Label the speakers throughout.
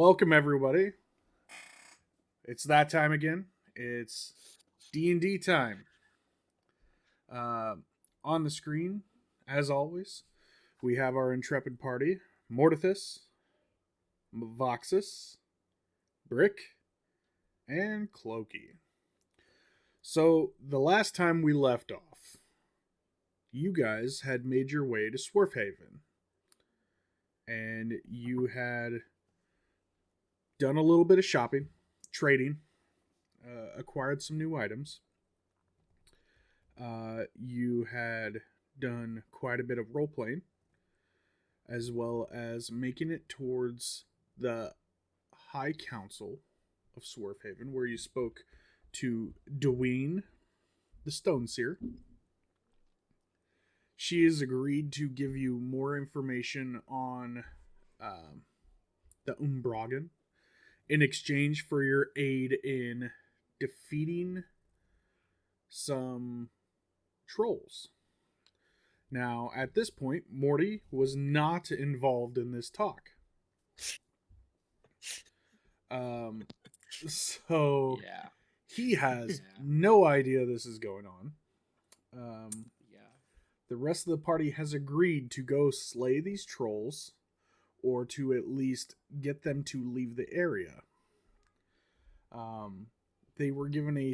Speaker 1: Welcome everybody. It's that time again. It's D&D time. On the screen, as always, we have our Intrepid party: Mordithas, Voxis, Brick, and Cloaky. So the last time we left off, you guys had made your way to Swarfhaven, and you had done a little bit of shopping, trading, acquired some new items. You had done quite a bit of role-playing, as well as making it towards the High Council of Swarfhaven, where you spoke to Dwayne, the Stone Seer. She has agreed to give you more information on the Umbragen in exchange for your aid in defeating some trolls. Now, at this point, Morty was not involved in this talk. So
Speaker 2: yeah.
Speaker 1: He has no idea this is going on. The rest of the party has agreed to go slay these trolls, or to at least get them to leave the area. They were given a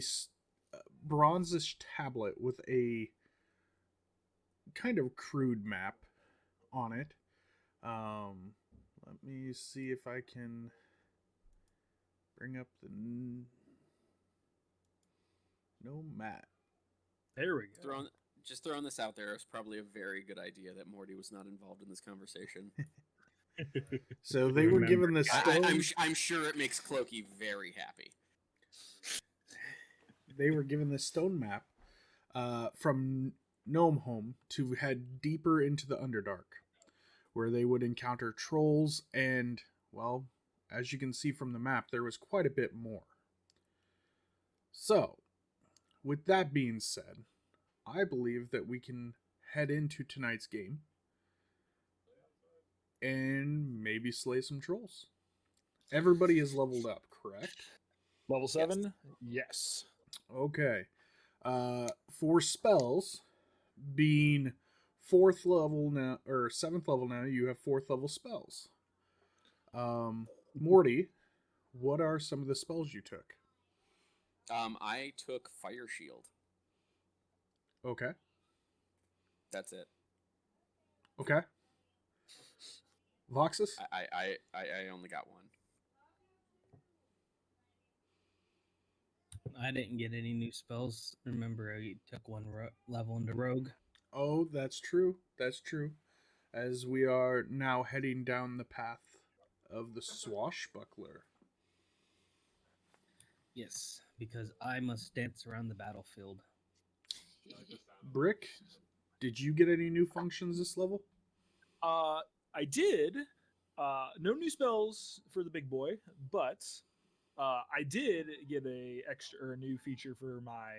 Speaker 1: bronzish tablet with a kind of crude map on it. Let me see if I can bring up the no map.
Speaker 3: There we go.
Speaker 2: Just throwing this out there, it's probably a very good idea that Morty was not involved in this conversation.
Speaker 1: So they were given the stone.
Speaker 2: I'm sure it makes Cloaky very happy.
Speaker 1: They were given the stone map from Gnome Home to head deeper into the Underdark, where they would encounter trolls and, well, as you can see from the map, there was quite a bit more. So, with that being said, I believe that we can head into tonight's game and maybe slay some trolls. Everybody is leveled up, correct?
Speaker 3: Level 7? Yes.
Speaker 1: Okay. For spells, being 4th level now, or 7th level now, you have 4th level spells. Morty, what are some of the spells you took?
Speaker 2: I took Fire Shield.
Speaker 1: Okay.
Speaker 2: That's it.
Speaker 1: Okay. Voxis?
Speaker 2: I only got one.
Speaker 4: I didn't get any new spells. Remember, I took one level into Rogue.
Speaker 1: Oh, that's true. That's true. As we are now heading down the path of the Swashbuckler.
Speaker 4: Yes, because I must dance around the battlefield.
Speaker 1: Brick, did you get any new functions this level?
Speaker 3: I did. No new spells for the big boy, but I did get a new feature for my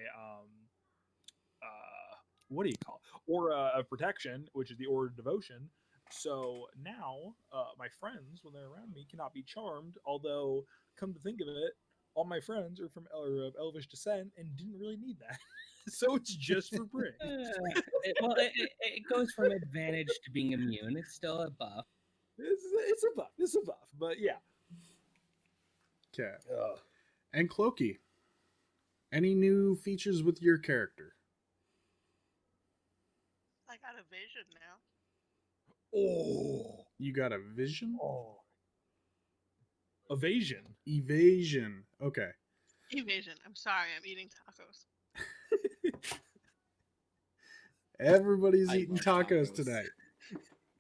Speaker 3: what do you call it? Aura of Protection, which is the Aura of Devotion. So now my friends, when they're around me, cannot be charmed. Although, come to think of it, all my friends are of Elvish descent and didn't really need that. So it's just for Brick.
Speaker 4: It goes from advantage to being immune. It's still a buff.
Speaker 3: It's a buff. It's a buff. But yeah.
Speaker 1: Okay. And Cloaky, any new features with your character?
Speaker 5: I got a vision now.
Speaker 3: Oh.
Speaker 1: You got a vision?
Speaker 3: Oh. Evasion.
Speaker 1: Evasion. Okay.
Speaker 5: Evasion. I'm sorry, I'm eating tacos.
Speaker 1: Everybody's eating tacos tonight.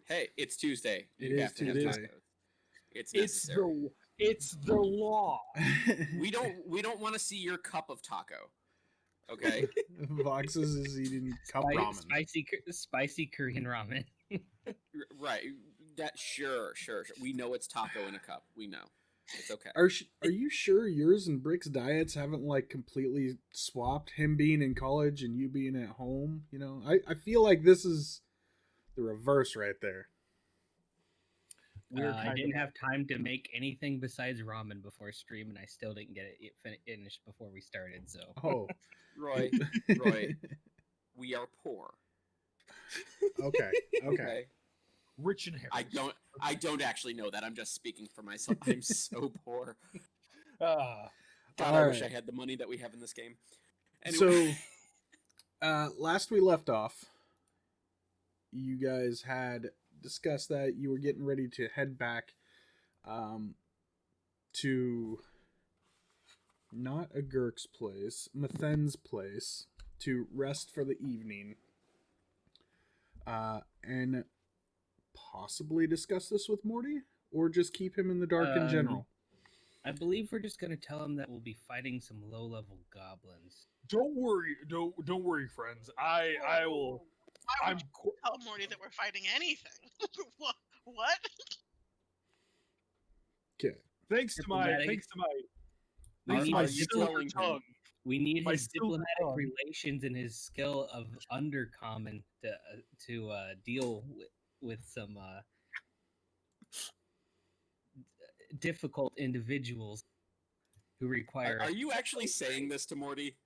Speaker 2: Hey, it's Tuesday.
Speaker 1: It is Tuesday.
Speaker 2: It's necessary.
Speaker 3: It's the law.
Speaker 2: We don't want to see your cup of taco. Okay.
Speaker 1: Voxes is eating cup ramen.
Speaker 4: Spicy Korean ramen.
Speaker 2: Right. That sure. We know it's taco in a cup. We know. It's okay.
Speaker 1: Are you sure yours and Brick's diets haven't like completely swapped? Him being in college and you being at home, you know? I feel like this is the reverse right there.
Speaker 3: We're
Speaker 4: I didn't have time to make anything besides ramen before stream, and I still didn't get it finished before we started. So
Speaker 1: Oh,
Speaker 2: Roy, Roy, we are poor.
Speaker 1: Okay.
Speaker 2: Okay.
Speaker 3: rich and
Speaker 2: I
Speaker 3: hairy.
Speaker 2: don't actually know that. I'm just speaking for myself. I'm so poor.
Speaker 3: Ah,
Speaker 2: God, I wish I had the money that we have in this game. Anyway.
Speaker 1: So, last we left off, you guys had discussed that you were getting ready to head back to not a Gurk's place, Mathen's place, to rest for the evening. And possibly discuss this with Morty, or just keep him in the dark in general.
Speaker 4: I believe we're just gonna tell him that we'll be fighting some low-level goblins.
Speaker 3: don't worry, don't worry, friends. I will.
Speaker 5: Why would
Speaker 3: I'm.
Speaker 5: you tell Morty that we're fighting anything? What?
Speaker 1: Okay.
Speaker 3: Thanks to my.
Speaker 4: We
Speaker 3: Thanks to
Speaker 4: need
Speaker 3: my
Speaker 4: his
Speaker 3: silver
Speaker 2: telling him.
Speaker 3: tongue.
Speaker 4: We need
Speaker 3: My
Speaker 4: his
Speaker 3: silver
Speaker 4: diplomatic
Speaker 3: tongue.
Speaker 4: relations and his skill of undercommon to deal with some difficult individuals who require.
Speaker 2: Are you actually saying this to Morty?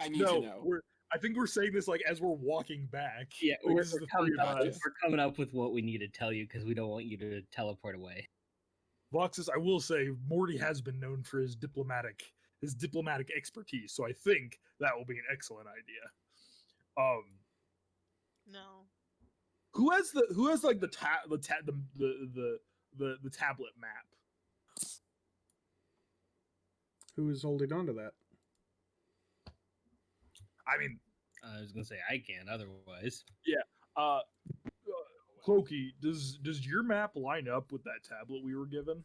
Speaker 2: I need to
Speaker 3: No,
Speaker 2: know.
Speaker 3: I think we're saying this like as we're walking back.
Speaker 4: Yeah,
Speaker 3: Like,
Speaker 4: we're,
Speaker 3: this is
Speaker 4: we're
Speaker 3: the
Speaker 4: coming
Speaker 3: three of
Speaker 4: up,
Speaker 3: us.
Speaker 4: we're coming up with what we need to tell you because we don't want you to teleport away.
Speaker 3: Voxis, I will say, Morty has been known for his diplomatic expertise, so I think that will be an excellent idea.
Speaker 5: No.
Speaker 3: Who has like the tablet map?
Speaker 1: Who is holding on to that?
Speaker 3: I mean,
Speaker 4: I was gonna say I can, otherwise.
Speaker 3: Cloaky, does your map line up with that tablet we were given?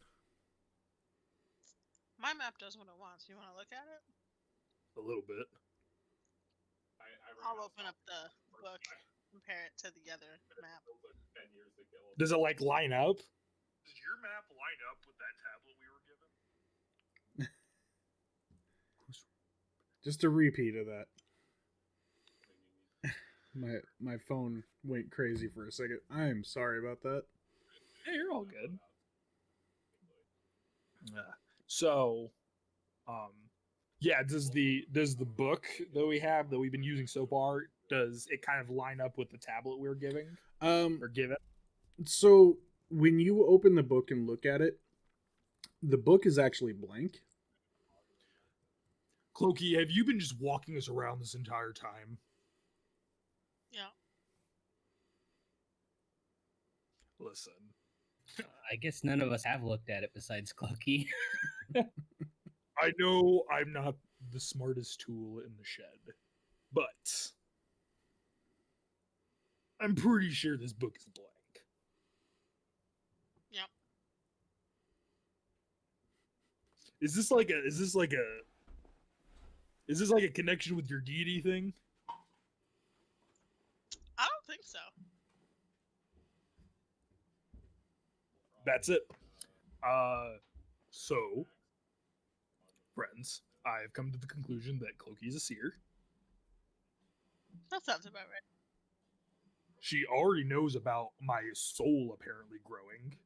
Speaker 5: My map does what it wants. You want to look at it?
Speaker 3: A little bit.
Speaker 5: I'll open up the book, compare it to the other map.
Speaker 3: Does it like line up? Does your map line up with that tablet we were given?
Speaker 1: Just a repeat of that. My phone went crazy for a second. I am sorry about that.
Speaker 3: Yeah, you're all good. Yeah. So, yeah. Does the book that we've been using so far, does it kind of line up with the tablet we're giving or given?
Speaker 1: So when you open the book and look at it, the book is actually blank.
Speaker 3: Cloaky, have you been just walking us around this entire time?
Speaker 5: Yeah.
Speaker 3: Listen.
Speaker 4: I guess none of us have looked at it besides Cloaky.
Speaker 3: I know I'm not the smartest tool in the shed, but I'm pretty sure this book is blank.
Speaker 5: Yep.
Speaker 3: Is this like a connection with your deity thing?
Speaker 5: I don't think so.
Speaker 3: That's it. So, friends, I have come to the conclusion that Cloaky is a seer.
Speaker 5: That sounds about right.
Speaker 3: She already knows about my soul apparently growing.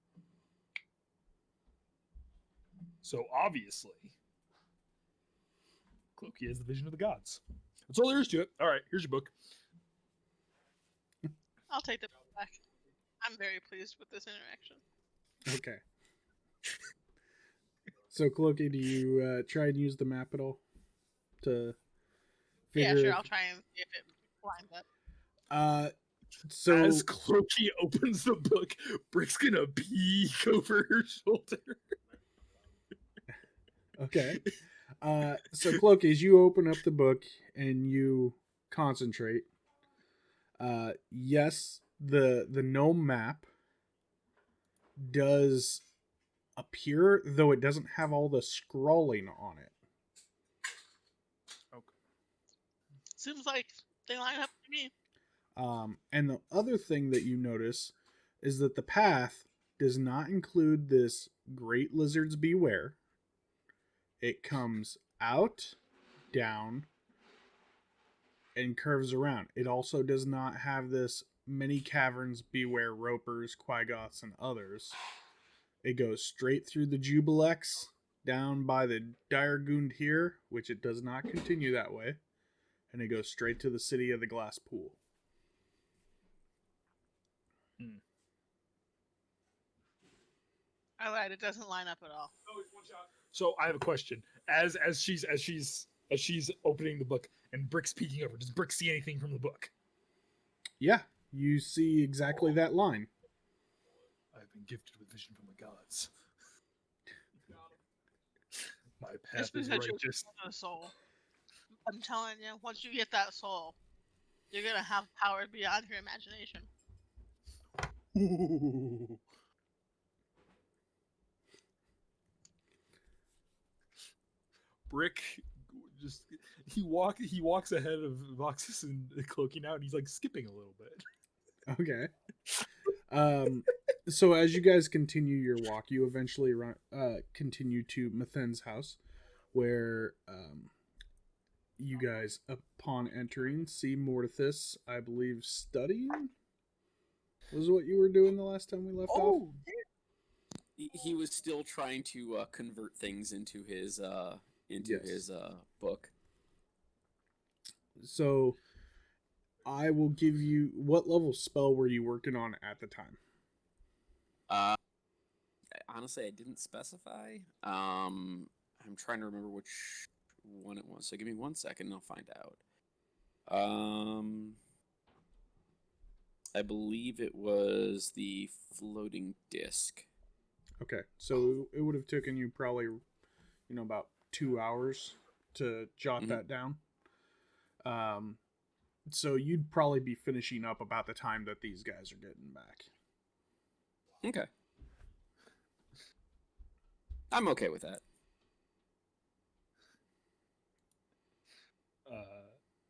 Speaker 3: So obviously, Cloaky has the vision of the gods. That's all there is to it. All right, here's your book.
Speaker 5: I'll take the book back. I'm very pleased with this interaction.
Speaker 1: Okay. So, Cloaky, do you try and use the map at all to figure?
Speaker 5: Yeah, sure. I'll try and see if it lines up.
Speaker 1: So
Speaker 3: As Cloaky opens the book, Brick's gonna peek over her shoulder.
Speaker 1: okay. So Cloaky, as you open up the book and you concentrate, yes, the gnome map does appear, though it doesn't have all the scrawling on it.
Speaker 3: Okay.
Speaker 5: Seems like they line up to me.
Speaker 1: And the other thing that you notice is that the path does not include this great lizards beware. It comes out, down, and curves around. It also does not have this many caverns beware ropers, Quagoths, and others. It goes straight through the Jubilex, down by the Diregund here, which it does not continue that way, and it goes straight to the city of the Glass Pool.
Speaker 5: I lied. It doesn't line up at all.
Speaker 3: So I have a question. As she's opening the book and Brick's peeking over, does Brick see anything from the book?
Speaker 1: Yeah, you see exactly that line.
Speaker 3: I've been gifted with vision from the gods. My
Speaker 5: Just
Speaker 3: path is
Speaker 5: because you're
Speaker 3: righteous.
Speaker 5: a soul. I'm telling you, once you get that soul, you're gonna have power beyond your imagination.
Speaker 3: Ooh. Brick just he walks ahead of Voxis and Cloaky now, and he's like skipping a little bit.
Speaker 1: Okay. So as you guys continue your walk, you eventually continue to Methen's house, where you guys, upon entering, see Mordithas, I believe, studying? Was what you were doing the last time we left off?
Speaker 2: He was still trying to convert things into his his book.
Speaker 1: So I will give you... What level spell were you working on at the time?
Speaker 2: Honestly, I didn't specify. I'm trying to remember which one it was. So give me 1 second and I'll find out. I believe it was the floating disc.
Speaker 1: Okay, so it would have taken you probably, about 2 hours to jot that down. So you'd probably be finishing up about the time that these guys are getting back.
Speaker 2: Okay. I'm okay with that.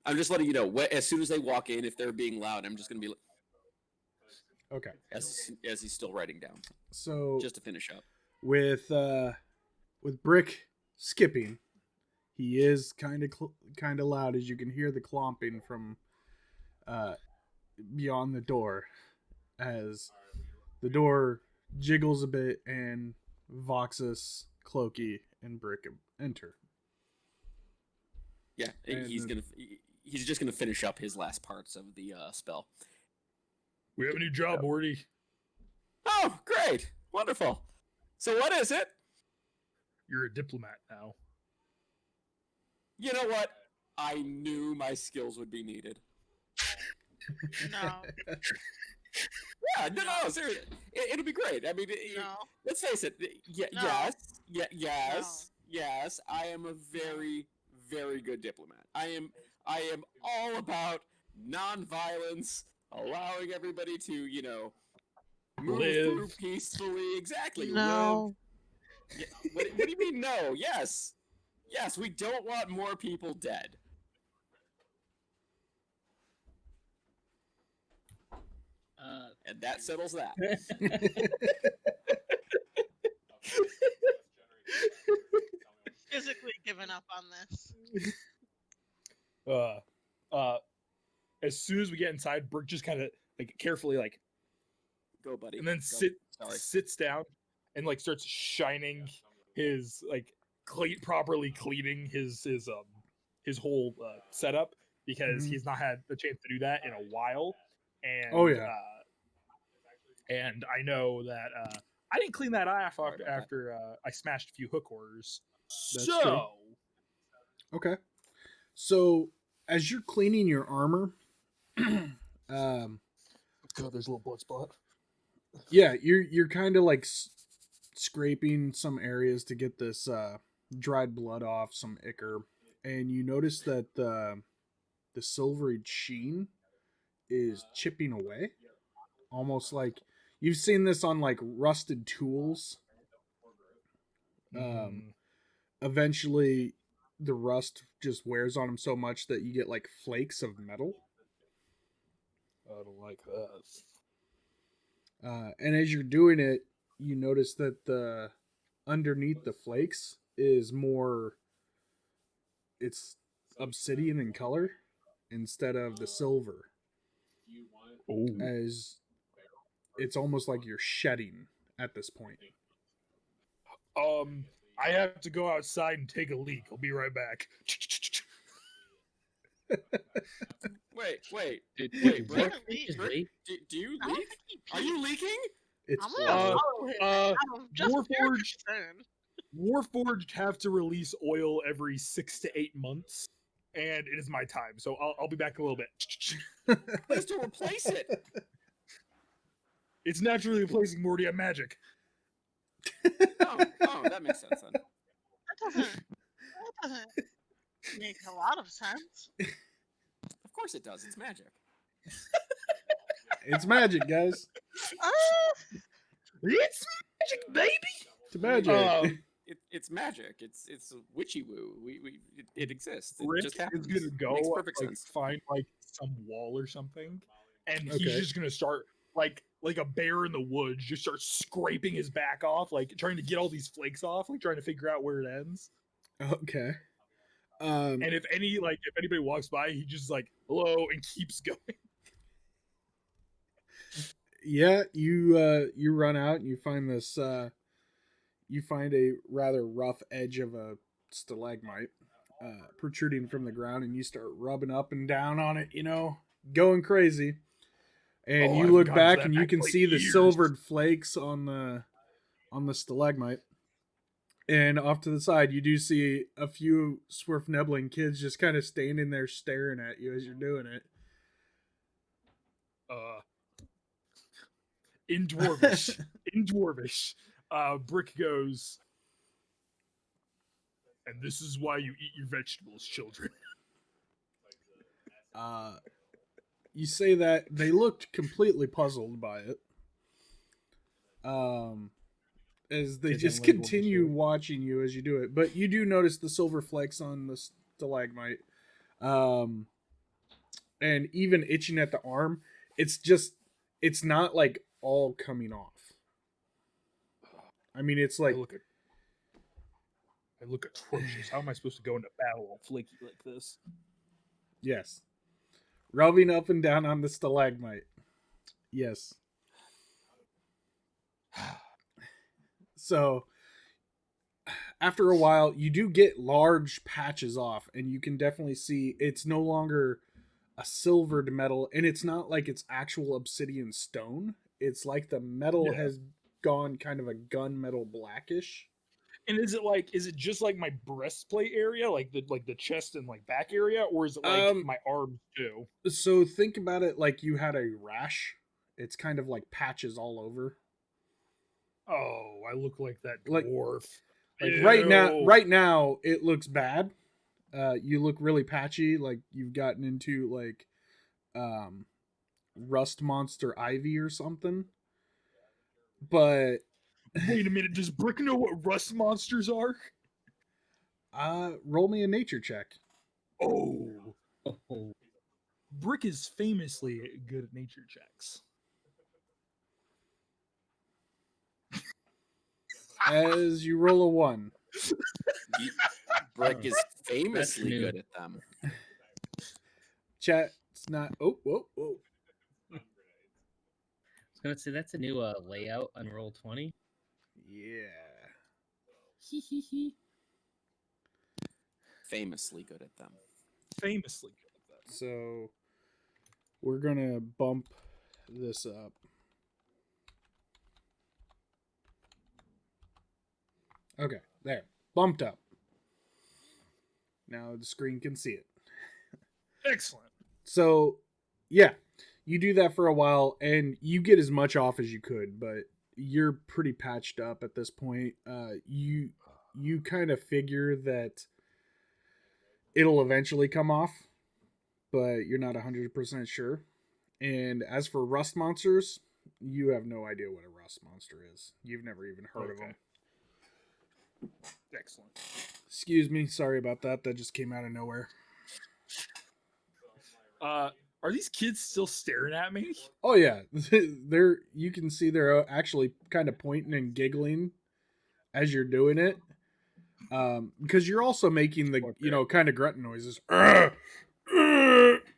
Speaker 2: I'm just letting you know, as soon as they walk in, if they're being loud, I'm just going to be...
Speaker 1: Okay.
Speaker 2: As he's still writing down.
Speaker 1: So
Speaker 2: just to finish up. With
Speaker 1: Brick skipping, he is kind of loud, as you can hear the clomping from beyond the door, as the door jiggles a bit and Voxis, Cloaky, and Brick enter.
Speaker 2: Yeah, he's just gonna finish up his last parts of the spell.
Speaker 3: We have a new job, Morty.
Speaker 2: Oh, great, wonderful. So what is it?
Speaker 3: You're a diplomat now.
Speaker 2: You know what? I knew my skills would be needed.
Speaker 5: No.
Speaker 2: Yeah, no, seriously. It'll be great. I mean, let's face it. Yes. I am a very, very good diplomat. I am all about non-violence, allowing everybody to, move through peacefully. Exactly.
Speaker 5: No.
Speaker 2: Live. Yeah, what do you mean no? Yes, we don't want more people dead. And that settles that.
Speaker 5: Physically given up on this.
Speaker 3: As soon as we get inside, Brick just kind of carefully
Speaker 2: go, buddy,
Speaker 3: and then sits down and starts shining his properly cleaning his whole setup, because he's not had the chance to do that in a while. And and I know that I didn't clean that off after I smashed a few hook orders. True.
Speaker 1: Okay. So as you're cleaning your armor,
Speaker 3: God, there's a little blood spot.
Speaker 1: Yeah, you're kind of scraping some areas to get this dried blood off, some ichor, and you notice that the silvery sheen is chipping away, almost like you've seen this on rusted tools. Eventually the rust just wears on them so much that you get flakes of metal.
Speaker 3: I don't like that.
Speaker 1: And as you're doing it, you notice that the underneath the flakes is it's obsidian in color instead of the silver.
Speaker 3: Ooh.
Speaker 1: As it's almost like you're shedding at this point.
Speaker 3: I have to go outside and take a leak. I'll be right back.
Speaker 2: Wait,
Speaker 4: Did
Speaker 2: Brick,
Speaker 5: leak?
Speaker 2: Brick, do you
Speaker 5: I don't
Speaker 2: leak?
Speaker 5: think he
Speaker 2: Are you
Speaker 5: peed.
Speaker 2: leaking?
Speaker 1: It's
Speaker 5: I'm gonna
Speaker 1: oil.
Speaker 5: follow him. out of just pure
Speaker 3: Warforged-
Speaker 5: concern.
Speaker 3: Warforged have to release oil every 6 to 8 months, and it is my time. So I'll be back in a little bit.
Speaker 2: Please to replace it.
Speaker 3: It's naturally replacing Mordia magic.
Speaker 2: Oh, that makes sense then.
Speaker 5: That doesn't make a lot of sense.
Speaker 2: Of course it does. It's magic.
Speaker 1: It's magic, guys.
Speaker 3: It's magic, baby.
Speaker 1: It's magic.
Speaker 2: It's magic. It's witchy woo. It exists. It
Speaker 3: Rick
Speaker 2: just
Speaker 3: is
Speaker 2: happens.
Speaker 3: gonna go
Speaker 2: Makes perfect
Speaker 3: like,
Speaker 2: sense.
Speaker 3: find like some wall or something, and he's
Speaker 1: Okay.
Speaker 3: just gonna start like a bear in the woods, just start scraping his back off, like trying to get all these flakes off, like trying to figure out where it ends.
Speaker 1: Okay.
Speaker 3: And if anybody walks by, he just like hello and keeps going.
Speaker 1: Yeah, you run out and you find this you find a rather rough edge of a stalagmite protruding from the ground, and you start rubbing up and down on it, going crazy. And
Speaker 3: Oh,
Speaker 1: you
Speaker 3: I've
Speaker 1: look
Speaker 3: gotten to
Speaker 1: back
Speaker 3: that
Speaker 1: and you
Speaker 3: back
Speaker 1: can
Speaker 3: like
Speaker 1: see the
Speaker 3: years.
Speaker 1: silvered flakes on the stalagmite. And off to the side, you do see a few Swerfnebbling kids just kind of standing there staring at you as you're doing it.
Speaker 3: In Dwarvish, Brick goes, and this is why you eat your vegetables, children.
Speaker 1: You say that they looked completely puzzled by it. As they
Speaker 3: Kids
Speaker 1: just
Speaker 3: and label
Speaker 1: continue
Speaker 3: shit.
Speaker 1: watching you as you do it, but you do notice the silver flakes on the stalagmite, and even itching at the arm. It's not like all coming off. I mean, it's like
Speaker 3: I look atrocious. How am I supposed to go into battle all flaky like this?
Speaker 1: yes, rubbing up and down on the stalagmite. Yes. So after a while, you do get large patches off, and you can definitely see it's no longer a silvered metal, and it's not like it's actual obsidian stone. It's like the metal
Speaker 3: Yeah.
Speaker 1: has gone kind of a gunmetal blackish.
Speaker 3: And is it just like my breastplate area, like the chest and like back area, or is it like my arms too?
Speaker 1: So think about it like you had a rash. It's kind of like patches all over.
Speaker 3: Oh, I look like that
Speaker 1: Like-
Speaker 3: dwarf.
Speaker 1: Like
Speaker 3: Ew.
Speaker 1: right now it looks bad. You look really patchy, like you've gotten into like rust monster ivy or something. But
Speaker 3: Wait a minute, does Brick know what rust monsters are?
Speaker 1: roll me a nature check.
Speaker 3: Oh,
Speaker 4: Oh,
Speaker 3: Brick is famously good at nature checks.
Speaker 1: As you roll a 1.
Speaker 2: Brick is famously
Speaker 4: new.
Speaker 2: good at them.
Speaker 1: Chat's not whoa.
Speaker 4: I was gonna say that's a new layout on Roll20.
Speaker 1: Yeah.
Speaker 2: Famously good at them.
Speaker 3: Famously good at that.
Speaker 1: So we're gonna bump this up. Okay, there. Bumped up. Now the screen can see it.
Speaker 3: Excellent.
Speaker 1: So, yeah, you do that for a while, and you get as much off as you could, but you're pretty patched up at this point. You kind of figure that it'll eventually come off, but you're not 100% sure. And as for rust monsters, you have no idea what a rust monster is. You've never even heard of them.
Speaker 3: Excellent.
Speaker 1: Excuse me, sorry about that. That just came out of nowhere.
Speaker 3: Are these kids still staring at me?
Speaker 1: Oh yeah, you can see they're actually kind of pointing and giggling as you're doing it, because you're also making the kind of grunt noises
Speaker 3: Yeah,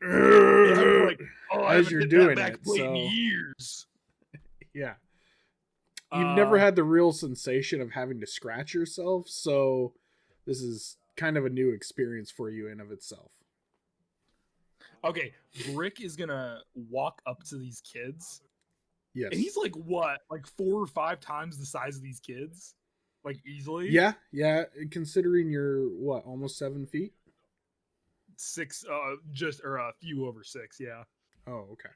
Speaker 3: I'm like, I
Speaker 1: as
Speaker 3: haven't
Speaker 1: you're
Speaker 3: hit
Speaker 1: doing
Speaker 3: that back
Speaker 1: it.
Speaker 3: plate
Speaker 1: So
Speaker 3: in years.
Speaker 1: yeah, you've never had the real sensation of having to scratch yourself, so this is kind of a new experience for you in of itself.
Speaker 3: Okay, Brick is gonna walk up to these kids,
Speaker 1: Yes.
Speaker 3: and he's like what, like 4 or 5 times the size of these kids, like easily.
Speaker 1: Yeah. Considering you're what, almost 7 feet?
Speaker 3: 6, just or a few over 6. Yeah.
Speaker 1: Oh, okay.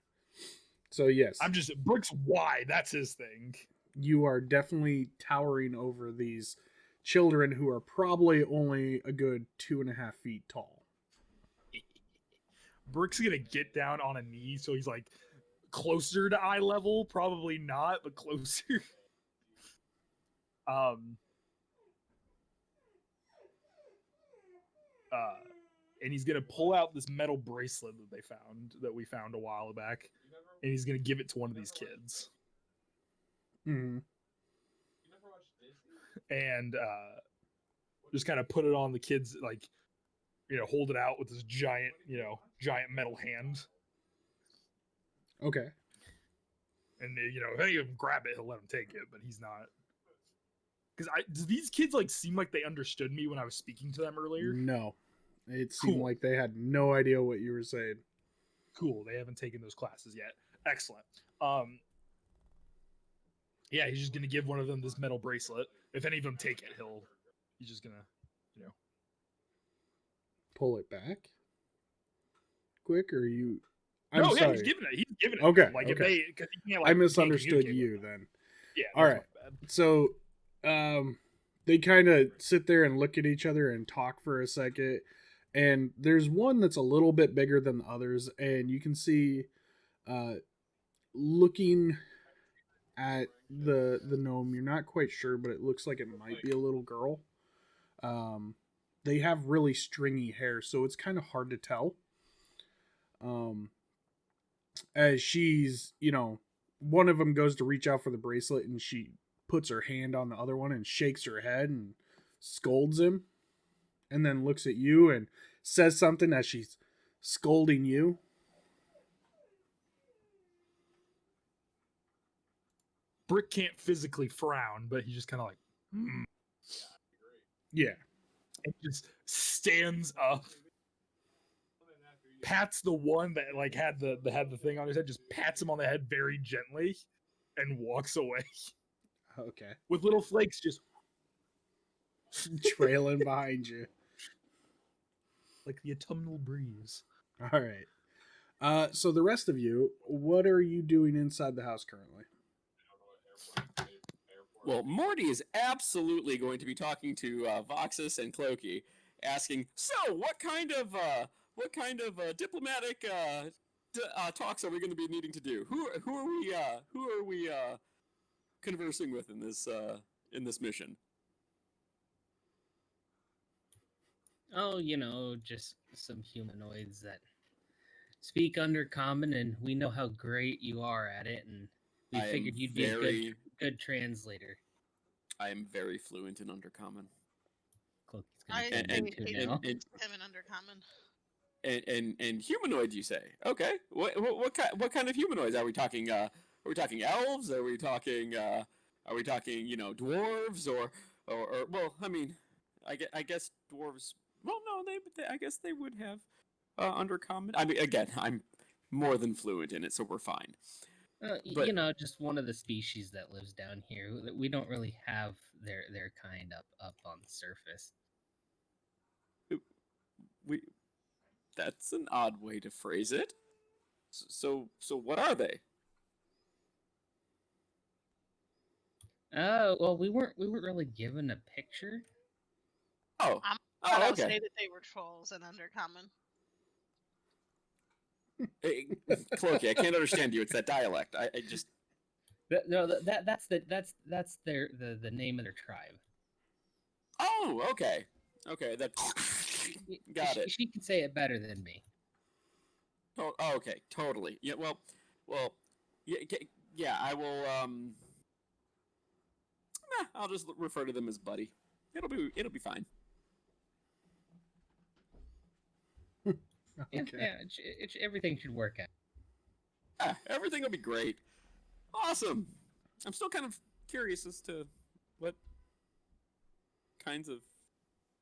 Speaker 1: So yes,
Speaker 3: Brick's wide. That's his thing.
Speaker 1: you are definitely towering over these children who are probably only a good 2.5 feet tall.
Speaker 3: Brick's gonna get down on a knee, so he's like closer to eye level. Probably not, but closer. And he's gonna pull out this metal bracelet that we found a while back, and he's gonna give it to one of these kids.
Speaker 1: Mm-hmm.
Speaker 3: And just kind of put it on the kids, like, hold it out with this giant metal hand.
Speaker 1: Okay.
Speaker 3: And if any of them grab it, he'll let him take it, but he's not. Because do these kids like seem like they understood me when I was speaking to them earlier?
Speaker 1: No, it seemed
Speaker 3: Cool.
Speaker 1: like they had no idea what you were saying.
Speaker 3: Cool. They haven't taken those classes yet. Excellent. Yeah, he's just gonna give one of them this metal bracelet. If any of them take it, he's just gonna,
Speaker 1: Pull it back quick, or you?
Speaker 3: Yeah,
Speaker 1: sorry.
Speaker 3: he's giving it. He's giving it.
Speaker 1: Okay,
Speaker 3: Like
Speaker 1: okay.
Speaker 3: if they, because he can't. Like,
Speaker 1: I
Speaker 3: he can't
Speaker 1: misunderstood
Speaker 3: communicate
Speaker 1: you
Speaker 3: with them.
Speaker 1: then.
Speaker 3: Yeah.
Speaker 1: All
Speaker 3: that's
Speaker 1: right.
Speaker 3: my bad.
Speaker 1: So, they kind of sit there and look at each other and talk for a second. And there's one that's a little bit bigger than the others, and you can see, looking at the gnome, you're not quite sure, but it looks like it might be a little girl. They have really stringy hair, so it's kind of hard to tell. As she's, one of them goes to reach out for the bracelet, and she puts her hand on the other one and shakes her head and scolds him, and then looks at you and says something as she's scolding you.
Speaker 3: Brick can't physically frown, but he's just kind of like,
Speaker 1: Yeah.
Speaker 3: and just stands up, pats the one that like had the thing on his head, just pats him on the head very gently, and walks away
Speaker 1: Okay.
Speaker 3: with little flakes just
Speaker 1: Trailing behind you.
Speaker 3: like the autumnal breeze.
Speaker 1: All right. So the rest of you, what are you doing inside the house currently?
Speaker 2: Well, Morty is absolutely going to be talking to Voxis and Cloaky, asking, "So, what kind of diplomatic talks are we going to be needing to do? Who are we conversing with in this mission?"
Speaker 4: Oh, just some humanoids that speak Undercommon, and we know how great you are at it, and we
Speaker 2: I am
Speaker 4: figured you'd be a
Speaker 2: very-
Speaker 4: good translator.
Speaker 2: I am very fluent in Undercommon.
Speaker 4: Cloaky's
Speaker 5: I
Speaker 4: gonna
Speaker 2: and-
Speaker 4: do
Speaker 5: hate
Speaker 4: too now.
Speaker 2: and-
Speaker 5: him in Undercommon.
Speaker 2: And humanoid, you say? Okay. What kind of humanoids are we talking? Are we talking elves? Are we talking dwarves or well, I mean, I guess dwarves. Well, no, I guess they would have Undercommon. I mean, again, I'm more than fluent in it, so we're fine. But-
Speaker 4: Just one of the species that lives down here. We don't really have their kind up on the surface.
Speaker 2: That's an odd way to phrase it. So what are they?
Speaker 4: Well, we weren't really given a picture.
Speaker 2: Oh,
Speaker 5: But I'll
Speaker 2: okay.
Speaker 5: say that they were trolls in Undercommon.
Speaker 2: Hey, Cloaky, I can't understand you. It's that dialect. I just.
Speaker 4: No, that's the name of their tribe.
Speaker 2: Oh, okay. Okay, that. Got it.
Speaker 4: She can say it better than me.
Speaker 2: Oh, okay, totally. Yeah, well, yeah. I will. I'll just refer to them as Buddy. It'll be fine.
Speaker 4: Yeah,
Speaker 1: Okay.
Speaker 4: yeah, everything should work out.
Speaker 2: Everything will be great. Awesome. I'm still kind of curious as to what kinds of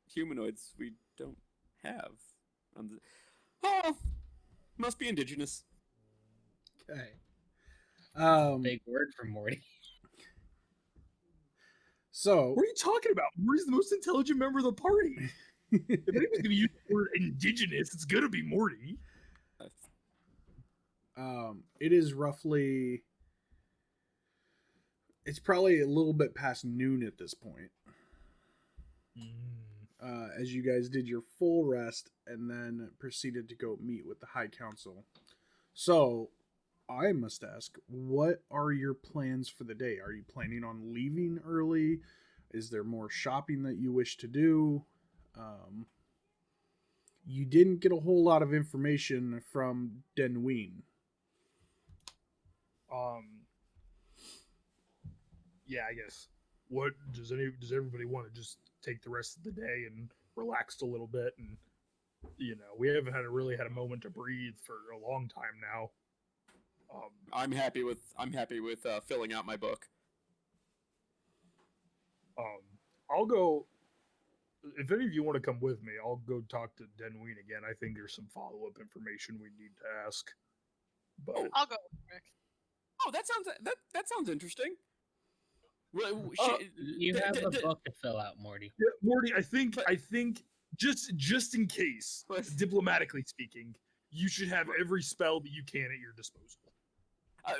Speaker 2: humanoids we don't have. Oh, must be indigenous.
Speaker 1: Okay.
Speaker 4: Big word for Morty.
Speaker 1: So
Speaker 3: What are you talking about? Morty's the most intelligent member of the party. If anyone's going to use the word indigenous, it's going to be Morty.
Speaker 1: it is roughly. It's probably a little bit past noon at this point. As you guys did your full rest and then proceeded to go meet with the High Council. So, I must ask, what are your plans for the day? Are you planning on leaving early? Is there more shopping that you wish to do? You didn't get a whole lot of information from Denween.
Speaker 3: Yeah, I guess. What does everybody want to just take the rest of the day and relax a little bit? And we haven't really had a moment to breathe for a long time now.
Speaker 2: I'm happy with filling out my book.
Speaker 3: I'll go. If any of you want to come with me, I'll go talk to Denween again. I think there's some follow-up information we need to ask. But
Speaker 5: I'll go with Rick.
Speaker 2: Oh, that sounds interesting. Well,
Speaker 4: You have a book to fill out, Morty.
Speaker 3: yeah, Morty, I think just in case, diplomatically speaking, you should have every spell that you can at your disposal.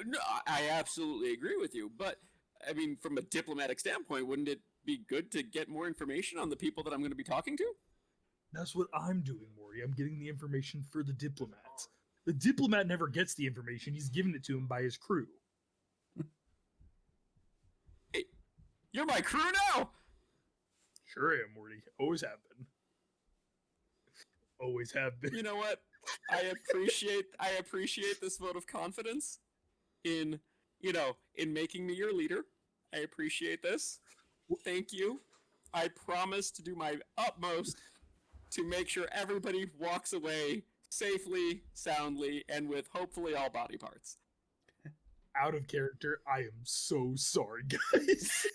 Speaker 2: No, I absolutely agree with you. But I mean, from a diplomatic standpoint, wouldn't it be good to get more information on the people that I'm going to be talking to?
Speaker 3: That's what I'm doing, Morty. I'm getting the information for the diplomat. The diplomat never gets the information. He's given it to him by his crew.
Speaker 2: Hey, you're my crew now!
Speaker 3: Sure am, Morty. Always have been. Always have been.
Speaker 2: You know what? I appreciate this vote of confidence in making me your leader. I appreciate this. Thank you. I promise to do my utmost to make sure everybody walks away safely, soundly, and with hopefully all body parts.
Speaker 3: Out of character, I am so sorry, guys.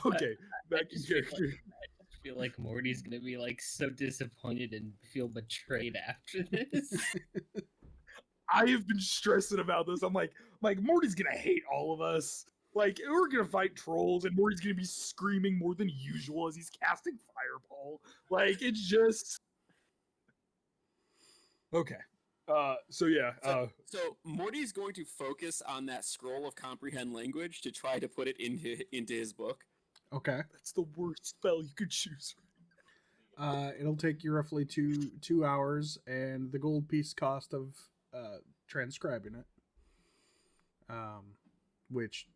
Speaker 3: Okay, back to character.
Speaker 4: I feel like Morty's gonna be like so disappointed and feel betrayed after this.
Speaker 3: I have been stressing about this. I'm like Morty's gonna hate all of us. Like, we're gonna fight trolls, and Morty's gonna be screaming more than usual as he's casting Fireball. Like, it's just okay. So yeah.
Speaker 2: So Morty's going to focus on that scroll of comprehend language to try to put it into his book.
Speaker 1: Okay.
Speaker 3: That's the worst spell you could choose.
Speaker 1: It'll take you roughly two hours, and the gold piece cost of transcribing it. Which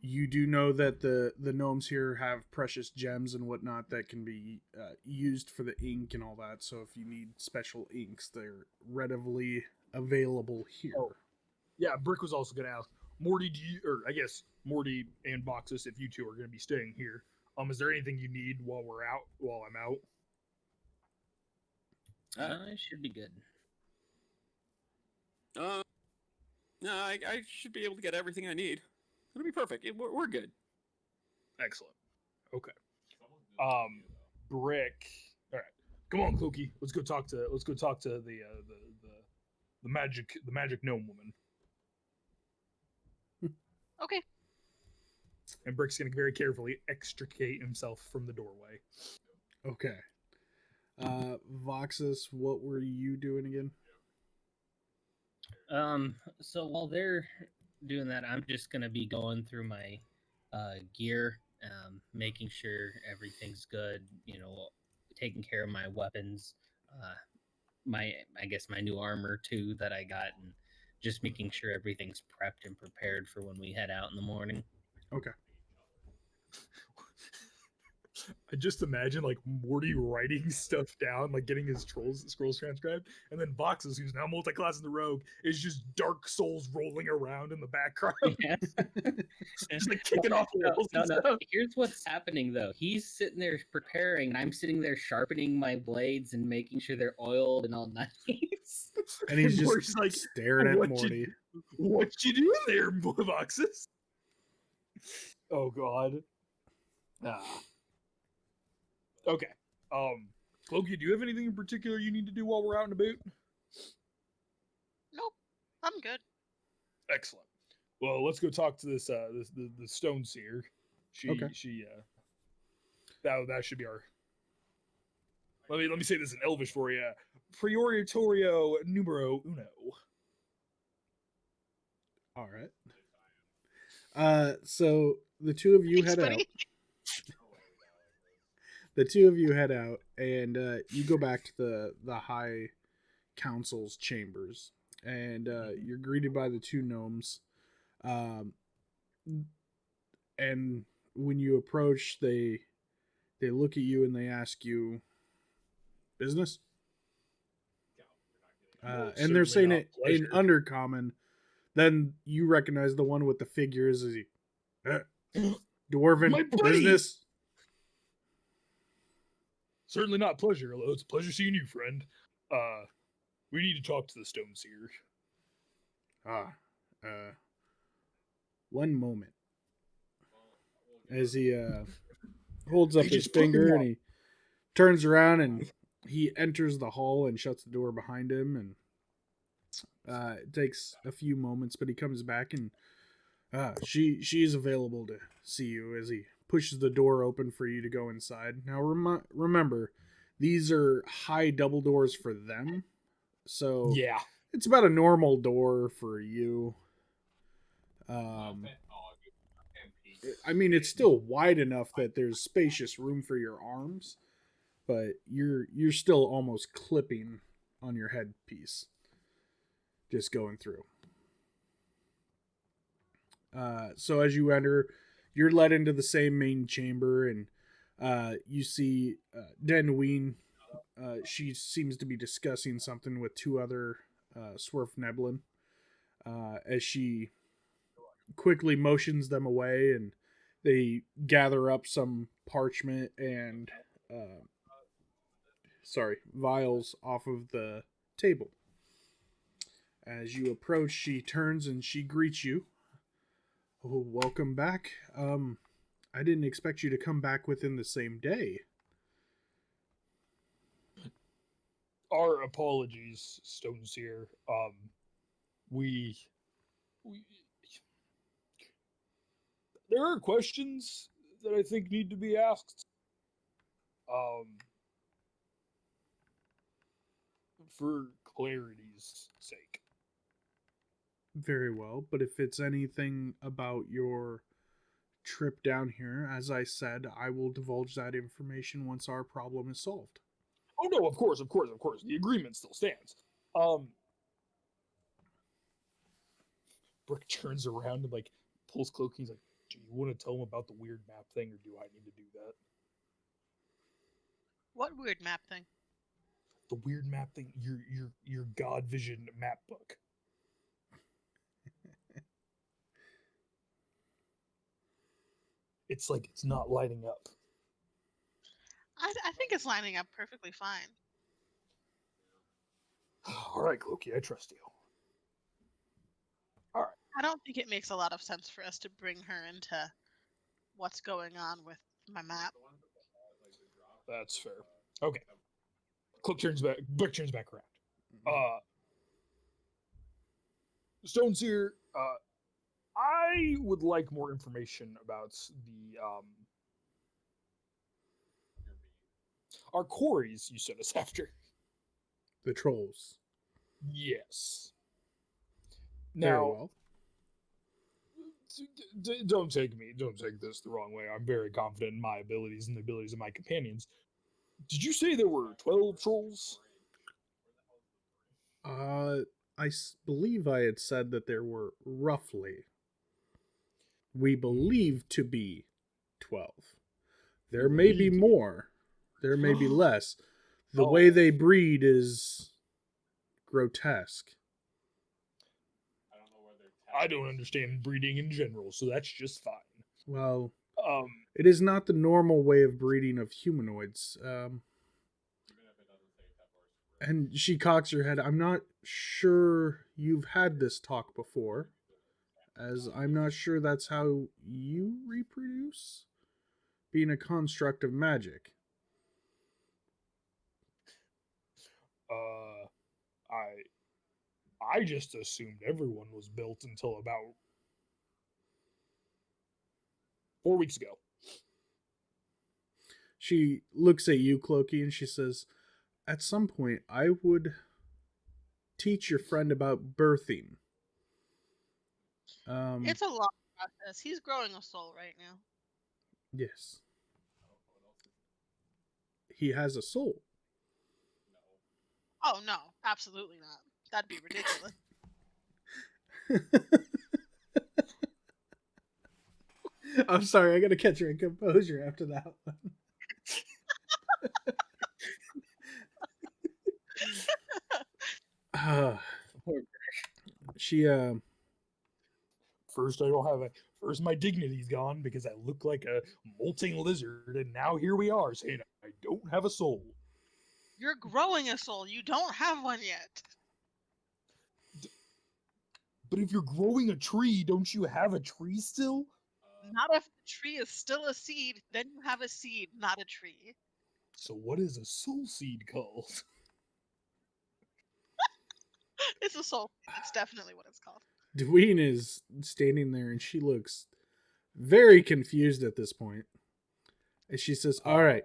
Speaker 1: you do know that the gnomes here have precious gems and whatnot that can be used for the ink and all that. So if you need special inks, they're readily available here.
Speaker 3: Oh. Yeah, Brick was also going to ask, Morty, I guess Morty and Voxis, if you two are going to be staying here, is there anything you need while I'm out?
Speaker 4: It should be good.
Speaker 2: No, I should be able to get everything I need. It'll be perfect. We're good.
Speaker 3: Excellent. Okay. Brick. All right. Come on, Cloaky. Let's go talk to the magic gnome woman.
Speaker 5: Okay.
Speaker 3: And Brick's gonna very carefully extricate himself from the doorway.
Speaker 1: Okay. Voxis, what were you doing again?
Speaker 4: So while they're doing that, I'm just gonna be going through my gear, making sure everything's good, taking care of my weapons, my new armor too that I got, and just making sure everything's prepped and prepared for when we head out in the morning.
Speaker 1: Okay.
Speaker 3: I just imagine like Morty writing stuff down, like getting his scrolls transcribed, and then Voxis, who's now multi-class in the rogue, is just Dark Souls rolling around in the background.
Speaker 4: Yes.
Speaker 3: Just like kicking off walls and stuff.
Speaker 4: Here's what's happening though. He's sitting there preparing, and I'm sitting there sharpening my blades and making sure they're oiled and all nice.
Speaker 1: And he's just
Speaker 3: Morty's like,
Speaker 1: staring at
Speaker 3: "What
Speaker 1: Morty.
Speaker 3: what you do there, Voxis?" Oh God. Okay. Cloaky, do you have anything in particular you need to do while we're out and about?
Speaker 5: Nope, I'm good.
Speaker 3: Excellent. Well, let's go talk to this the stone seer.
Speaker 1: Okay.
Speaker 3: That should be our. Let me say this in Elvish for you. Prioritorio numero uno.
Speaker 1: All right. So the two of you
Speaker 5: Thanks,
Speaker 1: head out.
Speaker 5: buddy.
Speaker 1: The two of you head out, and you go back to the High Council's chambers, and you're greeted by the two gnomes. And when you approach, they look at you and they ask you, "Business?" And they're saying it in Undercommon. Then you recognize the one with the figures as he, Dwarven
Speaker 3: My buddy!
Speaker 1: business.
Speaker 3: Certainly not pleasure. Hello, it's a pleasure seeing you, friend. We need to talk to the stone seer.
Speaker 1: One moment. As he holds up his finger and he turns around and he enters the hall and shuts the door behind him, and it takes a few moments, but he comes back and she is available to see you as he pushes the door open for you to go inside. Now remember, these are high double doors for them, so
Speaker 3: Yeah.
Speaker 1: it's about a normal door for you. I mean, it's still wide enough that there's spacious room for your arms, but you're still almost clipping on your headpiece, just going through. So as you enter, you're led into the same main chamber, and you see Denween. She seems to be discussing something with two other Swerfneblin, as she quickly motions them away, and they gather up some parchment and vials off of the table. As you approach, she turns and she greets you. "Oh, welcome back. I didn't expect you to come back within the same day."
Speaker 3: Our apologies, Stone Seer. We there are questions that I think need to be asked. For clarity's sake.
Speaker 1: Very well, but if it's anything about your trip down here, as I said, I will divulge that information once our problem is solved.
Speaker 3: Oh no, of course. The agreement still stands. Brick turns around and like pulls Cloaky. He's like, "Do you want to tell him about the weird map thing, or do I need to do that?"
Speaker 5: What weird map thing?
Speaker 3: The weird map thing, your God Vision map book. It's like it's not lighting up.
Speaker 5: I think it's lining up perfectly fine.
Speaker 3: All right, Cloaky, I trust you. All right.
Speaker 5: I don't think it makes a lot of sense for us to bring her into what's going on with my map.
Speaker 3: That's fair. Okay. Brick turns back around. Stone Seer, I would like more information about the our quarries you sent us after.
Speaker 1: The trolls.
Speaker 3: Yes.
Speaker 1: Very
Speaker 3: Now,
Speaker 1: well.
Speaker 3: don't take this the wrong way. I'm very confident in my abilities and the abilities of my companions. Did you say there were 12 trolls?
Speaker 1: I believe I had said that there were roughly, we believe to be 12. There may be more. There may be less. The way they breed is grotesque.
Speaker 3: I don't understand breeding in general, so that's just fine.
Speaker 1: Well, it is not the normal way of breeding of humanoids. And she cocks her head. I'm not sure you've had this talk before, as I'm not sure that's how you reproduce, being a construct of magic.
Speaker 3: I just assumed everyone was built until about 4 weeks ago.
Speaker 1: She looks at you, Cloaky, and she says, at some point, I would teach your friend about birthing.
Speaker 5: It's a long process. He's growing a soul right now.
Speaker 1: Yes. He has a soul.
Speaker 5: Oh no, absolutely not. That'd be ridiculous.
Speaker 1: I'm sorry, I gotta catch her composure after that one. She
Speaker 3: First, I don't have a. First, my dignity's gone because I look like a molting lizard, and now here we are saying I don't have a soul.
Speaker 5: You're growing a soul. You don't have one yet.
Speaker 3: But if you're growing a tree, don't you have a tree still?
Speaker 5: Not if the tree is still a seed, then you have a seed, not a tree.
Speaker 3: So what is a soul seed called?
Speaker 5: It's a soul seed. That's definitely what it's called.
Speaker 1: Dwayne is standing there and she looks very confused at this point. And she says, all right.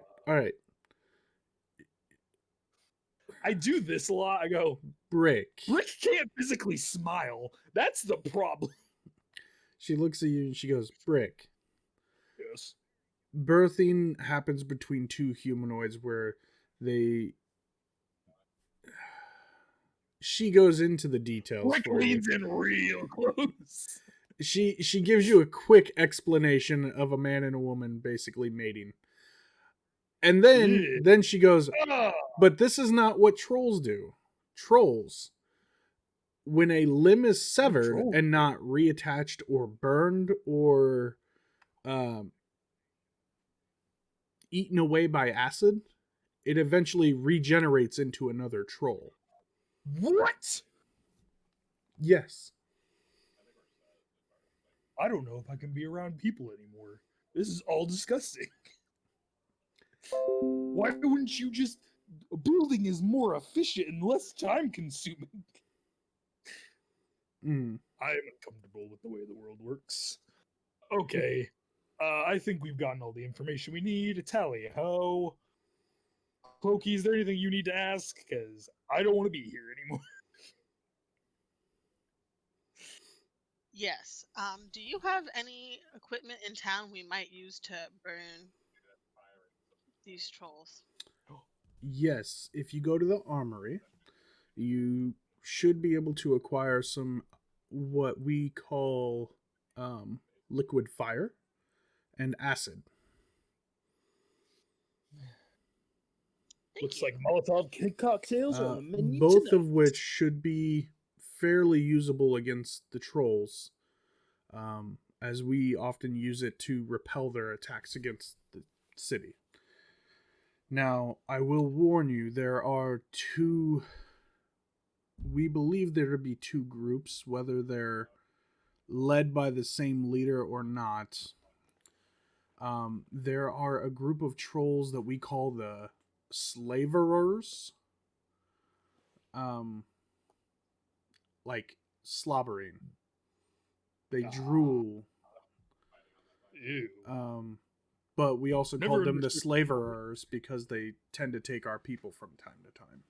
Speaker 3: I do this a lot. I go,
Speaker 1: Brick
Speaker 3: can't physically smile. That's the problem.
Speaker 1: She looks at you and she goes, Brick.
Speaker 3: Yes.
Speaker 1: Birthing happens between two humanoids where they... She goes into the details.
Speaker 3: Brick leans in real close.
Speaker 1: She gives you a quick explanation of a man and a woman basically mating. And then she goes, but this is not what trolls do. Trolls, when a limb is severed and not reattached or burned or eaten away by acid, it eventually regenerates into another troll.
Speaker 3: What?
Speaker 1: Yes.
Speaker 3: I don't know if I can be around people anymore. This is all disgusting. Why wouldn't you just... Building is more efficient and less time consuming. I am uncomfortable with the way the world works. Okay. I think we've gotten all the information we need. Tally ho. Cloaky, is there anything you need to ask? Because I don't want to be here anymore.
Speaker 5: Yes. Do you have any equipment in town we might use to burn these trolls?
Speaker 1: Yes. If you go to the armory, you should be able to acquire some what we call liquid fire and acid.
Speaker 3: Looks like Molotov cocktails are on the menu
Speaker 1: both
Speaker 3: tonight.
Speaker 1: of which should be fairly usable against the trolls, as we often use it to repel their attacks against the city. Now, I will warn you, we believe there to be two groups, whether they're led by the same leader or not. There are a group of trolls that we call the slaverers. Like slobbering. They drool.
Speaker 3: Ew.
Speaker 1: But we also call them the
Speaker 3: understood.
Speaker 1: slaverers because they tend to take our people from time to time.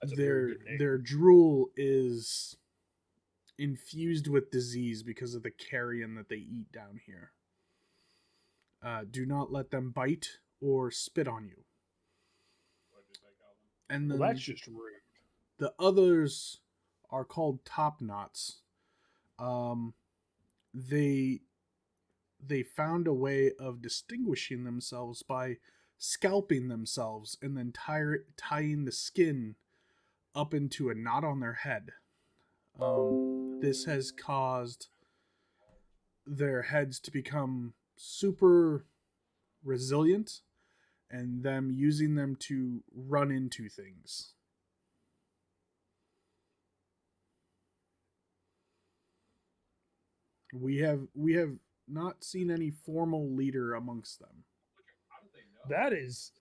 Speaker 3: That's a very good name.
Speaker 1: Their drool is infused with disease because of the carrion that they eat down here. Do not let them bite or spit on you. And then
Speaker 3: Well, that's just rude.
Speaker 1: the others are called top knots. They found a way of distinguishing themselves by scalping themselves and then tying the skin up into a knot on their head. This has caused their heads to become super resilient and them using them to run into things. We have not seen any formal leader amongst them.
Speaker 3: That is,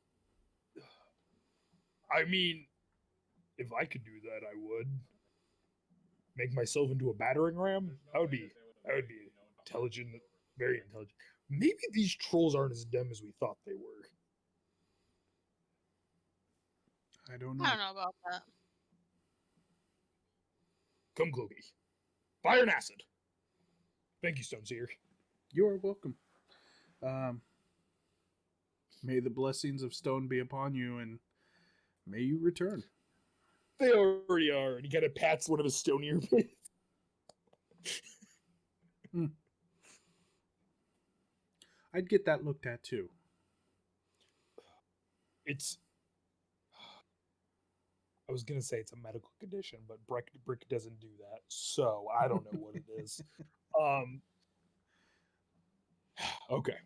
Speaker 3: I mean, if I could do that, I would make myself into a battering ram. That would be intelligent, very intelligent. Maybe these trolls aren't as dumb as we thought they were.
Speaker 1: I don't know.
Speaker 5: I don't know about that.
Speaker 3: Come, Cloaky. Fire and acid. Thank you, Stoneseer.
Speaker 1: You are welcome. May the blessings of stone be upon you, and may you return.
Speaker 3: They already are. And he kind of pats one of his stonier bits.
Speaker 1: I'd get that looked at too.
Speaker 3: I was going to say it's a medical condition, but Brick doesn't do that. So I don't know what it is. Okay.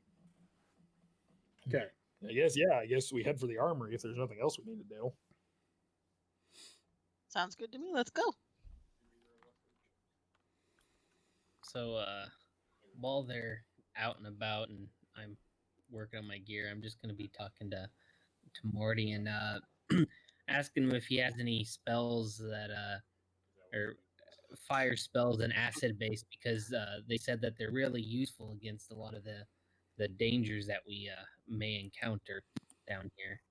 Speaker 1: Okay.
Speaker 3: I guess we head for the armory if there's nothing else we need to do.
Speaker 5: Sounds good to me. Let's go.
Speaker 4: So, while they're out and about and I'm working on my gear, I'm just gonna be talking to Morty and asking him if he has any spells that or fire spells and acid based, because they said that they're really useful against a lot of the dangers that we may encounter down here.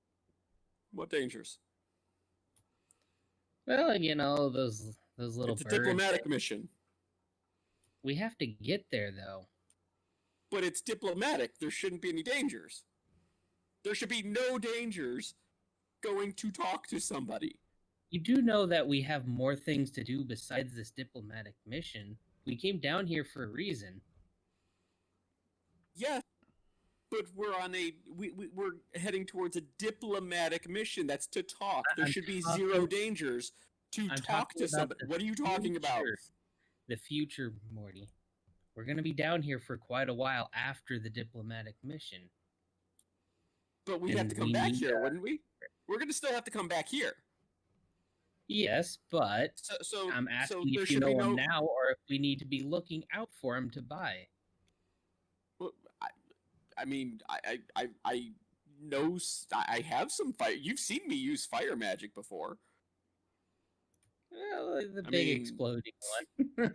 Speaker 2: What dangers?
Speaker 4: Well, you know, those little
Speaker 2: It's a
Speaker 4: birds.
Speaker 2: diplomatic mission.
Speaker 4: We have to get there, though.
Speaker 2: But it's diplomatic. There shouldn't be any dangers. There should be no dangers going to talk to somebody.
Speaker 4: You do know that we have more things to do besides this diplomatic mission. We came down here for a reason.
Speaker 2: Yes, but we're on we're heading towards a diplomatic mission. That's to talk. There should be zero dangers to talk to somebody. What are you talking about?
Speaker 4: The future, Morty. We're going to be down here for quite a while after the diplomatic mission.
Speaker 2: But we'd have to come back here, wouldn't we? We're going to still have to come back here.
Speaker 4: Yes, but
Speaker 2: So
Speaker 4: I'm asking
Speaker 2: there
Speaker 4: if you
Speaker 2: should be
Speaker 4: know
Speaker 2: no.
Speaker 4: him now or if we need to be looking out for him to buy.
Speaker 2: Well, I mean, I know I have some fire. You've seen me use fire magic before.
Speaker 4: Well, the big exploding one.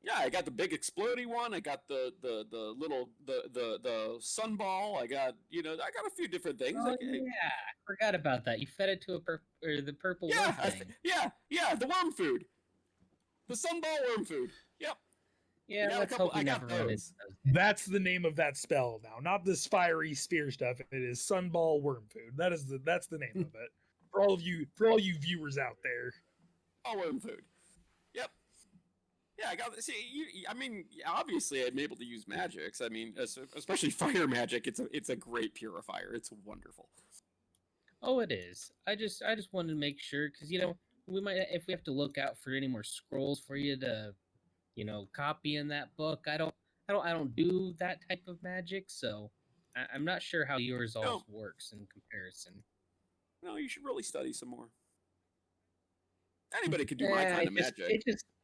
Speaker 2: Yeah, I got the big exploding one. I got the little the sunball. I got a few different things.
Speaker 4: Oh, yeah, I forgot about that. You fed it to the purple
Speaker 2: Yeah,
Speaker 4: worm thing.
Speaker 2: yeah, the worm food, the sunball worm food. Yep.
Speaker 4: Yeah, let's hope we never run into those.
Speaker 3: That's the name of that spell now, not this fiery spear stuff. It is sunball worm food. That's the name of it. For all you viewers out there.
Speaker 2: Oh, worm food. Yep. Yeah, I got. See, I mean, obviously, I'm able to use magics. I mean, especially fire magic. It's a great purifier. It's wonderful.
Speaker 4: Oh, it is. I just wanted to make sure, because we might, if we have to look out for any more scrolls for you to, copy in that book. I don't do that type of magic, so I'm not sure how yours all works in comparison.
Speaker 2: No, you should really study some more. Anybody could do my kind of magic.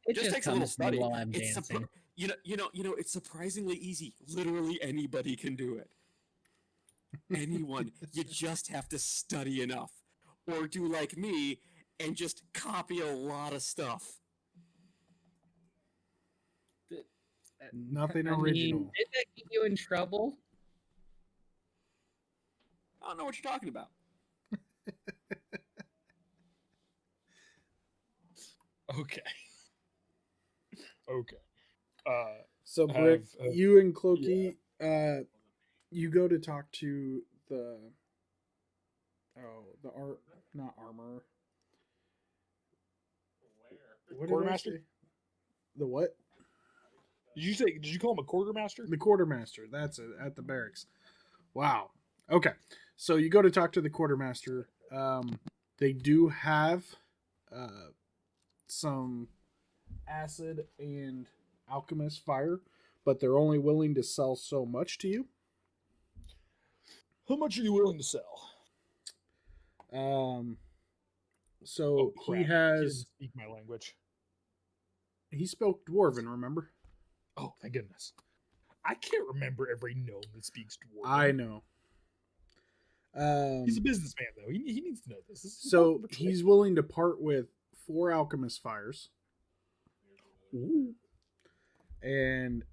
Speaker 4: It just
Speaker 2: takes a little study.
Speaker 4: while I'm dancing.
Speaker 2: It's surprisingly easy. Literally anybody can do it. Anyone. You just have to study enough, or do like me and just copy a lot of stuff.
Speaker 1: Nothing original.
Speaker 4: Did that get you in trouble?
Speaker 2: I don't know what you're talking about.
Speaker 3: Okay.
Speaker 1: So Brick, you and Cloaky, you go to talk to the not armor. What
Speaker 3: Quartermaster?
Speaker 1: did I say? The what?
Speaker 3: Did you call him a quartermaster?
Speaker 1: The quartermaster. That's it, at the barracks. Wow. Okay. So you go to talk to the quartermaster. They do have some acid and alchemist fire, but they're only willing to sell so much to you.
Speaker 3: How much are you willing to sell?
Speaker 1: So
Speaker 3: Crap.
Speaker 1: he
Speaker 3: He
Speaker 1: has.
Speaker 3: didn't speak my language.
Speaker 1: He spoke Dwarven, remember?
Speaker 3: Oh, thank goodness. I can't remember every gnome that speaks Dwarven.
Speaker 1: I know.
Speaker 3: He's a businessman, though. He needs to know this.
Speaker 1: So he's willing to part with 4 alchemist fires.
Speaker 3: Ooh.
Speaker 1: And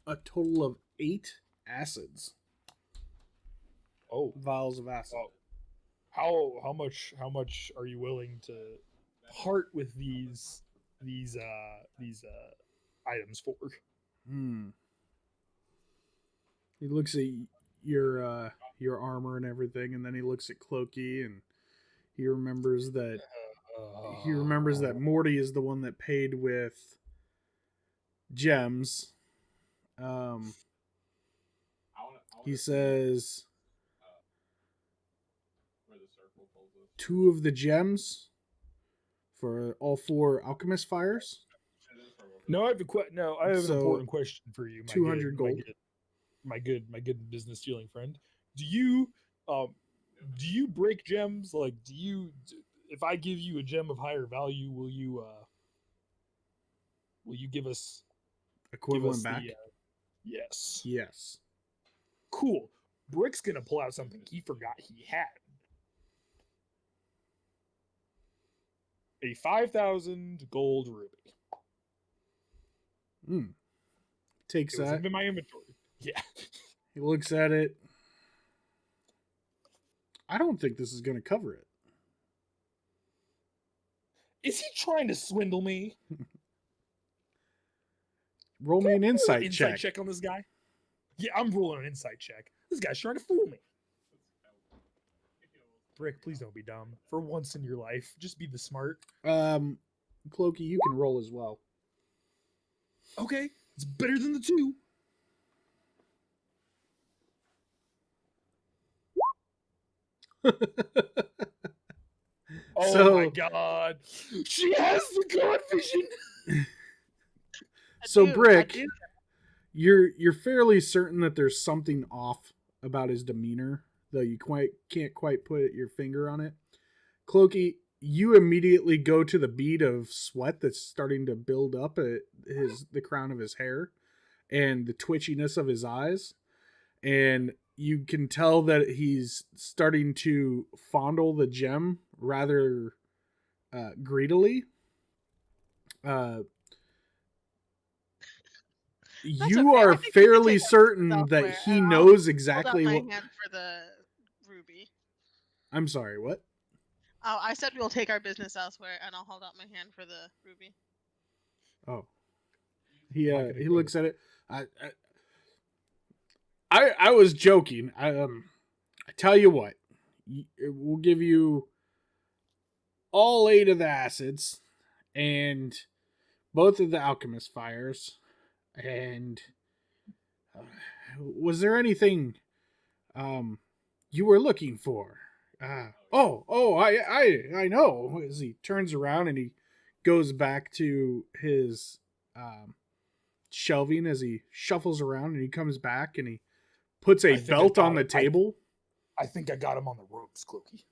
Speaker 1: a total of 8 acids.
Speaker 3: Oh,
Speaker 1: Vials of acid.
Speaker 3: Oh. How much are you willing to part with these items for?
Speaker 1: He looks at your armor and everything, and then he looks at Cloaky, and he remembers that Morty is the one that paid with gems. He says 2 of the gems for all 4 alchemist fires.
Speaker 3: No, I have an
Speaker 1: So,
Speaker 3: important question for you.
Speaker 1: 200 gold.
Speaker 3: My good business dealing friend. Do you break gems? Like, if I give you a gem of higher value, will you give us
Speaker 1: Equivalent back?
Speaker 3: Yes.
Speaker 1: Yes.
Speaker 3: Cool. Brick's gonna pull out something he forgot he had. A 5,000 gold ruby.
Speaker 1: Takes
Speaker 3: It was
Speaker 1: that.
Speaker 3: in my inventory. Yeah.
Speaker 1: He looks at it. I don't think this is going to cover it.
Speaker 3: Is he trying to swindle me?
Speaker 1: Roll me an insight check.
Speaker 3: Insight check on this guy? Yeah, I'm rolling an insight check. This guy's trying to fool me. Brick, please don't be dumb. For once in your life, just be the smart.
Speaker 1: Cloaky, you can roll as well.
Speaker 3: Okay, it's better than the 2. Oh my god. She has the god vision.
Speaker 1: So Brick, you're fairly certain that there's something off about his demeanor, though you can't quite put your finger on it. Cloaky, you immediately go to the bead of sweat that's starting to build up at the crown of his hair and the twitchiness of his eyes, and you can tell that he's starting to fondle the gem rather greedily. You are fairly certain that he knows exactly what.
Speaker 5: Hold up my hand for the ruby.
Speaker 1: I'm sorry, what?
Speaker 5: Oh, I said we'll take our business elsewhere, and I'll hold out my hand for the ruby.
Speaker 1: Oh, he looks at it. I was joking. I tell you what, we'll give you all 8 of the acids and both of the alchemist fires. And was there anything you were looking for? I know. As he turns around and he goes back to his shelving, as he shuffles around, and he comes back and he puts a belt on the table.
Speaker 3: I think I got him on the ropes, Cloaky.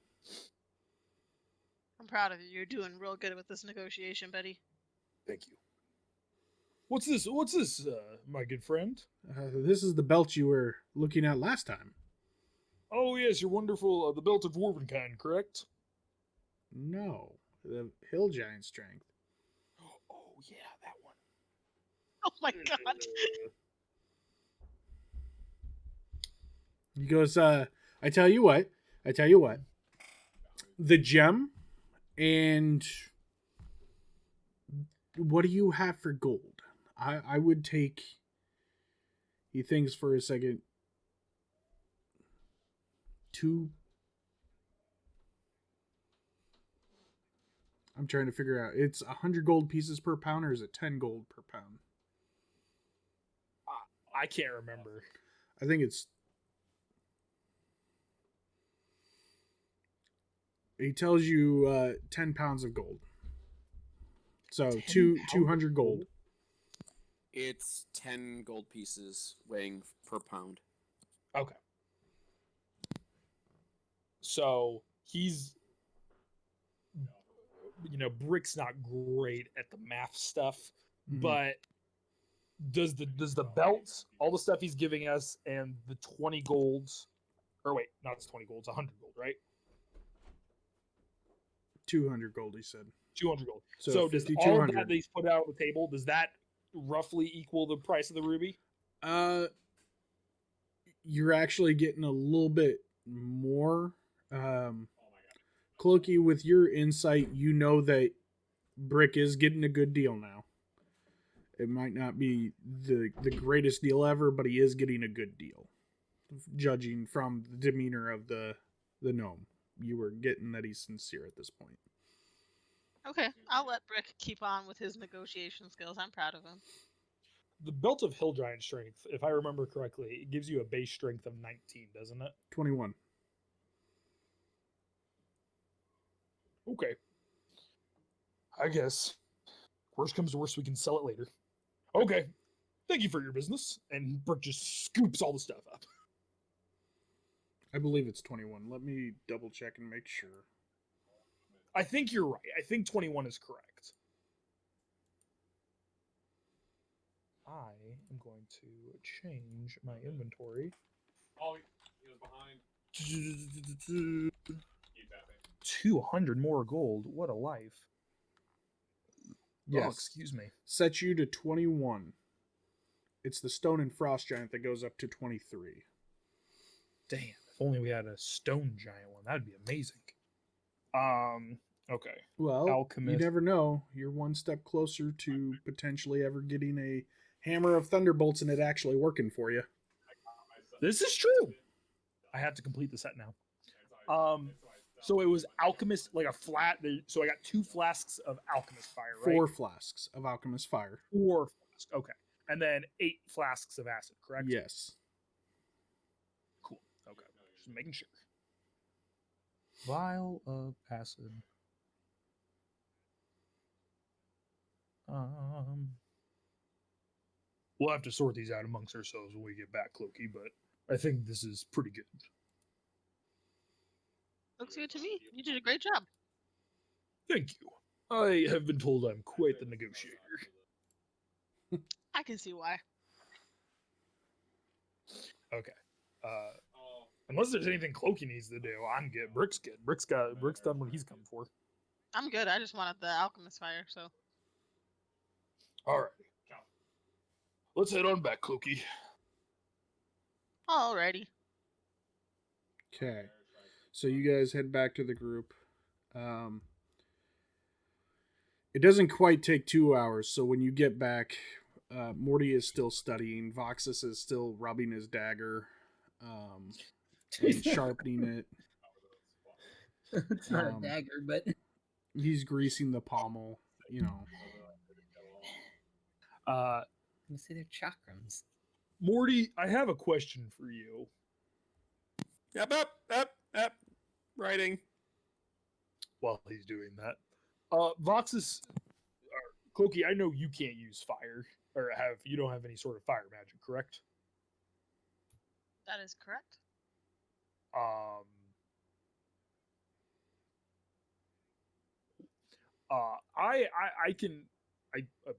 Speaker 5: I'm proud of you. You're doing real good with this negotiation, buddy.
Speaker 3: Thank you. What's this, my good friend?
Speaker 1: This is the belt you were looking at last time.
Speaker 3: Oh, yes, your wonderful, the belt of dwarven kind, correct?
Speaker 1: No, the hill giant strength.
Speaker 3: Oh, yeah, that one.
Speaker 5: Oh my god.
Speaker 1: He goes, I tell you what. The gem and what do you have for gold? I would take. He thinks for a second. 2. I'm trying to figure out. It's 100 gold pieces per pound, or is it 10 gold per pound?
Speaker 3: I can't remember.
Speaker 1: I think it's. He tells you 10 pounds of gold. So 200 gold.
Speaker 2: It's 10 gold pieces weighing per pound.
Speaker 3: Okay. So he's, Brick's not great at the math stuff,
Speaker 1: Mhm.
Speaker 3: but does the belts, all the stuff he's giving us, and the 20 golds, or wait, not 20 golds, 100 gold, right?
Speaker 1: 200 gold, he said.
Speaker 3: 200 gold.
Speaker 1: So
Speaker 3: So does all of
Speaker 1: 5,200.
Speaker 3: that he's put out on the table, does that roughly equal the price of the ruby?
Speaker 1: You're actually getting a little bit more. Cloaky, with your insight, you know that Brick is getting a good deal now. It might not be the greatest deal ever, but he is getting a good deal. Judging from the demeanor of the gnome, you were getting that he's sincere at this point.
Speaker 5: Okay, I'll let Brick keep on with his negotiation skills. I'm proud of him.
Speaker 3: The belt of Hill Giant strength, if I remember correctly, it gives you a base strength of 19, doesn't it?
Speaker 1: 21.
Speaker 3: Okay. I guess. Worst comes to worst, we can sell it later. Okay. Thank you for your business. And Brick just scoops all the stuff up.
Speaker 1: I believe it's 21. Let me double check and make sure.
Speaker 3: I think you're right. I think 21 is correct. I am going to change my inventory.
Speaker 6: Oh, he was behind.
Speaker 3: 200 more gold. What a life.
Speaker 1: Yes.
Speaker 3: Oh, excuse me.
Speaker 1: Sets you to 21. It's the Stone and Frost Giant that goes up to 23.
Speaker 3: Damn, if only we had a stone giant one. That'd be amazing. Okay.
Speaker 1: Well, you
Speaker 3: Alchemist.
Speaker 1: never know. You're one step closer to potentially ever getting a Hammer of Thunderbolts and it actually working for you.
Speaker 3: This is true. I have to complete the set now. So it was Alchemist, like a flat. So I got 2 flasks of Alchemist Fire, right?
Speaker 1: 4 flasks of Alchemist Fire.
Speaker 3: 4 flasks. Okay. And then 8 flasks of acid, correct?
Speaker 1: Yes.
Speaker 3: Cool. Okay. Just making sure. Vial of acid. We'll have to sort these out amongst ourselves when we get back, Cloaky, but I think this is pretty good.
Speaker 5: Looks good to me. You did a great job.
Speaker 3: Thank you. I have been told I'm quite the negotiator.
Speaker 5: I can see why.
Speaker 3: Okay. Unless there's anything Cloaky needs to do, I'm good. Brick's good. Brick's done what he's come for.
Speaker 5: I'm good. I just wanted the Alchemist Fire, so.
Speaker 3: All right. Let's head on back, Cloaky.
Speaker 5: Alrighty.
Speaker 1: Okay. So you guys head back to the group. It doesn't quite take 2 hours, so when you get back, Morty is still studying. Voxis is still rubbing his dagger and sharpening it.
Speaker 4: It's not a dagger, but
Speaker 1: He's greasing the pommel, you know.
Speaker 4: I'm gonna say they're chakrams.
Speaker 3: Morty, I have a question for you.
Speaker 2: Yep. Writing.
Speaker 3: While he's doing that, Voxis, Cloaky, I know you can't use fire, or you don't have any sort of fire magic, correct?
Speaker 5: That is correct.
Speaker 3: I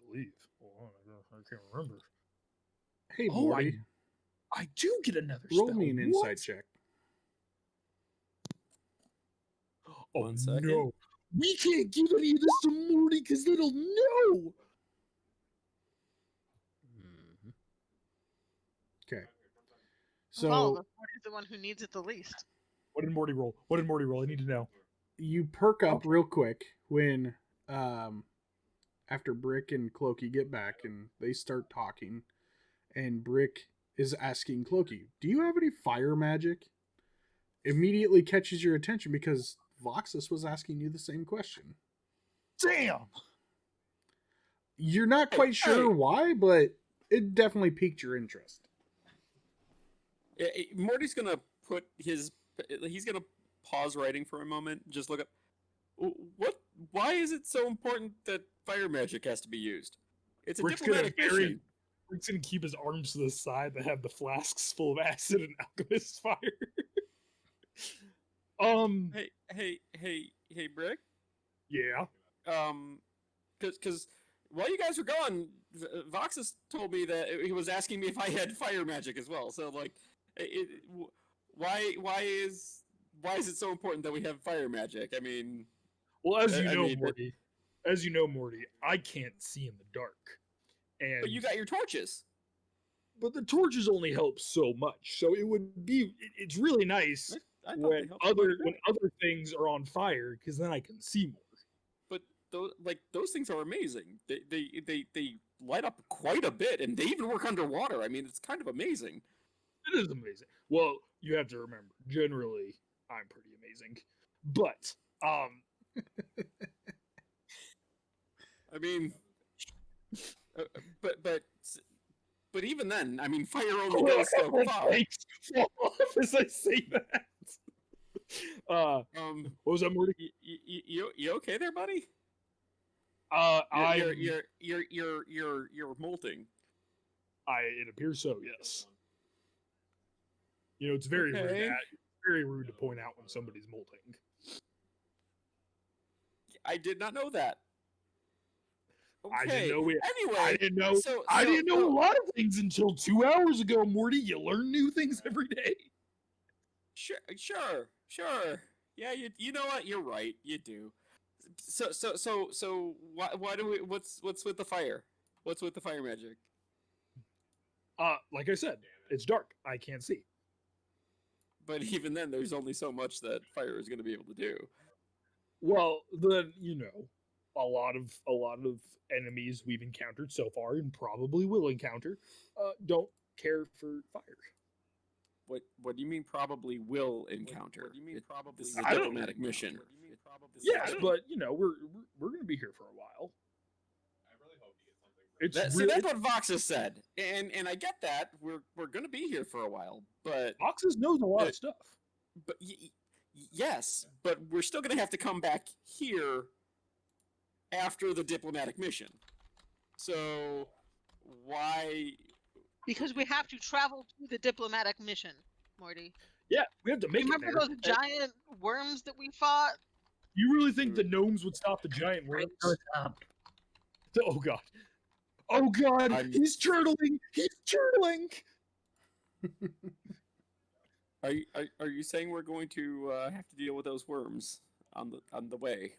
Speaker 3: believe. Hold on, I can't remember.
Speaker 1: Hey,
Speaker 3: Oh,
Speaker 1: Morty,
Speaker 3: I do get another
Speaker 1: roll
Speaker 3: spell.
Speaker 1: me an
Speaker 3: What?
Speaker 1: insight check.
Speaker 3: Oh,
Speaker 2: 1 second.
Speaker 3: no. We can't give any of this to Morty because they don't know.
Speaker 1: Okay.
Speaker 5: Of all of
Speaker 1: So
Speaker 5: us, Morty's the one who needs it the least.
Speaker 3: What did Morty roll? I need to know.
Speaker 1: you perk up real quick when after Brick and Cloaky get back and they start talking, and Brick is asking Cloaky, "Do you have any fire magic?" Immediately catches your attention because Voxis was asking you the same question.
Speaker 3: Damn.
Speaker 1: You're not quite sure why, but it definitely piqued your interest.
Speaker 2: Morty's gonna he's gonna pause writing for a moment, just look up. Why is it so important that fire magic has to be used? It's a diplomatic mission.
Speaker 3: Rick's gonna keep his arms to the side that have the flasks full of acid and alchemist fire.
Speaker 2: Hey, Brick.
Speaker 3: Yeah.
Speaker 2: Because while you guys were gone, Voxis told me that he was asking me if I had fire magic as well. So like, why is it so important that we have fire magic? I mean,
Speaker 3: Well, as you
Speaker 2: I
Speaker 3: know,
Speaker 2: mean,
Speaker 3: Morty, I can't see in the dark. And
Speaker 2: but you got your torches.
Speaker 3: but the torches only help so much. So it would be it's really nice
Speaker 2: I thought they
Speaker 3: when
Speaker 2: helped quite a bit.
Speaker 3: other things are on fire because then I can see more.
Speaker 2: But those things are amazing. They light up quite a bit, and they even work underwater. I mean, it's kind of amazing.
Speaker 3: It is amazing. Well, you have to remember, generally, I'm pretty amazing. But
Speaker 2: I mean, but even then, I mean, fire only goes so far.
Speaker 3: Thanks. Fall off as I say that. What was that, Morty?
Speaker 2: You okay there, buddy?
Speaker 3: You're
Speaker 2: You're molting.
Speaker 3: it appears so. Yes. You know, it's very rude to point out when somebody's molting.
Speaker 2: I did not know that. Okay.
Speaker 3: I didn't know
Speaker 2: Anyway,
Speaker 3: I didn't know a lot of things until 2 hours ago, Morty. You learn new things every day.
Speaker 2: Sure. Yeah, you know what? You're right. You do. So why do we? What's with the fire? What's with the fire magic?
Speaker 3: Like I said, it's dark. I can't see.
Speaker 2: But even then, there's only so much that fire is going to be able to do.
Speaker 3: Well, then a lot of enemies we've encountered so far and probably will encounter don't care for fire.
Speaker 2: What do you mean? Probably will encounter. What do you mean? Probably. This is a
Speaker 3: I don't-
Speaker 2: diplomatic mission.
Speaker 3: Yes, but we're going to be here for a while.
Speaker 6: I really hope you get something.
Speaker 3: It's
Speaker 2: That's what Voxis said, and I get that we're going to be here for a while, but
Speaker 3: Voxis knows a lot of stuff.
Speaker 2: but yes, but we're still going to have to come back here after the diplomatic mission. So why?
Speaker 5: Because we have to travel to the diplomatic mission, Morty.
Speaker 3: Yeah, we have to make
Speaker 5: Remember
Speaker 3: it there.
Speaker 5: those giant worms that we fought?
Speaker 3: You really think the gnomes would stop the giant worms?
Speaker 4: Stop.
Speaker 3: Oh god. Oh god, he's turtling! He's turtling!
Speaker 2: Are you saying we're going to have to deal with those worms on the way?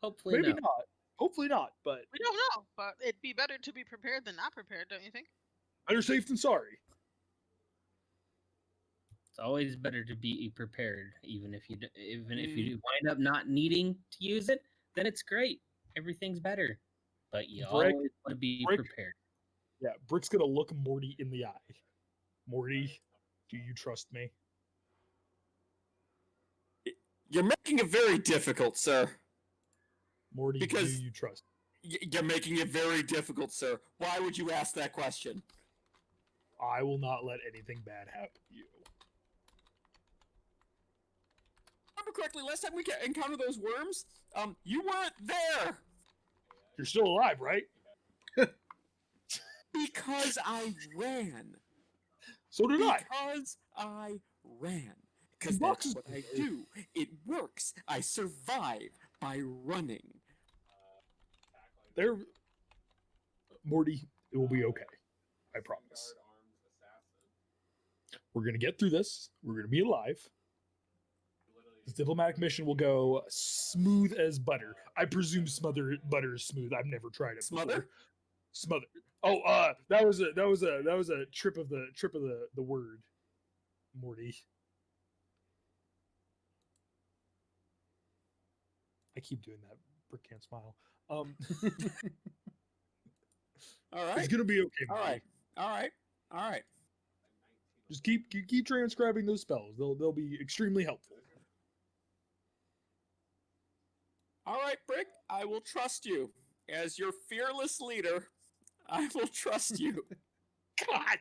Speaker 4: Hopefully
Speaker 3: Maybe
Speaker 4: no.
Speaker 3: not. Hopefully not, but
Speaker 5: We don't know, but it'd be better to be prepared than not prepared, don't you think?
Speaker 3: better safe than sorry.
Speaker 4: It's always better to be prepared, even if you wind up not needing to use it. Then it's great. Everything's better, but you
Speaker 3: Brick-
Speaker 4: always want to be
Speaker 3: Brick-
Speaker 4: prepared.
Speaker 3: Yeah, Brick's gonna look Morty in the eye. Morty, do you trust me?
Speaker 2: You're making it very difficult, sir.
Speaker 3: Morty,
Speaker 2: Because-
Speaker 3: do you trust?
Speaker 2: You're making it very difficult, sir. Why would you ask that question?
Speaker 3: I will not let anything bad happen to you.
Speaker 2: Remember correctly, last time we encountered those worms, you weren't there
Speaker 3: You're still alive, right?
Speaker 2: because I ran.
Speaker 3: So did I.
Speaker 2: Because I ran. Because
Speaker 3: Box
Speaker 2: that's
Speaker 3: is-
Speaker 2: what I do. It works. I survive by running.
Speaker 3: There, Morty, it will be okay. I promise. We're gonna get through this. We're gonna be alive. This diplomatic mission will go smooth as butter. I presume butter is smooth. I've never tried it.
Speaker 2: Smother?
Speaker 3: Before. Smother. Oh, that was a trip of the word, Morty. I keep doing that. Brick can't smile.
Speaker 2: All
Speaker 3: It's
Speaker 2: right.
Speaker 3: gonna be okay.
Speaker 2: All
Speaker 3: Morty.
Speaker 2: right. All right.
Speaker 3: Just keep transcribing those spells. They'll be extremely helpful.
Speaker 2: All right, Brick. I will trust you. As your fearless leader, I will trust you.
Speaker 3: God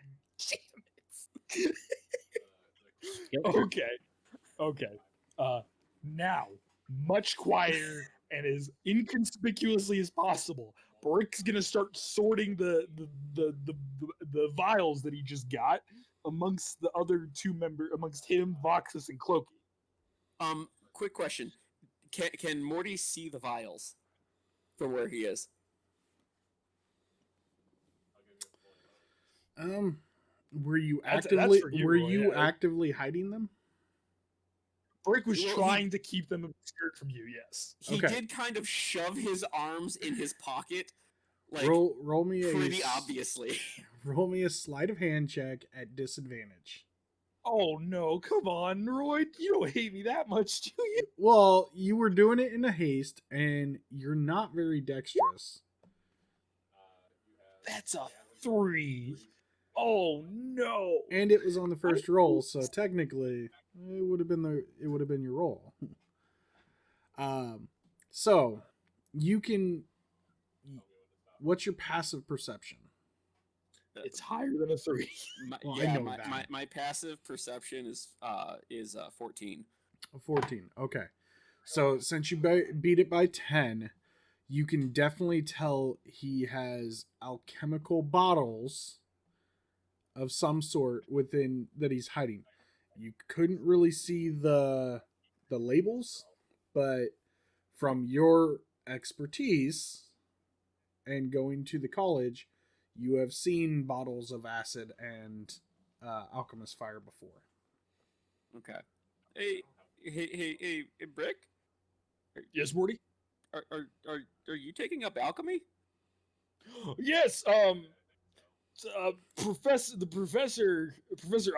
Speaker 3: damn it.
Speaker 4: Yep.
Speaker 3: Okay. Now, much quieter and as inconspicuously as possible, Brick's gonna start sorting the vials that he just got amongst the other two members, amongst him, Voxis, and Cloaky.
Speaker 2: Quick question: Can Morty see the vials from where he is?
Speaker 1: Were you
Speaker 3: That's
Speaker 1: actively
Speaker 3: for you,
Speaker 1: were
Speaker 3: Roy,
Speaker 1: you
Speaker 3: yeah.
Speaker 1: actively hiding them?
Speaker 3: Brick was
Speaker 2: Well, he-
Speaker 3: trying to keep them obscured from you. Yes.
Speaker 2: He
Speaker 1: Okay.
Speaker 2: did kind of shove his arms in his pocket, like
Speaker 1: roll me
Speaker 2: pretty obviously.
Speaker 1: Roll me a sleight of hand check at disadvantage.
Speaker 3: Oh no! Come on, Roy. You don't hate me that much, do you?
Speaker 1: Well, you were doing it in a haste, and you're not very dexterous.
Speaker 3: That's a 3. Oh no!
Speaker 1: And it was on the first roll, so technically it would have been your roll. So you can. What's your passive perception?
Speaker 3: It's higher than a 3.
Speaker 1: Well, I
Speaker 2: yeah,
Speaker 1: know that.
Speaker 2: my passive perception is 14.
Speaker 1: 14. Okay. So since you beat it by 10, you can definitely tell he has alchemical bottles of some sort within that he's hiding. You couldn't really see the labels, but from your expertise and going to the college, you have seen bottles of acid and alchemist fire before.
Speaker 2: Okay. Hey, Brick.
Speaker 3: Yes, Morty.
Speaker 2: Are you taking up alchemy?
Speaker 3: Yes. Professor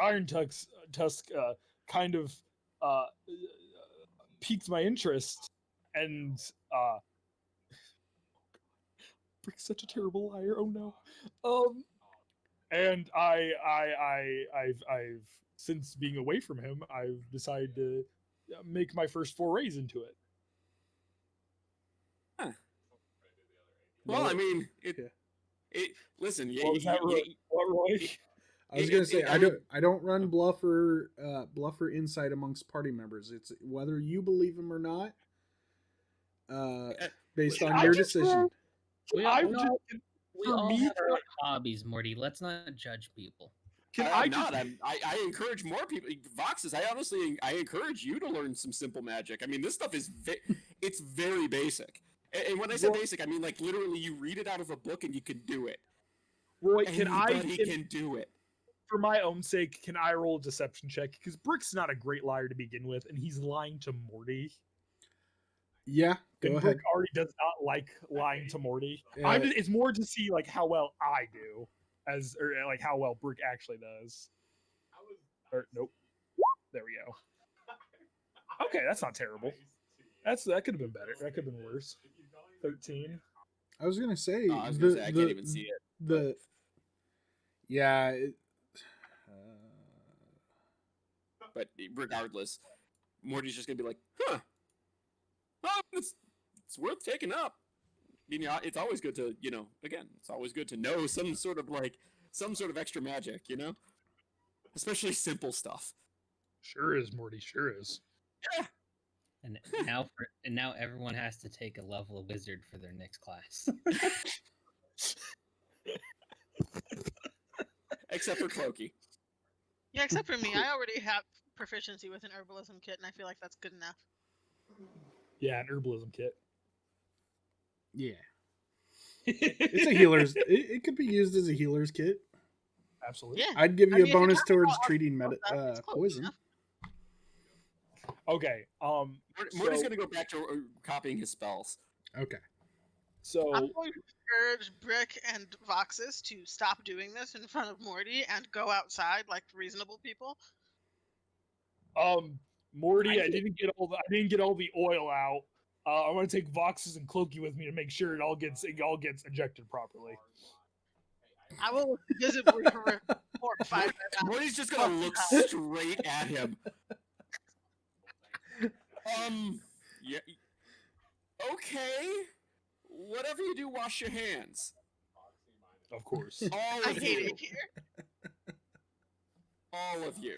Speaker 3: Iron Tusk kind of piqued my interest, and Brick's such a terrible liar. Oh no. And I've since being away from him, I've decided to make my first forays into it.
Speaker 2: Well, I mean,
Speaker 1: Yeah.
Speaker 2: listen,
Speaker 3: What was that, Roy?
Speaker 1: I was gonna say I don't run bluff or insight amongst party members. It's whether you believe him or not, based on your decision.
Speaker 4: We all,
Speaker 3: I've
Speaker 4: we
Speaker 3: just-
Speaker 4: all, we
Speaker 3: for
Speaker 4: all
Speaker 3: me,
Speaker 4: have our own hobbies, Morty. Let's not judge people.
Speaker 2: I'm not. I encourage more people. Voxis, I encourage you to learn some simple magic. I mean, this stuff is it's very basic. And when I say basic, I mean like literally you read it out of a book and you can do it.
Speaker 3: Roy,
Speaker 2: Anybody can do it.
Speaker 3: for my own sake, can I roll a deception check? Because Brick's not a great liar to begin with, and he's lying to Morty.
Speaker 1: Yeah, go
Speaker 3: And
Speaker 1: ahead.
Speaker 3: Brick already does not like lying to Morty.
Speaker 1: Yeah.
Speaker 3: It's more to see like how well I do, or like how well Brick actually does. Or nope. There we go. Okay, that's not terrible. That could have been better. That could have been worse. 13.
Speaker 1: I was gonna say
Speaker 2: I was gonna say I can't even see it.
Speaker 1: Yeah.
Speaker 2: But regardless, Morty's just gonna be like, huh. Oh, it's worth taking up. You know, it's always good to, again, it's always good to know some sort of extra magic, especially simple stuff.
Speaker 3: Sure is, Morty. Sure is.
Speaker 2: Yeah.
Speaker 4: And now everyone has to take a level of wizard for their next class.
Speaker 2: Except for Cloaky.
Speaker 5: Yeah, except for me. I already have proficiency with an herbalism kit, and I feel like that's good enough.
Speaker 3: Yeah, an herbalism kit.
Speaker 1: Yeah. It's a healer's. It could be used as a healer's kit.
Speaker 3: Absolutely.
Speaker 5: Yeah.
Speaker 1: I'd give
Speaker 5: I
Speaker 1: you
Speaker 5: mean,
Speaker 1: a
Speaker 5: if you're
Speaker 1: bonus
Speaker 5: talking
Speaker 1: towards
Speaker 5: about
Speaker 1: treating
Speaker 5: it's close
Speaker 1: poison.
Speaker 5: enough.
Speaker 3: Okay.
Speaker 2: Morty's
Speaker 3: so-
Speaker 2: gonna go back to copying his spells.
Speaker 1: Okay.
Speaker 3: So
Speaker 5: I'm going to encourage Brick and Voxis to stop doing this in front of Morty and go outside like reasonable people.
Speaker 3: Morty, I didn't get all the oil out. I want to take Voxes and Cloaky with me to make sure it all gets ejected properly.
Speaker 5: I will look visibly horrified.
Speaker 2: Morty's just gonna look straight at him. Yeah. Okay. Whatever you do, wash your hands.
Speaker 3: Of course.
Speaker 2: All
Speaker 5: I
Speaker 2: of
Speaker 5: hate
Speaker 2: you.
Speaker 5: it here.
Speaker 2: All of you.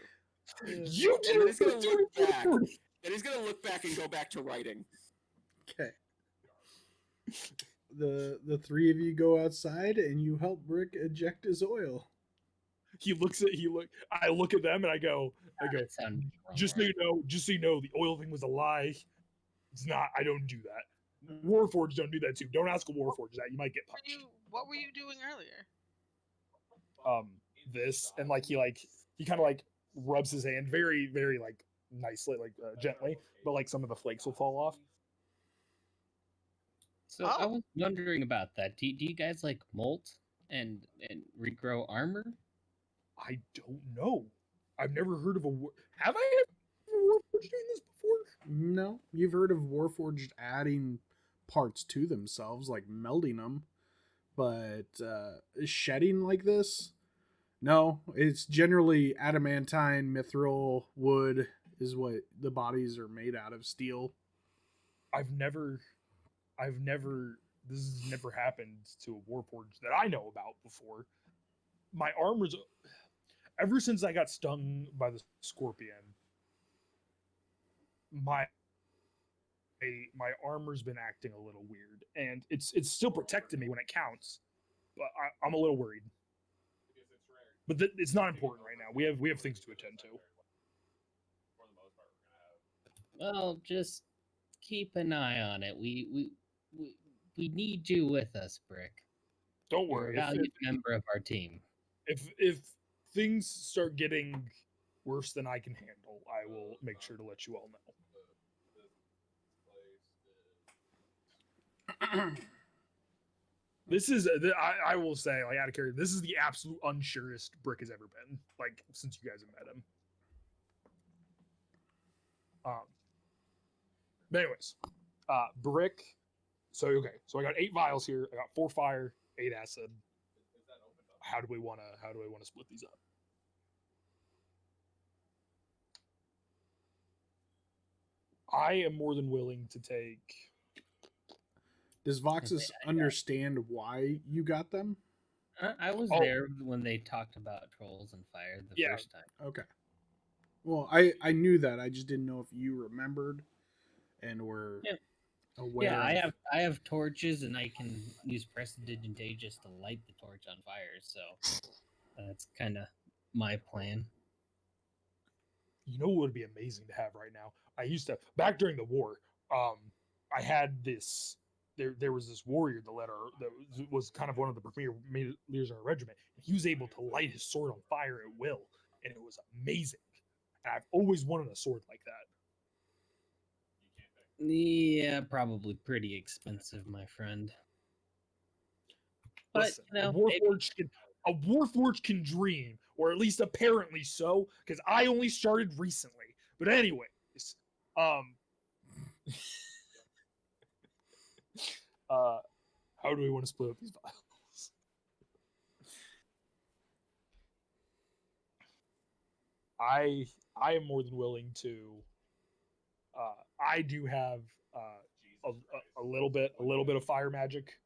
Speaker 3: You
Speaker 2: And then he's gonna
Speaker 3: didn't
Speaker 2: look
Speaker 3: do it
Speaker 2: back.
Speaker 3: for me.
Speaker 2: And he's gonna look back and go back to writing.
Speaker 1: Okay. The three of you go outside and you help Brick eject his oil.
Speaker 3: I look at them and I go,
Speaker 4: That sounds wrong,
Speaker 3: just
Speaker 4: right?
Speaker 3: so you know, the oil thing was a lie. It's not. I don't do that. Warforged don't do that too. Don't ask a Warforged that. You might get punched.
Speaker 5: What were you doing earlier?
Speaker 3: This and he kind of like rubs his hand very very like nicely, like gently, but like some of the flakes will fall off.
Speaker 4: So I was wondering about that. Do you guys like molt and regrow armor?
Speaker 3: I don't know. I've never heard of a war. Have I ever Warforged doing this before?
Speaker 1: No, you've heard of Warforged adding parts to themselves, like melding them, but shedding like this? No, it's generally adamantine, mithril, wood is what the bodies are made out of, steel.
Speaker 3: I've never. This has never happened to a Warforged that I know about before. My armor's ever since I got stung by the scorpion. My armor's been acting a little weird, and it's still protecting me when it counts, but I'm a little worried. But it's not important right now. We have things to attend to.
Speaker 4: Well, just keep an eye on it. We need you with us, Brick.
Speaker 3: Don't
Speaker 4: You're a
Speaker 3: worry.
Speaker 4: valued member of our team.
Speaker 3: If things start getting worse than I can handle, I will make sure to let you all know. This is, I will say, like, out of character, this is the absolute unsurest Brick has ever been, like, since you guys have met him. But anyways, Brick. So I got 8 vials here. I got 4 fire, 8 acid. How do we want to split these up? I am more than willing to take.
Speaker 1: Does Voxis understand why you got them?
Speaker 4: I was there when they talked about trolls and fire the first time.
Speaker 1: Okay. Well, I knew that. I just didn't know if you remembered and were aware.
Speaker 4: Yeah, I have torches, and I can use prestidigitation to light the torch on fire. So that's kind of my plan.
Speaker 3: You know what would be amazing to have right now? I used to back during the war. I had this. There was this warrior that was kind of one of the premier leaders in our regiment. He was able to light his sword on fire at will, and it was amazing. And I've always wanted a sword like that.
Speaker 4: Yeah, probably pretty expensive, my friend. But
Speaker 3: listen, a Warforged can dream, or at least apparently so, because I only started recently. But anyways, how do we want to split up these vials? I am more than willing to. I do have a little bit of fire magic.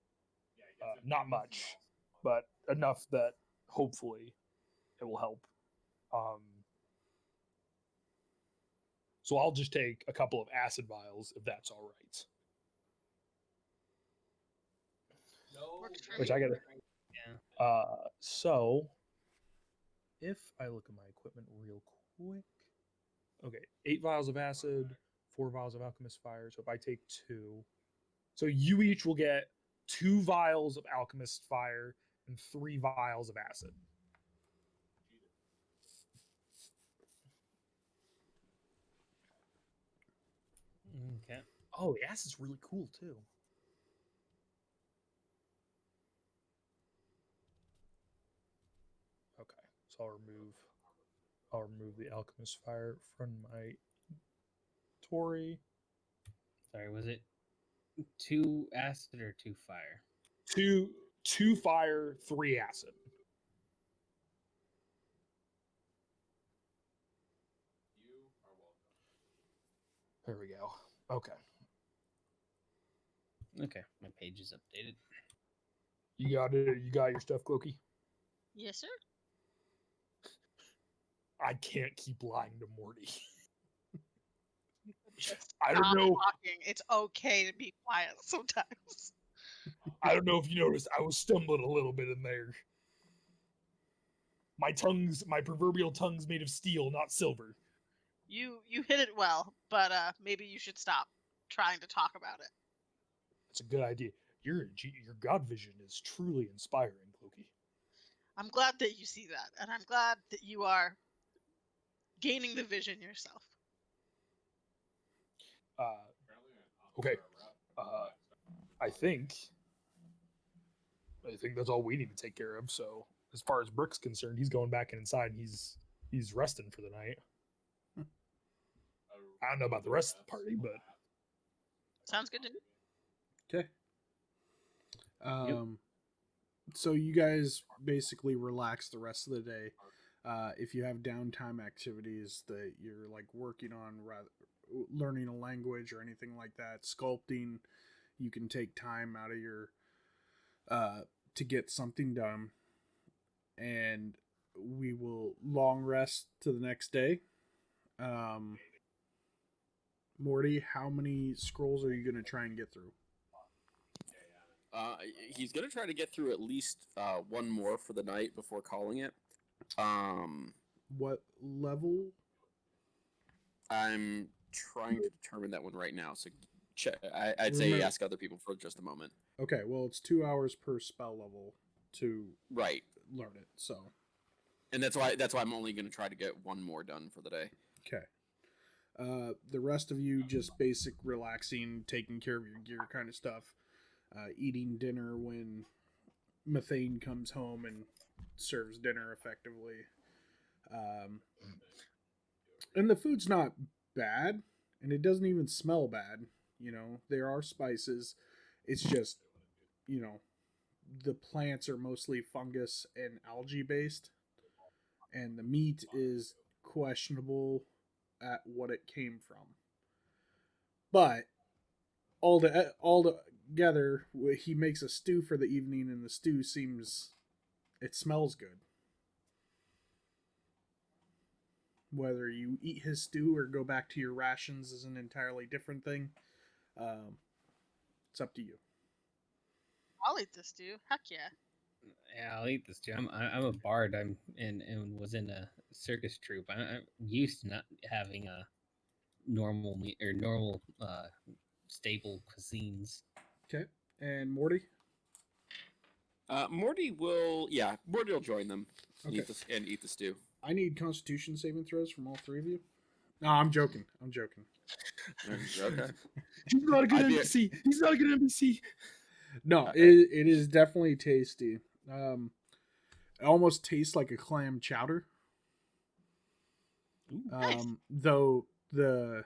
Speaker 3: Not much, but enough that hopefully it will help. So I'll just take a couple of acid vials if that's all right. Which I gotta.
Speaker 4: Yeah.
Speaker 3: So if I look at my equipment real quick, okay, 8 vials of acid, 4 vials of alchemist fire. So if I take 2, so you each will get 2 vials of alchemist fire and 3 vials of acid.
Speaker 4: Okay.
Speaker 3: Oh, the acid's really cool too. Okay, so I'll remove the alchemist fire from my inventory.
Speaker 4: Sorry, was it 2 acid or 2 fire?
Speaker 3: 2 fire, 3 acid. There we go. Okay.
Speaker 4: Okay, my page is updated.
Speaker 3: You got it. You got your stuff, Cloaky?
Speaker 5: Yes, sir.
Speaker 3: I can't keep lying to Morty.
Speaker 5: Just
Speaker 3: I don't
Speaker 5: stop
Speaker 3: know.
Speaker 5: talking. It's okay to be quiet sometimes.
Speaker 3: I don't know if you noticed. I was stumbling a little bit in there. My proverbial tongue's made of steel, not silver.
Speaker 5: You hit it well, but maybe you should stop trying to talk about it.
Speaker 3: It's a good idea. Your god vision is truly inspiring, Cloaky.
Speaker 5: I'm glad that you see that, and I'm glad that you are gaining the vision yourself.
Speaker 3: Okay. I think that's all we need to take care of. So as far as Brick's concerned, he's going back inside. He's resting for the night. I don't know about the rest of the party, but
Speaker 5: Sounds good to me.
Speaker 1: Okay. So you guys basically relax the rest of the day. If you have downtime activities that you're like working on, learning a language or anything like that, sculpting, you can take time out of your to get something done, and we will long rest to the next day. Morty, how many scrolls are you going to try and get through?
Speaker 2: He's gonna try to get through at least one more for the night before calling it.
Speaker 1: What level?
Speaker 2: I'm trying to determine that one right now. So I'd say ask other people for just a moment.
Speaker 1: Okay, well, it's 2 hours per spell level to
Speaker 2: Right.
Speaker 1: learn it. So,
Speaker 2: And that's why I'm only gonna try to get one more done for the day.
Speaker 1: okay. The rest of you just basic relaxing, taking care of your gear kind of stuff. Eating dinner when Methane comes home and serves dinner effectively. And the food's not bad, and it doesn't even smell bad. You know, there are spices. It's just, you know, the plants are mostly fungus and algae based, and the meat is questionable at what it came from. But all together, he makes a stew for the evening, and the stew it smells good. Whether you eat his stew or go back to your rations is an entirely different thing. It's up to you.
Speaker 5: I'll eat this stew. Heck yeah.
Speaker 4: Yeah, I'll eat this too. I'm a bard. I'm and was in a circus troupe. I'm used to not having a normal meat or normal staple cuisines.
Speaker 1: Okay. And Morty?
Speaker 2: Morty will join them and,
Speaker 1: Okay.
Speaker 2: eat the stew.
Speaker 1: I need Constitution saving throws from all three of you. No, I'm joking.
Speaker 2: Okay.
Speaker 3: he's not a good
Speaker 2: I'd be-
Speaker 3: NPC. He's not a good NPC.
Speaker 1: No, it is definitely tasty. It almost tastes like a clam chowder.
Speaker 5: Nice.
Speaker 1: Though the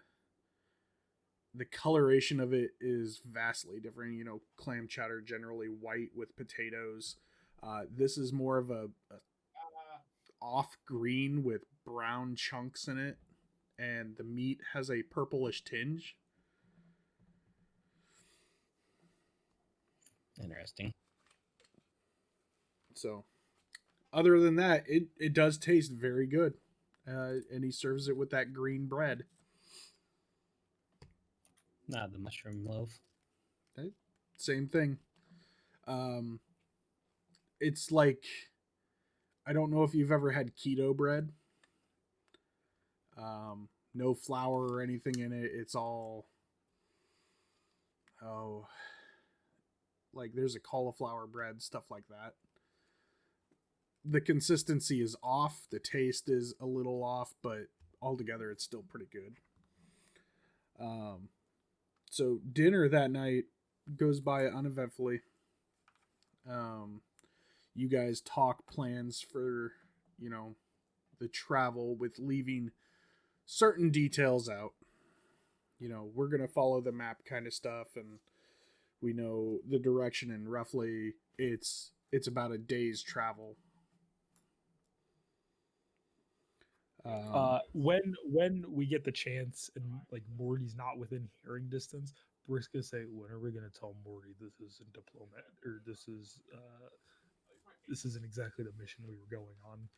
Speaker 1: coloration of it is vastly different. You know, clam chowder generally white with potatoes. This is more of a off green with brown chunks in it, and the meat has a purplish tinge.
Speaker 4: Interesting.
Speaker 1: So, other than that, it does taste very good. And he serves it with that green bread.
Speaker 4: Not the mushroom loaf.
Speaker 1: Same thing. It's like, I don't know if you've ever had keto bread. No flour or anything in it. It's all, like there's a cauliflower bread, stuff like that. The consistency is off. The taste is a little off, but altogether it's still pretty good. So dinner that night goes by uneventfully. You guys talk plans for, you know, the travel with leaving certain details out. You know, we're going to follow the map kind of stuff, and we know the direction, and roughly it's about a day's travel.
Speaker 3: When we get the chance and like Morty's not within hearing distance, Brick's gonna say, "When are we gonna tell Morty this isn't diplomat or this isn't exactly the mission we were going on?"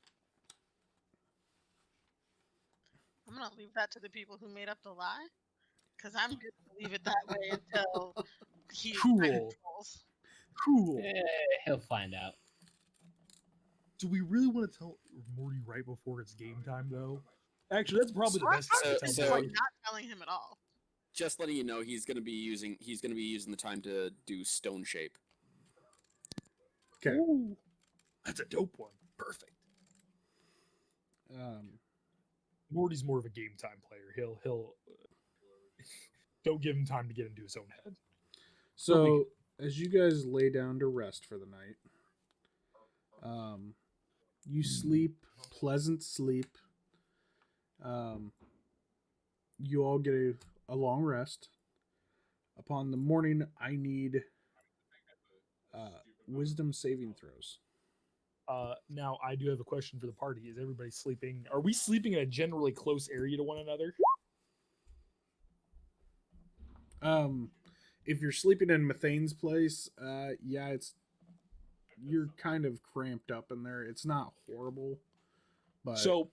Speaker 5: I'm gonna leave that to the people who made up the lie, because I'm good to leave it that way until he
Speaker 3: Cool.
Speaker 5: controls.
Speaker 3: Cool.
Speaker 4: He'll find out.
Speaker 3: Do we really want to tell Morty right before it's game time, though? Actually, that's probably the best time to tell
Speaker 2: so-
Speaker 3: Morty.
Speaker 5: not telling him at all.
Speaker 2: Just letting you know, he's gonna be using the time to do stone shape.
Speaker 1: Okay.
Speaker 3: Ooh, that's a dope one. Perfect. Morty's more of a game time player. He'll don't give him time to get into his own head.
Speaker 1: So as you guys lay down to rest for the night, you sleep pleasant sleep. You all get a long rest. Upon the morning, I need wisdom saving throws.
Speaker 3: Now I do have a question for the party. Is everybody sleeping? Are we sleeping in a generally close area to one another?
Speaker 1: If you're sleeping in Methane's place, yeah, you're kind of cramped up in there. It's not horrible, but
Speaker 3: So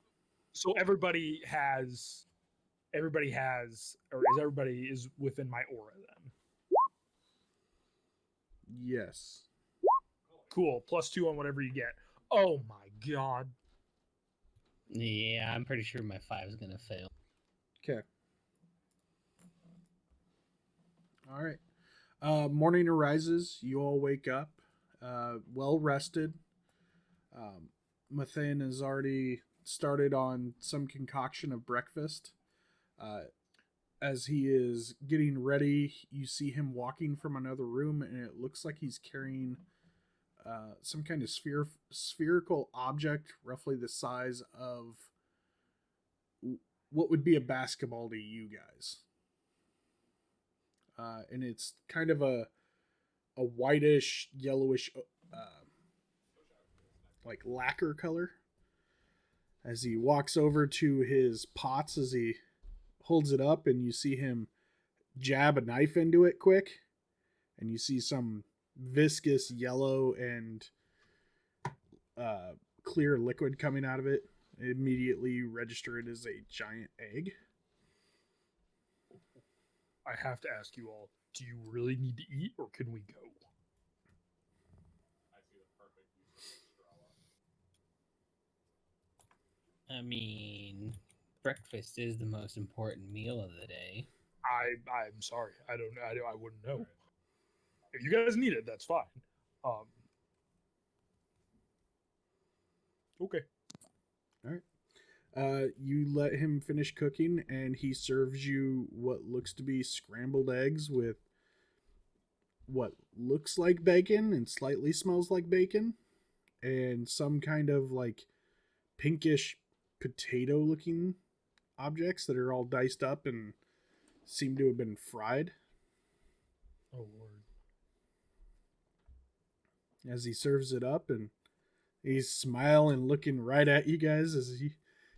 Speaker 3: everybody has, or is everybody is within my aura then?
Speaker 1: yes.
Speaker 3: Cool. +2 on whatever you get. Oh my god.
Speaker 4: Yeah, I'm pretty sure my 5 is gonna fail.
Speaker 1: Okay. All right. Morning arises. You all wake up, well rested. Methane has already started on some concoction of breakfast. As he is getting ready, you see him walking from another room, and it looks like he's carrying some kind of spherical object, roughly the size of what would be a basketball to you guys. And it's kind of a whitish, yellowish, like lacquer color. As he walks over to his pots, as he holds it up, and you see him jab a knife into it quick, and you see some viscous yellow and clear liquid coming out of it. Immediately you register it as a giant egg.
Speaker 3: I have to ask you all, do you really need to eat or can we go?
Speaker 4: I mean, breakfast is the most important meal of the day.
Speaker 3: I'm sorry. I wouldn't know. If you guys need it, that's fine. Okay.
Speaker 1: All right. You let him finish cooking, and he serves you what looks to be scrambled eggs with what looks like bacon and slightly smells like bacon, and some kind of like pinkish potato looking objects that are all diced up and seem to have been fried.
Speaker 3: Oh Lord.
Speaker 1: As he serves it up, and he's smiling, looking right at you guys as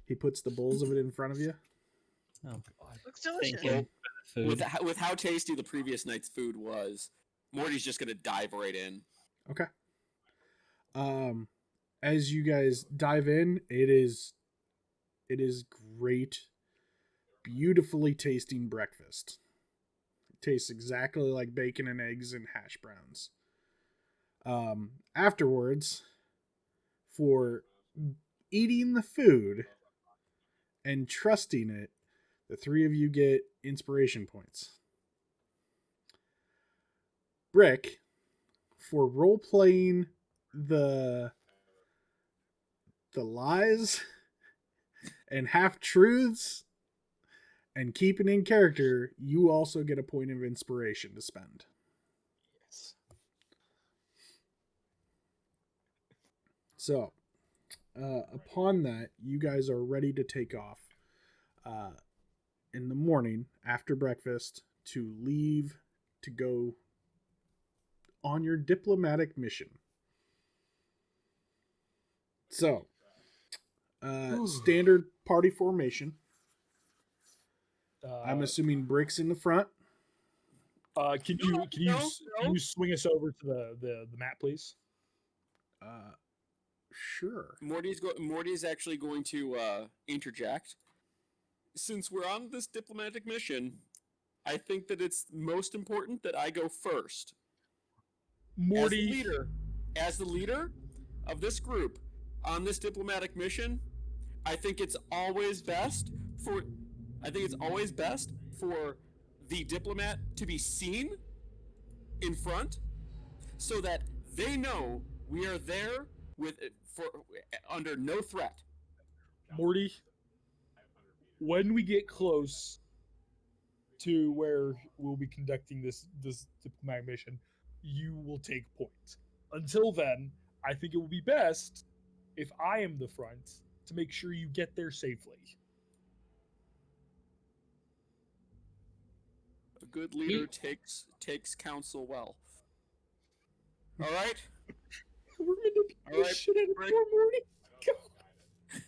Speaker 1: he puts the bowls of it in front of you.
Speaker 4: Oh,
Speaker 3: God.
Speaker 5: Looks delicious.
Speaker 4: thank you for the food.
Speaker 2: With how tasty the previous night's food was, Morty's just gonna dive right in.
Speaker 1: Okay. As you guys dive in, it is great, beautifully tasting breakfast. It tastes exactly like bacon and eggs and hash browns. Afterwards, for eating the food and trusting it, the three of you get inspiration points. Brick, for role-playing the lies and half-truths and keeping in character, you also get a point of inspiration to spend.
Speaker 3: Yes.
Speaker 1: So, upon that, you guys are ready to take off in the morning after breakfast to leave to go on your diplomatic mission. So, standard party formation. I'm assuming Brick's in the front.
Speaker 3: Can you swing us over to the map, please?
Speaker 1: Sure.
Speaker 2: Morty's actually going to interject. Since we're on this diplomatic mission, I think that it's most important that I go first.
Speaker 3: Morty,
Speaker 2: As the leader of this group, on this diplomatic mission, I think it's always best for the diplomat to be seen in front, so that they know we are there under no threat.
Speaker 3: Morty, when we get close to where we'll be conducting this diplomatic mission, you will take point. Until then, I think it will be best if I am the front to make sure you get there safely.
Speaker 2: A good leader takes counsel well. All right.
Speaker 3: We're gonna beat
Speaker 2: All right,
Speaker 3: the shit out of
Speaker 2: break.
Speaker 3: poor Morty. God.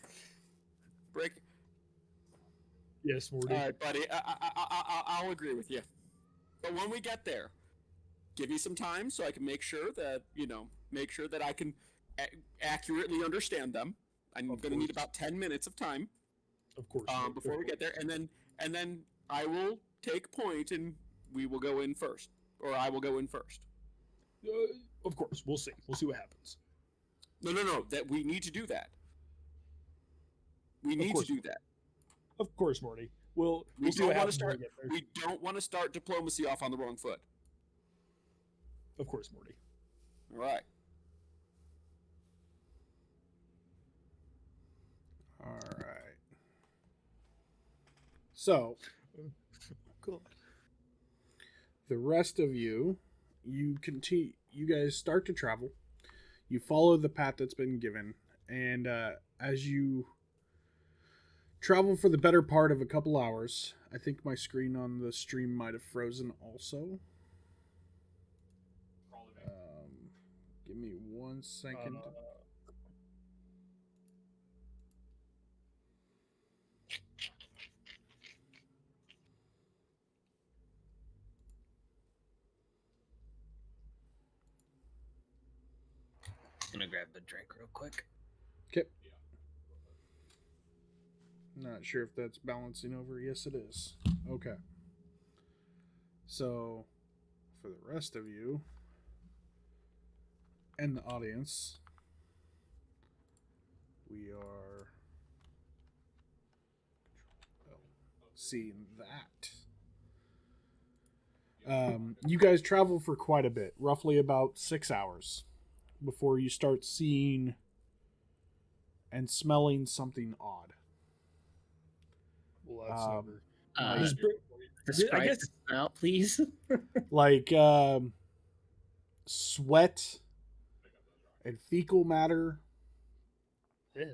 Speaker 2: Break.
Speaker 3: Yes, Morty.
Speaker 2: All right, buddy. I'll agree with you. But when we get there, give me some time so I can make sure that I can accurately understand them. I'm going to need about 10 minutes of time.
Speaker 3: Of course.
Speaker 2: Before we get there, and then I will take point, and we will go in first, or I will go in first.
Speaker 3: Of course, we'll see. We'll see what happens.
Speaker 2: No. That we need to do that. We need to do that.
Speaker 3: Of course, Morty. We'll
Speaker 2: We
Speaker 3: see what
Speaker 2: don't want
Speaker 3: happens
Speaker 2: to
Speaker 3: when
Speaker 2: start.
Speaker 3: we get there.
Speaker 2: We don't want to start diplomacy off on the wrong foot.
Speaker 3: Of course, Morty.
Speaker 2: All right.
Speaker 1: All right. So,
Speaker 3: Cool.
Speaker 1: the rest of you continue. You guys start to travel. You follow the path that's been given, and as you travel for the better part of a couple hours, I think my screen on the stream might have frozen also. Give me 1 second.
Speaker 4: Gonna grab a drink real quick.
Speaker 1: Okay. Not sure if that's balancing over. Yes, it is. Okay. So, for the rest of you and the audience, we are seeing that. You guys travel for quite a bit, roughly about 6 hours, before you start seeing and smelling something odd.
Speaker 3: Well, that's never.
Speaker 4: The Sprite
Speaker 3: I guess
Speaker 4: out, please.
Speaker 1: Like sweat and fecal matter.
Speaker 3: Yeah.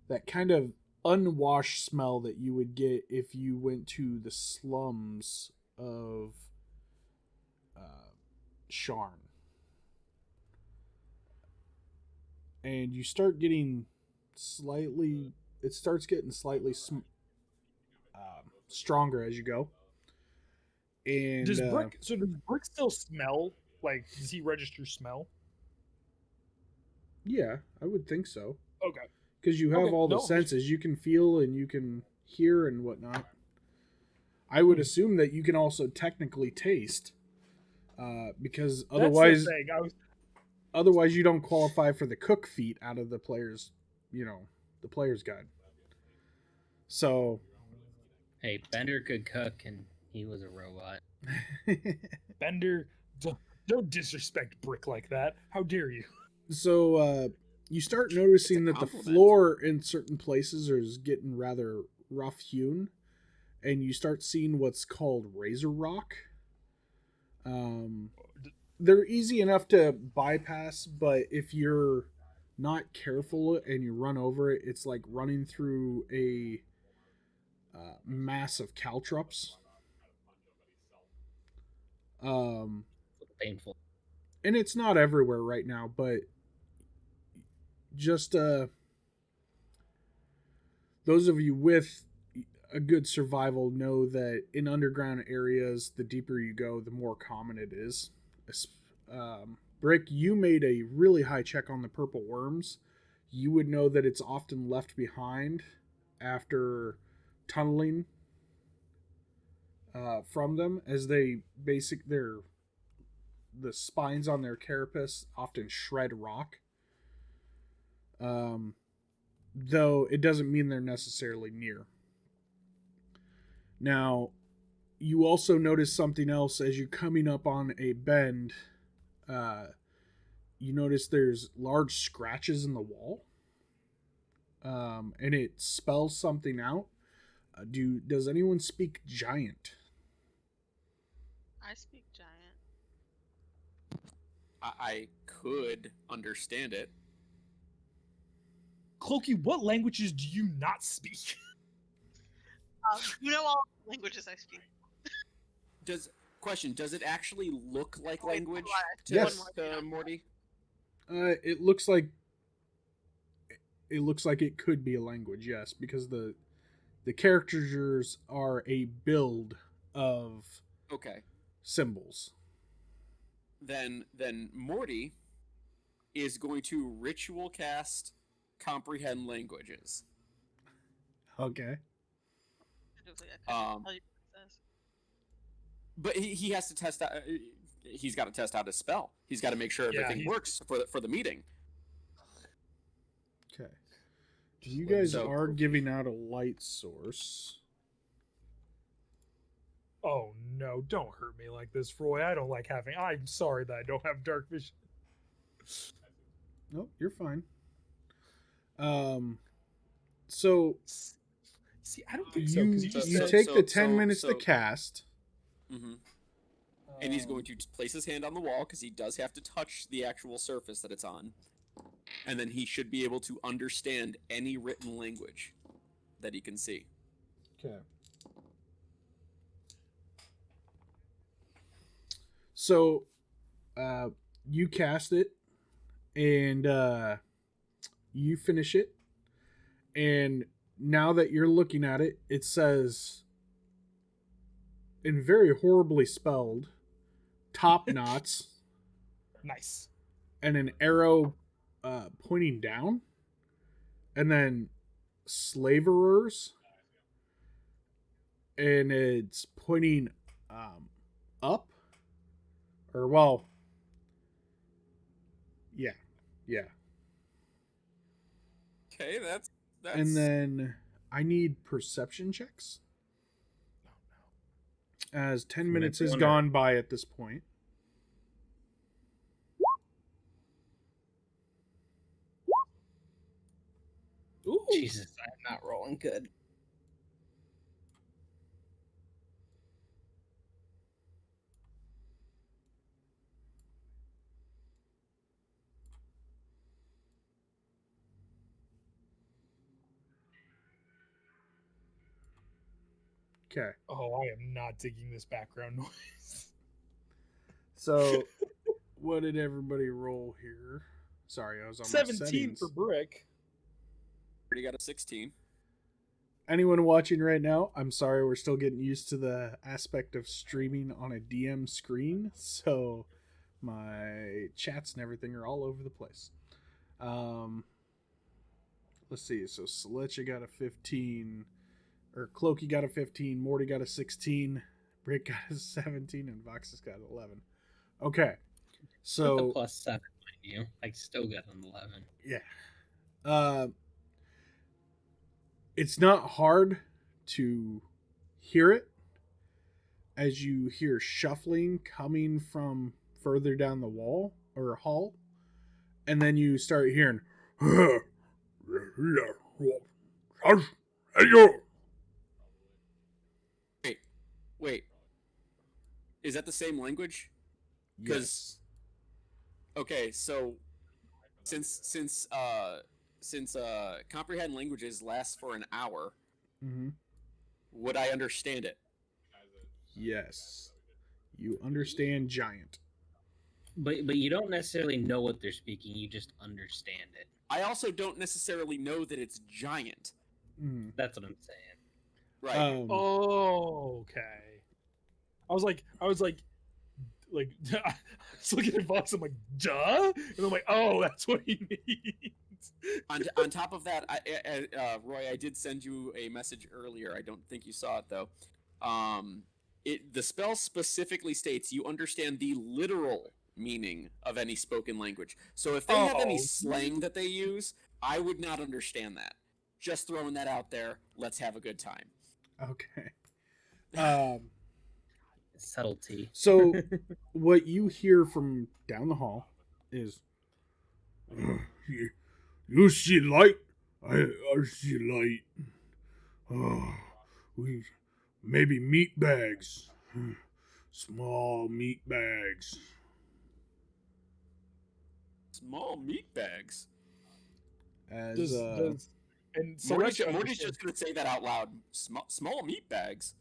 Speaker 1: That kind of unwashed smell that you would get if you went to the slums of Sharn. And you start getting slightly stronger as you go. And
Speaker 3: does Brick still smell? Like, does he register smell?
Speaker 1: Yeah, I would think so.
Speaker 3: Okay.
Speaker 1: Because you have all the
Speaker 3: no.
Speaker 1: senses. You can feel and you can hear and whatnot. I would assume that you can also technically taste. Because otherwise,
Speaker 3: That's the thing.
Speaker 1: otherwise you don't qualify for the cook feat out of the player's, the player's guide. So,
Speaker 4: Hey, Bender could cook, and he was a robot.
Speaker 3: Bender, don't disrespect Brick like that. How dare you?
Speaker 1: So you start noticing that the
Speaker 2: compliment.
Speaker 1: floor in certain places is getting rather rough hewn, and you start seeing what's called razor rock. They're easy enough to bypass, but if you're not careful and you run over it, it's like running through a mass of caltrops.
Speaker 4: Painful.
Speaker 1: And it's not everywhere right now, but just those of you with a good survival know that in underground areas, the deeper you go, the more common it is. Brick, you made a really high check on the purple worms. You would know that it's often left behind after tunneling from them, as the spines on their carapace often shred rock. though it doesn't mean they're necessarily near. Now, you also notice something else as you're coming up on a bend. You notice there's large scratches in the wall, and it spells something out. Does anyone speak Giant?
Speaker 5: I speak Giant.
Speaker 2: I could understand it.
Speaker 3: Cloaky, what languages do you not speak?
Speaker 5: You know all the languages I speak.
Speaker 2: Does it actually look like language to,
Speaker 1: Yes.
Speaker 2: to Morty?
Speaker 1: It looks like it could be a language, yes, because the characters are a build of
Speaker 2: Okay.
Speaker 1: symbols.
Speaker 2: Then Morty is going to ritual cast comprehend languages.
Speaker 1: Okay.
Speaker 5: I couldn't tell you what it says.
Speaker 2: But he has to test out. He's got to test out his spell. He's got to make sure everything works for the meeting.
Speaker 1: Okay. You guys
Speaker 2: So-
Speaker 1: are giving out a light source.
Speaker 3: Oh no, don't hurt me like this, Roy. I'm sorry that I don't have dark vision.
Speaker 1: Nope, you're fine. So
Speaker 3: See, I don't think so. 'Cause
Speaker 1: you
Speaker 3: just
Speaker 1: you
Speaker 3: said-
Speaker 1: take the 10 minutes to cast.
Speaker 2: Mm-hmm. And he's going to place his hand on the wall because he does have to touch the actual surface that it's on. And then he should be able to understand any written language that he can see.
Speaker 1: Okay. So, you cast it, and you finish it, and now that you're looking at it, it says, in very horribly spelled, top knots,
Speaker 3: Nice.
Speaker 1: and an arrow pointing down, and then slaverers, and it's pointing up, or well, yeah.
Speaker 2: Okay, that's
Speaker 1: And then I need perception checks, as 10 minutes has gone by at this point.
Speaker 3: Ooh.
Speaker 4: Jesus, I'm not rolling good.
Speaker 1: Okay.
Speaker 3: Oh, I am not digging this background noise.
Speaker 1: So, what did everybody roll here? Sorry, I was on my
Speaker 3: 17
Speaker 1: settings.
Speaker 3: for Brick.
Speaker 2: already got a 16.
Speaker 1: Anyone watching right now, I'm sorry, we're still getting used to the aspect of streaming on a DM screen, so my chats and everything are all over the place. Let's see, so Selichah got a 15, or Cloaky got a 15, Morty got a 16, Brick got a 17, and Voxis got an 11. Okay,
Speaker 4: With the
Speaker 1: so
Speaker 4: +7, mind you. I still got an 11.
Speaker 1: yeah. It's not hard to hear it as you hear shuffling coming from further down the wall or hall, and then you start hearing
Speaker 2: Wait. Is that the same language?
Speaker 1: yes.
Speaker 2: Okay, so since comprehend languages lasts for an hour,
Speaker 1: Mm-hmm.
Speaker 2: would I understand it?
Speaker 1: Yes, you understand giant.
Speaker 4: But you don't necessarily know what they're speaking. You just understand it.
Speaker 2: I also don't necessarily know that it's giant.
Speaker 1: Mm.
Speaker 4: That's what I'm saying.
Speaker 2: Right.
Speaker 3: Oh, okay. I was like, I was looking at Vox. I'm like, duh, and I'm like, oh, that's what he means.
Speaker 2: on top of that, Roy, I did send you a message earlier. I don't think you saw it though. The spell specifically states you understand the literal meaning of any spoken language. So if they have any
Speaker 3: Oh.
Speaker 2: slang that they use, I would not understand that. Just throwing that out there. Let's have a good time.
Speaker 1: Okay.
Speaker 4: Subtlety.
Speaker 1: So what you hear from down the hall is, you see light? I see light. We maybe meat bags, small meat bags.
Speaker 2: Small meat bags.
Speaker 1: As
Speaker 3: and
Speaker 2: Morty's
Speaker 3: Selichah
Speaker 2: just gonna say that out loud. Small meat bags.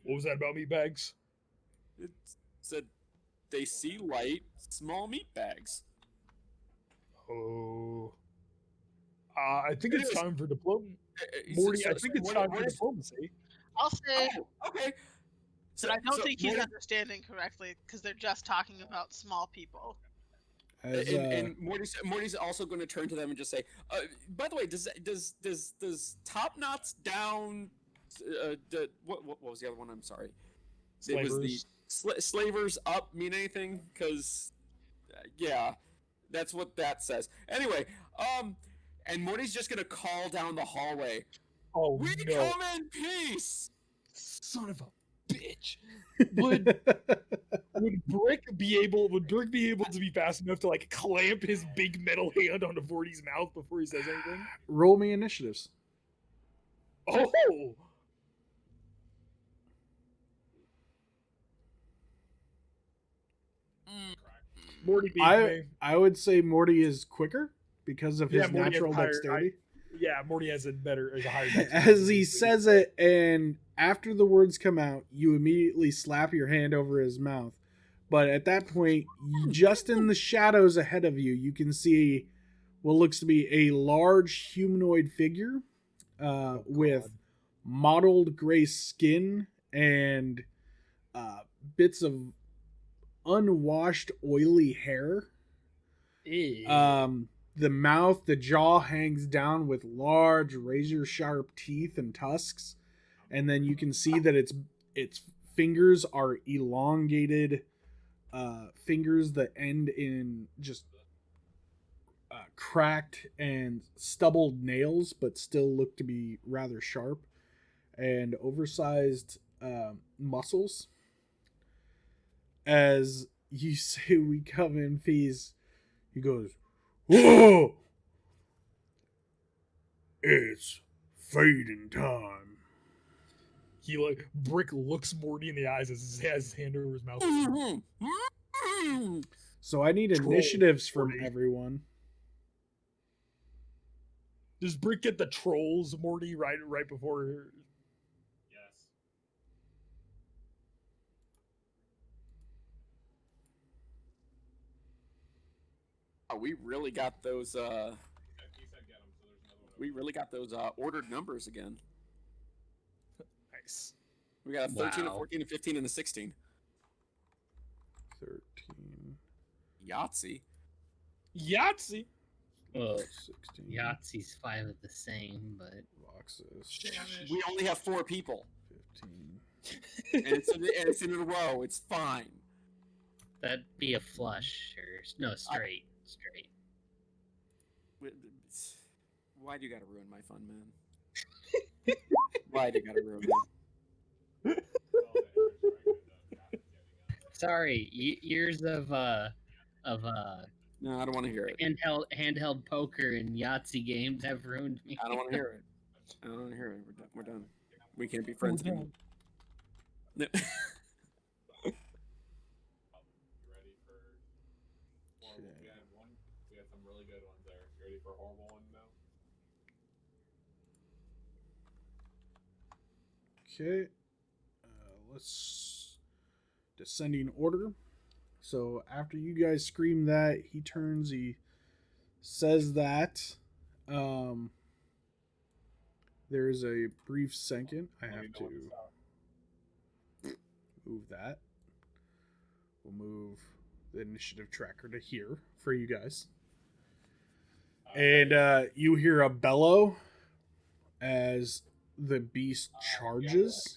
Speaker 3: What was that about meat bags?
Speaker 2: It said they see light. Small meat bags.
Speaker 3: Oh. I think it's
Speaker 2: Anyways,
Speaker 3: time for diplomacy. Morty, I think it's time for diplomacy.
Speaker 5: I'll say
Speaker 2: Oh, okay.
Speaker 5: that I don't think he's
Speaker 2: Morty,
Speaker 5: understanding correctly because they're just talking about small people.
Speaker 2: and Morty's also going to turn to them and just say, "By the way, does top knots down? What was the other one? I'm sorry.
Speaker 3: Slavers.
Speaker 2: It was the slavers up mean anything? Because yeah, that's what that says. Anyway, and Morty's just going to call down the hallway.
Speaker 3: Oh
Speaker 2: We
Speaker 3: no!
Speaker 2: come in peace.
Speaker 3: Son of a bitch! Would Brick be able to be fast enough to like clamp his big metal hand onto Morty's mouth before he says anything?
Speaker 1: roll me initiatives.
Speaker 3: Oh! Morty beat me.
Speaker 1: I would say Morty is quicker because of his
Speaker 3: Yeah, Morty has
Speaker 1: natural
Speaker 3: higher-
Speaker 1: dexterity.
Speaker 3: Yeah, Morty has a higher dexterity.
Speaker 1: As he says it, and after the words come out, you immediately slap your hand over his mouth. But at that point, just in the shadows ahead of you, you can see what looks to be a large humanoid figure with mottled gray skin and bits of unwashed, oily hair. The mouth, the jaw hangs down with large razor-sharp teeth and tusks, and then you can see that its fingers are elongated fingers that end in just cracked and stubbled nails, but still look to be rather sharp, and oversized muscles. As you say, "We come in peace," he goes, "Whoa! It's fading time."
Speaker 3: He Brick looks Morty in the eyes as he has his hand over his mouth.
Speaker 1: So I need
Speaker 3: Troll
Speaker 1: initiatives from
Speaker 3: Morty.
Speaker 1: everyone.
Speaker 3: Does Brick get the trolls, Morty, right before?
Speaker 6: Yes.
Speaker 2: Oh, we really got those.
Speaker 6: He said get him, so there's another one.
Speaker 2: We really got those ordered numbers again.
Speaker 3: Nice.
Speaker 2: We got a 13, a
Speaker 4: Wow.
Speaker 2: 14, a 15, and a 16.
Speaker 1: 13,
Speaker 2: Yahtzee.
Speaker 3: Yahtzee.
Speaker 4: Well,
Speaker 1: 16,
Speaker 4: Yahtzee's 5 of the same, but
Speaker 1: Voxis,
Speaker 2: We only have 4 people,
Speaker 1: 15.
Speaker 2: and it's in a row. It's fine.
Speaker 4: that'd be a flush or no straight. Straight.
Speaker 2: Why do you gotta ruin my fun, man? Why do you gotta ruin it?
Speaker 4: Sorry, years of
Speaker 2: No, I don't want to hear it.
Speaker 4: handheld poker and Yahtzee games have ruined me.
Speaker 2: I don't want to hear it. I don't want to hear it. We're done. We can't be friends anymore. No.
Speaker 6: You ready for horrible?
Speaker 1: Okay.
Speaker 6: We had some really good ones there. You ready for a horrible one now?
Speaker 1: Okay. Let's descending order. So after you guys scream that, he turns, he says that. There's a brief second. I have to move that. We'll move the initiative tracker to here for you guys. And you hear a bellow as the beast charges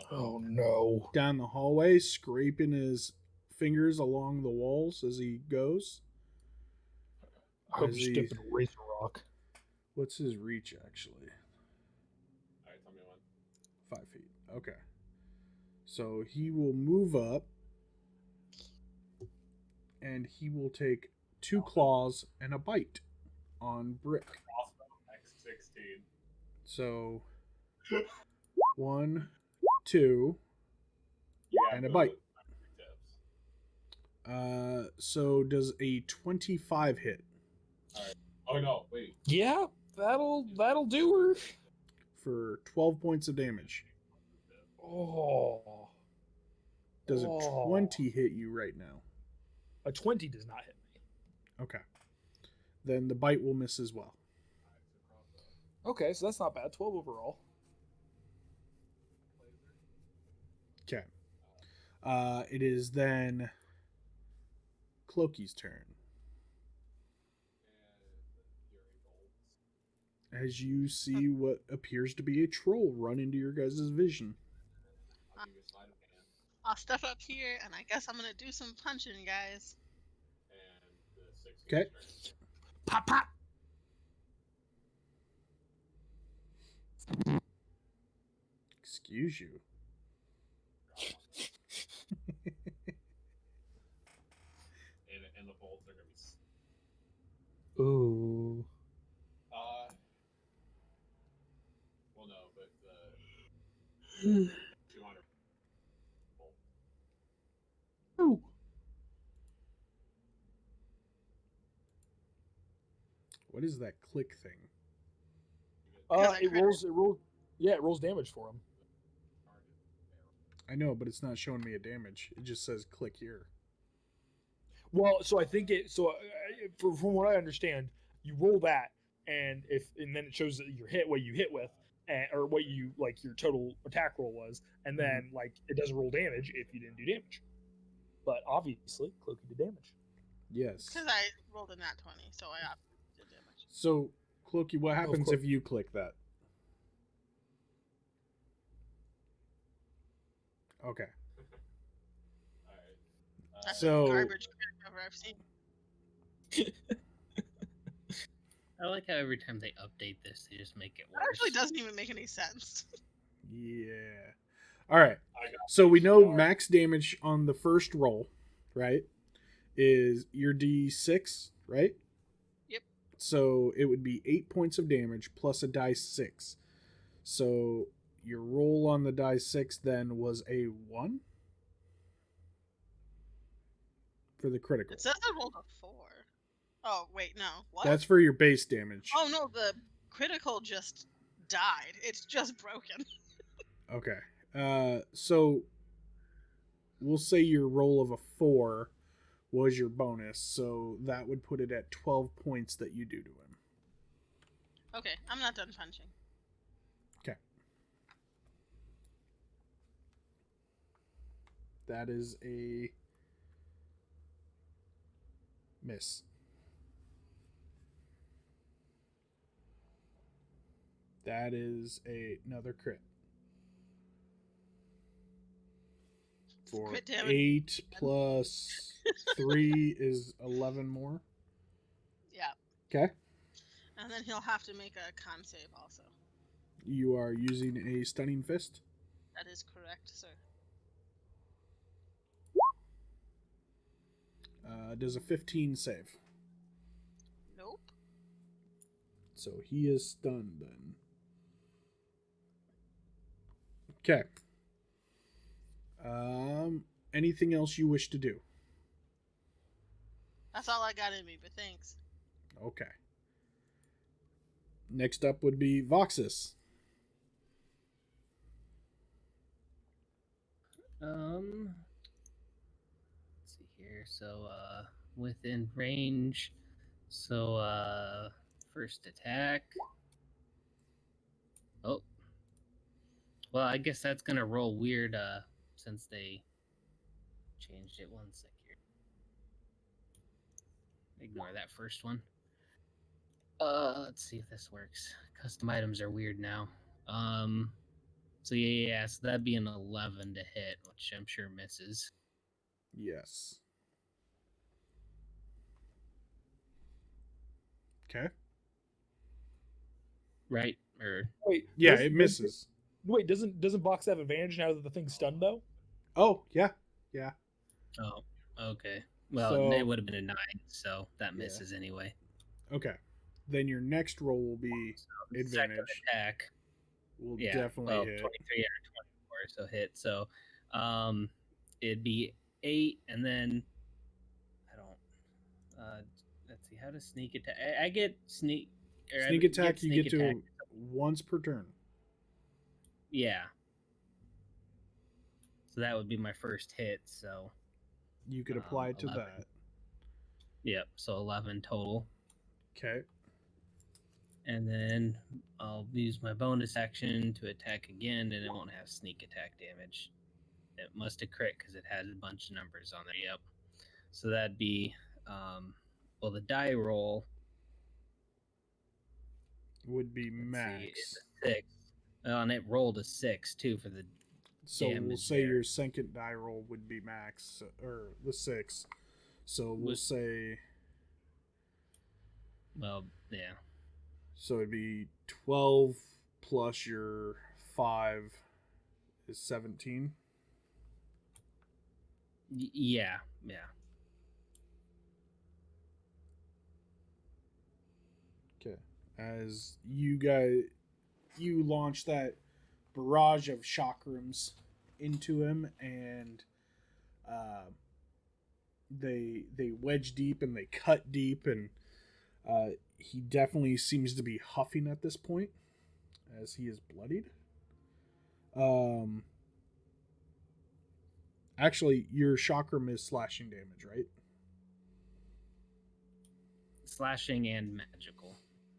Speaker 3: Oh no.
Speaker 1: down the hallway, scraping his fingers along the walls as he goes.
Speaker 3: I hope
Speaker 1: As
Speaker 3: you
Speaker 1: he-
Speaker 3: step in a razor rock.
Speaker 1: What's his reach actually?
Speaker 6: Alright, tell me one.
Speaker 1: 5 feet. Okay. So he will move up, and he will take 2 claws and a bite on Brick.
Speaker 6: Crossbow X16.
Speaker 1: So 1, 2,
Speaker 6: You have
Speaker 1: and a
Speaker 6: the
Speaker 1: bite.
Speaker 6: tips.
Speaker 1: So does a 25 hit
Speaker 6: Oh no, wait.
Speaker 3: Yeah, that'll do her.
Speaker 1: for 12 points of damage?
Speaker 3: Oh,
Speaker 1: Does a
Speaker 3: Oh.
Speaker 1: 20 hit you right now?
Speaker 3: a 20 does not hit me.
Speaker 1: Okay. Then the bite will miss as well.
Speaker 3: Okay, so that's not bad. 12 overall.
Speaker 1: Okay. It is then Cloaky's turn. As you see what appears to be a troll run into your guys' vision.
Speaker 6: I'll give you a sleight of hand.
Speaker 5: I'll step up here, and I guess I'm gonna do some punching, guys.
Speaker 6: And the 6
Speaker 1: Okay.
Speaker 3: Pop, pop.
Speaker 1: Excuse you.
Speaker 6: And the bolts are gonna be.
Speaker 3: Ooh.
Speaker 6: Well, no, but the 200. Bolt.
Speaker 3: Ooh.
Speaker 1: What is that click thing?
Speaker 3: It rolls. Yeah, it rolls damage for him.
Speaker 1: I know, but it's not showing me a damage. It just says click here.
Speaker 3: Well, so I think it. So from what I understand, you roll that, and then it shows that your hit, what you hit with, or what you like your total attack roll was, and then like it doesn't roll damage if you didn't do damage. But obviously, Cloaky did damage.
Speaker 1: Yes.
Speaker 5: Because I rolled a nat 20, so I did damage.
Speaker 1: So, Cloaky, what happens
Speaker 3: course.
Speaker 1: if you click that? Okay.
Speaker 6: Alright.
Speaker 5: That's
Speaker 1: So-
Speaker 5: the garbage cover I've seen.
Speaker 4: I like how every time they update this, they just make it
Speaker 5: That
Speaker 4: worse.
Speaker 5: actually doesn't even make any sense.
Speaker 1: Yeah. All right.
Speaker 6: I got
Speaker 1: So we know
Speaker 6: PR.
Speaker 1: max damage on the first roll, right? Is your D6, right?
Speaker 5: Yep.
Speaker 1: So it would be 8 points of damage plus a die 6. So your roll on the die 6 then was a 1 for the critical.
Speaker 5: It says I rolled a 4. Oh, wait, no. What?
Speaker 1: That's for your base damage.
Speaker 5: Oh, no, the critical just died. It's just broken.
Speaker 1: Okay. So we'll say your roll of a 4 was your bonus, so that would put it at 12 points that you do to him.
Speaker 5: Okay, I'm not done punching.
Speaker 1: Okay. That is a miss. That is another crit. For
Speaker 5: Crit damage.
Speaker 1: 8 plus 3 is 11 more.
Speaker 5: Yeah.
Speaker 1: Okay.
Speaker 5: And then he'll have to make a con save also.
Speaker 1: You are using a stunning fist.
Speaker 5: That is correct, sir.
Speaker 1: Does a 15 save.
Speaker 5: Nope.
Speaker 1: So he is stunned then. Okay. Anything else you wish to do?
Speaker 5: That's all I got in me, but thanks.
Speaker 1: Okay. Next up would be Voxis.
Speaker 4: Let's see here. So, within range. So, first attack. Oh. Well, I guess that's gonna roll weird, since they changed it. 1 sec here. Ignore that first one. Let's see if this works. Custom items are weird now. So so that'd be an 11 to hit, which I'm sure misses.
Speaker 1: Yes. Okay.
Speaker 4: right? Or
Speaker 3: Wait,
Speaker 1: Yeah,
Speaker 3: does-
Speaker 1: it misses.
Speaker 3: Wait, doesn't Vox have advantage now that the thing's stunned though?
Speaker 1: Oh, yeah.
Speaker 4: oh, okay. Well,
Speaker 1: So-
Speaker 4: it would have been a 9, so that
Speaker 1: Yeah.
Speaker 4: misses anyway.
Speaker 1: Okay. Then your next roll will be
Speaker 4: Second
Speaker 1: advantage.
Speaker 4: attack.
Speaker 1: Will
Speaker 4: Yeah,
Speaker 1: definitely
Speaker 4: well,
Speaker 1: hit.
Speaker 4: 23 or 24, so hit. So, it'd be 8, and then I don't. Let's see. How does sneak attack? I get sneak. Or I
Speaker 1: Sneak
Speaker 4: get
Speaker 1: attack, you
Speaker 4: sneak
Speaker 1: get
Speaker 4: attack.
Speaker 1: to once per turn.
Speaker 4: Yeah. So that would be my first hit. So,
Speaker 1: You could apply it to
Speaker 4: 11.
Speaker 1: that.
Speaker 4: yep. So 11 total.
Speaker 1: Okay.
Speaker 4: And then I'll use my bonus action to attack again, and it won't have sneak attack damage. It must have crit because it has a bunch of numbers on there. Yep. So that'd be, well, the die roll
Speaker 1: Would be
Speaker 4: let's see,
Speaker 1: max.
Speaker 4: is a 6. And it rolled a 6 too for the.
Speaker 1: So we'll
Speaker 4: damage
Speaker 1: say
Speaker 4: there.
Speaker 1: your second die roll would be max, or the 6. So we'll
Speaker 4: Was-
Speaker 1: say,
Speaker 4: Well, yeah.
Speaker 1: so it'd be 12 plus your 5 is 17.
Speaker 4: Yeah.
Speaker 1: Okay. As you launch that barrage of chakrams into him, and they wedge deep and they cut deep, and he definitely seems to be huffing at this point, as he is bloodied. Actually, your chakram is slashing damage, right?
Speaker 4: Slashing and magical,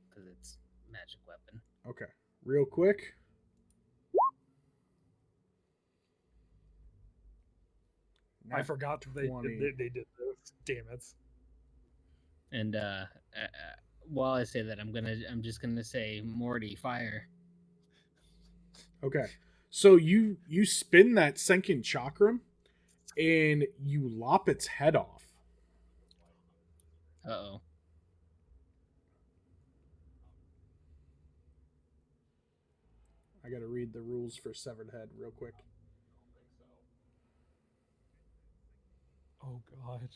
Speaker 4: because it's magic weapon.
Speaker 1: Okay. Real quick.
Speaker 3: I forgot that they
Speaker 1: 20.
Speaker 3: did this. Damn it.
Speaker 4: And while I say that, I'm just gonna say Morty fire.
Speaker 1: Okay. So you spin that second chakram and you lop its head off.
Speaker 4: Uh-oh.
Speaker 1: I gotta read the rules for severed head real quick.
Speaker 3: Oh god.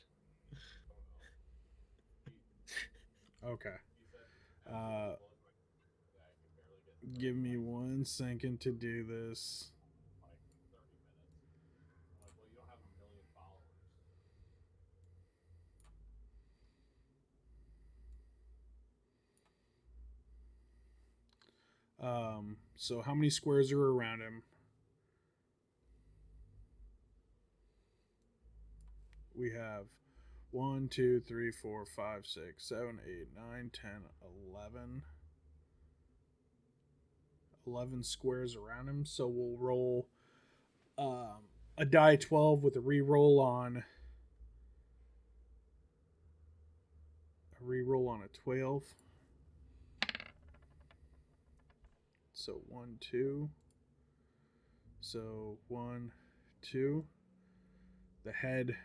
Speaker 1: Okay. Give me 1 second to do this. So how many squares are around him? We have 1, 2, 3, 4, 5, 6, 7, 8, 9, 10, 11. 11 squares around him. So we'll roll a die 12 with a reroll on a 12. So 1, 2. So 1, 2. The head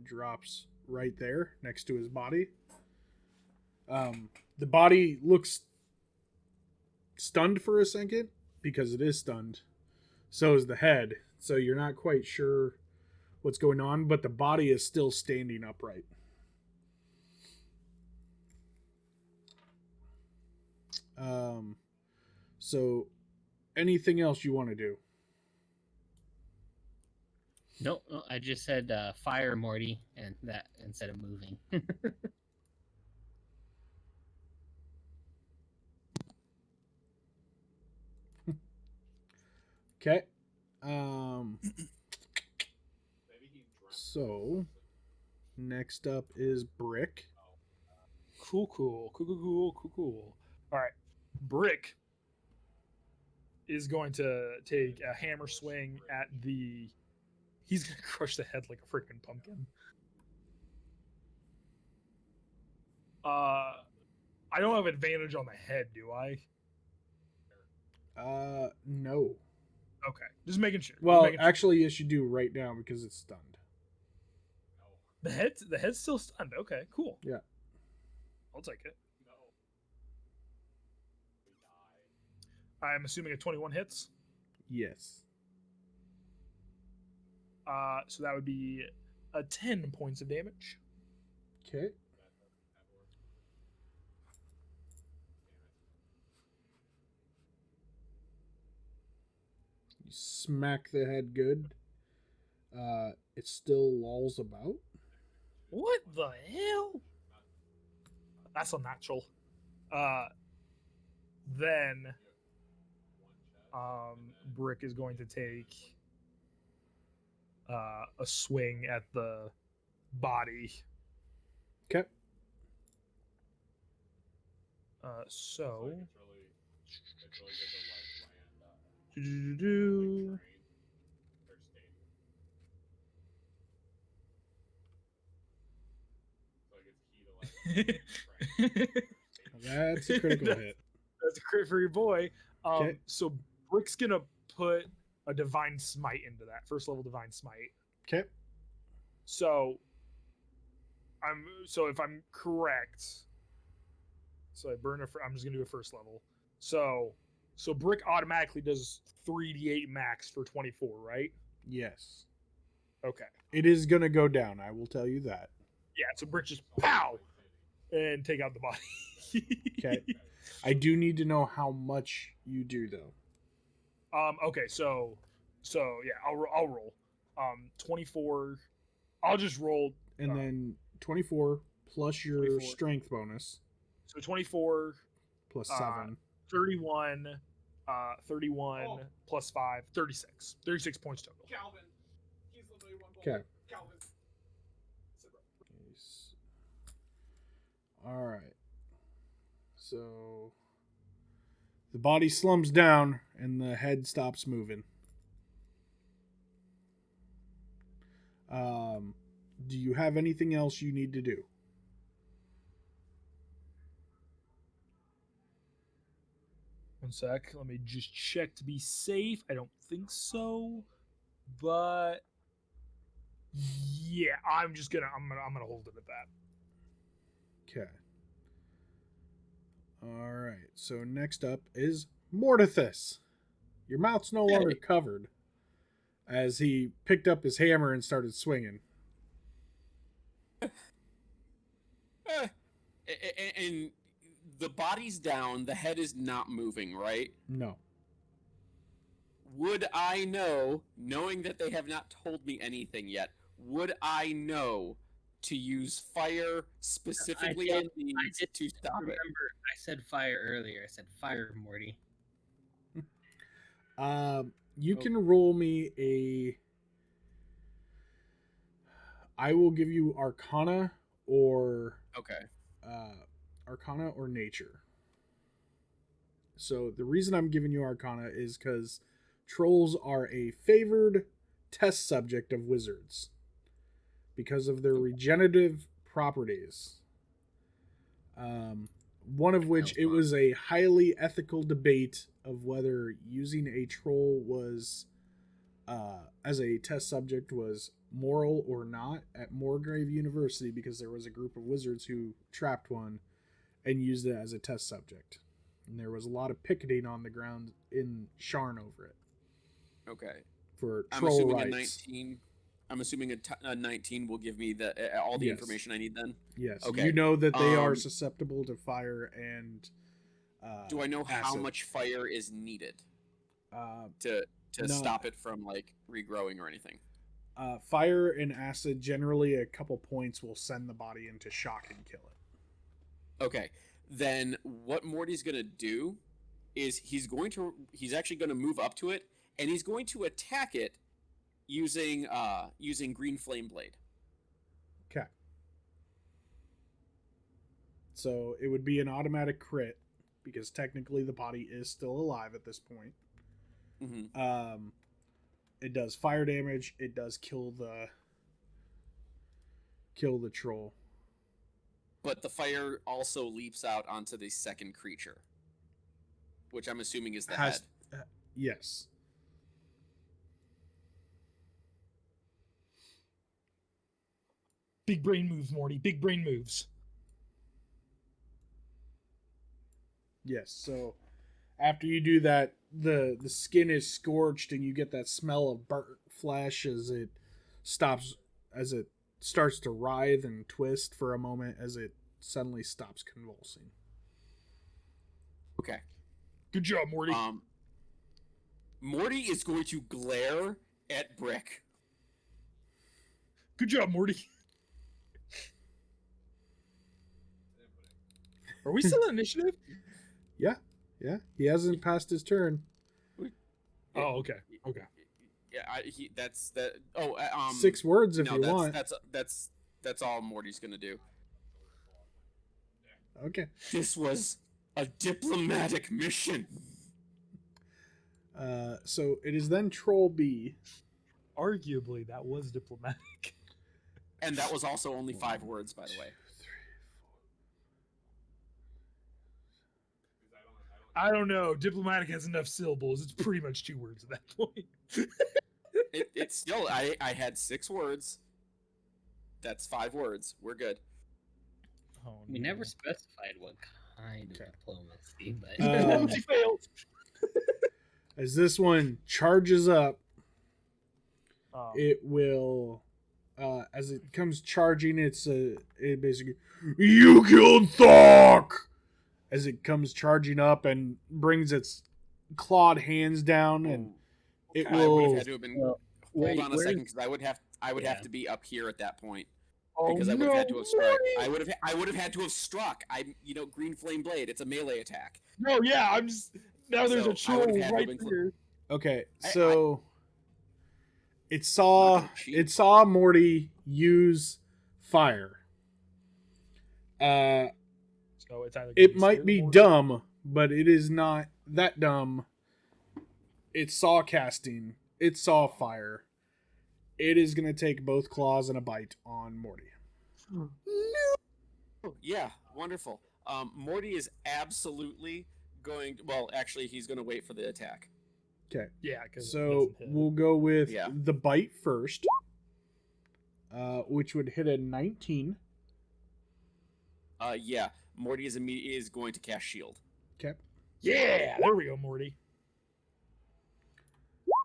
Speaker 1: drops right there next to his body. The body looks stunned for a second because it is stunned. So is the head. So you're not quite sure what's going on, but the body is still standing upright. So anything else you want to do?
Speaker 4: No, I just said fire Morty, and that instead of moving.
Speaker 1: Okay. So next up is Brick.
Speaker 3: Cool. All right. Brick is going to take a hammer swing at the. He's going to crush the head like a freaking pumpkin. I don't have advantage on the head, do I?
Speaker 1: No.
Speaker 3: Okay, just making sure.
Speaker 1: Well, actually, yes, you do right now because it's stunned.
Speaker 3: the head's still stunned. Okay, cool.
Speaker 1: Yeah.
Speaker 3: I'll take it. I'm assuming a 21 hits.
Speaker 1: Yes.
Speaker 3: So that would be 10 points of damage.
Speaker 1: Okay. You smack the head good. It still lolls about.
Speaker 3: What the hell? That's unnatural. Then Brick is going to take a swing at the body.
Speaker 1: Okay.
Speaker 3: So
Speaker 6: It's really good to like land.
Speaker 3: do-do-do-do.
Speaker 1: That's a critical hit.
Speaker 3: That's a crit for your boy.
Speaker 1: Okay.
Speaker 3: So Brick's gonna put a divine smite into that first level divine smite.
Speaker 1: Okay.
Speaker 3: So if I'm correct, so I burn I'm just gonna do a first level. So Brick automatically does 3d8 max for 24, right?
Speaker 1: Yes.
Speaker 3: Okay.
Speaker 1: It is going to go down, I will tell you that.
Speaker 3: Yeah, so Brick just pow and take out the body.
Speaker 1: Okay. I do need to know how much you do, though.
Speaker 3: Okay, so yeah, I'll roll. 24. I'll just roll.
Speaker 1: And then 24 plus your
Speaker 3: 24.
Speaker 1: strength bonus.
Speaker 3: So 24
Speaker 1: Plus 7.
Speaker 3: 31 31 plus 5 36. 36 points total.
Speaker 6: Calvin. He's literally one bullet.
Speaker 1: Okay.
Speaker 6: Calvin.
Speaker 1: All right. So the body slumps down and the head stops moving. Do you have anything else you need to do?
Speaker 3: One sec. Let me just check to be safe. I don't think so, but yeah, I'm gonna hold it at that.
Speaker 1: Okay. All right. So next up is Mordithas. Your mouth's no longer covered, as he picked up his hammer and started swinging.
Speaker 2: And the body's down, the head is not moving, right?
Speaker 1: No.
Speaker 2: Would I know, knowing that they have not told me anything yet, would I know to use fire specifically on these to stop it?
Speaker 4: Remember, I said fire earlier. I said fire, Morty.
Speaker 1: You can roll me a. I will give you Arcana or
Speaker 2: Okay.
Speaker 1: Arcana or Nature. So the reason I'm giving you Arcana is because trolls are a favored test subject of wizards because of their regenerative properties. One of which it was a highly ethical debate of whether using a troll was as a test subject was moral or not at Morgrave University, because there was a group of wizards who trapped one and used it as a test subject, and there was a lot of picketing on the ground in Sharn over it.
Speaker 2: Okay.
Speaker 1: For
Speaker 2: I'm
Speaker 1: troll
Speaker 2: assuming
Speaker 1: rights.
Speaker 2: a 19. I'm assuming a 19 will give me the all the
Speaker 1: Yes.
Speaker 2: information I need then.
Speaker 1: Yes.
Speaker 2: Okay.
Speaker 1: You know that they are susceptible to fire and.
Speaker 2: Do I know how
Speaker 1: acid.
Speaker 2: much fire is needed
Speaker 1: No.
Speaker 2: to stop it from like regrowing or anything?
Speaker 1: Fire and acid, generally a couple points will send the body into shock and kill it.
Speaker 2: Okay. Then what Morty's gonna do is he's actually gonna move up to it and he's going to attack it using Green Flame Blade.
Speaker 1: Okay. So it would be an automatic crit because technically the body is still alive at this point.
Speaker 2: Mm-hmm.
Speaker 1: It does fire damage. It does kill the troll.
Speaker 2: But the fire also leaps out onto the second creature, which I'm assuming is the head.
Speaker 1: Yes.
Speaker 3: Big brain moves, Morty. Big brain moves.
Speaker 1: Yes. So after you do that, the skin is scorched and you get that smell of burnt flesh as it starts to writhe and twist for a moment as it suddenly stops convulsing.
Speaker 2: Okay.
Speaker 3: Good job, Morty.
Speaker 2: Morty is going to glare at Brick.
Speaker 3: Good job, Morty. Are we still in initiative?
Speaker 1: Yeah, he hasn't passed his turn.
Speaker 3: Oh, okay. Okay.
Speaker 2: Yeah, that's that. Oh,
Speaker 1: 6 words if
Speaker 2: no,
Speaker 1: you want.
Speaker 2: that's all Morty's gonna do.
Speaker 1: Okay.
Speaker 2: This was a diplomatic mission.
Speaker 1: So it is then Troll B.
Speaker 3: Arguably, that was diplomatic.
Speaker 2: And that was also only 5 words, by the way.
Speaker 3: I don't know. Diplomatic has enough syllables. It's pretty much 2 words at that point.
Speaker 2: It's still, I had 6 words. That's 5 words. We're good.
Speaker 3: Oh,
Speaker 4: We
Speaker 3: no.
Speaker 4: never specified what kind of diplomacy, but
Speaker 3: Diplomacy failed.
Speaker 1: As this one charges up,
Speaker 3: Um,
Speaker 1: it will, as it comes charging, it basically, you killed Thok! As it comes charging up and brings its clawed hands down, and it
Speaker 2: I would have
Speaker 1: will.
Speaker 2: had to have been.
Speaker 4: Well,
Speaker 2: Hold
Speaker 4: wait,
Speaker 2: on a
Speaker 4: where-
Speaker 2: second, because I would have
Speaker 4: Yeah.
Speaker 2: to be up here at that point.
Speaker 3: oh,
Speaker 2: Because I would have had to have struck.
Speaker 3: Morty!
Speaker 2: I would have had to have struck. Green flame blade. It's a melee attack.
Speaker 3: No, yeah, I'm just. Now there's
Speaker 2: So,
Speaker 3: a
Speaker 2: I
Speaker 3: troll
Speaker 2: would've had to
Speaker 3: right
Speaker 2: have been
Speaker 3: there.
Speaker 1: Okay,
Speaker 2: I-
Speaker 1: so it
Speaker 2: I'm
Speaker 1: saw
Speaker 2: not gonna cheat.
Speaker 1: Morty use fire.
Speaker 3: So it's either
Speaker 1: It
Speaker 3: gonna
Speaker 1: might
Speaker 3: scare
Speaker 1: be
Speaker 3: Morty-
Speaker 1: dumb, but it is not that dumb. It saw casting. It saw fire. It is going to take both claws and a bite on Morty.
Speaker 2: Oh, yeah, wonderful. Morty is absolutely going. Well, actually, he's going to wait for the attack.
Speaker 1: Okay,
Speaker 3: Yeah, because
Speaker 1: so we'll go with
Speaker 2: Yeah.
Speaker 1: the bite first, which would hit a 19.
Speaker 2: Yeah, Morty is going to cast shield.
Speaker 1: Okay.
Speaker 3: Yeah, there we go, Morty.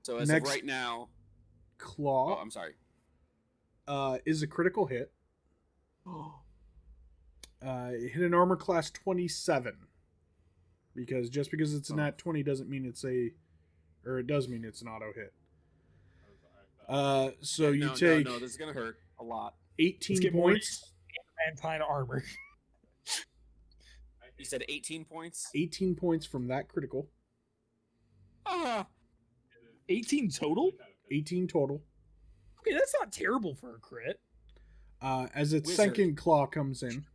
Speaker 2: So as
Speaker 1: Next-
Speaker 2: of right now, oh,
Speaker 1: Claw
Speaker 2: I'm sorry.
Speaker 1: is a critical hit. It hit an armor class 27. Because just because it's a nat 20 doesn't mean it does mean it's an auto hit. So you
Speaker 2: no,
Speaker 1: take
Speaker 2: no, this is gonna hurt a lot.
Speaker 1: 18
Speaker 3: Let's get
Speaker 1: points.
Speaker 3: Antine armor.
Speaker 2: You said 18 points.
Speaker 1: 18 points from that critical.
Speaker 3: 18 total?
Speaker 1: 18 total.
Speaker 3: Okay, that's not terrible for a crit.
Speaker 1: As its
Speaker 2: Wizard.
Speaker 1: second claw comes in.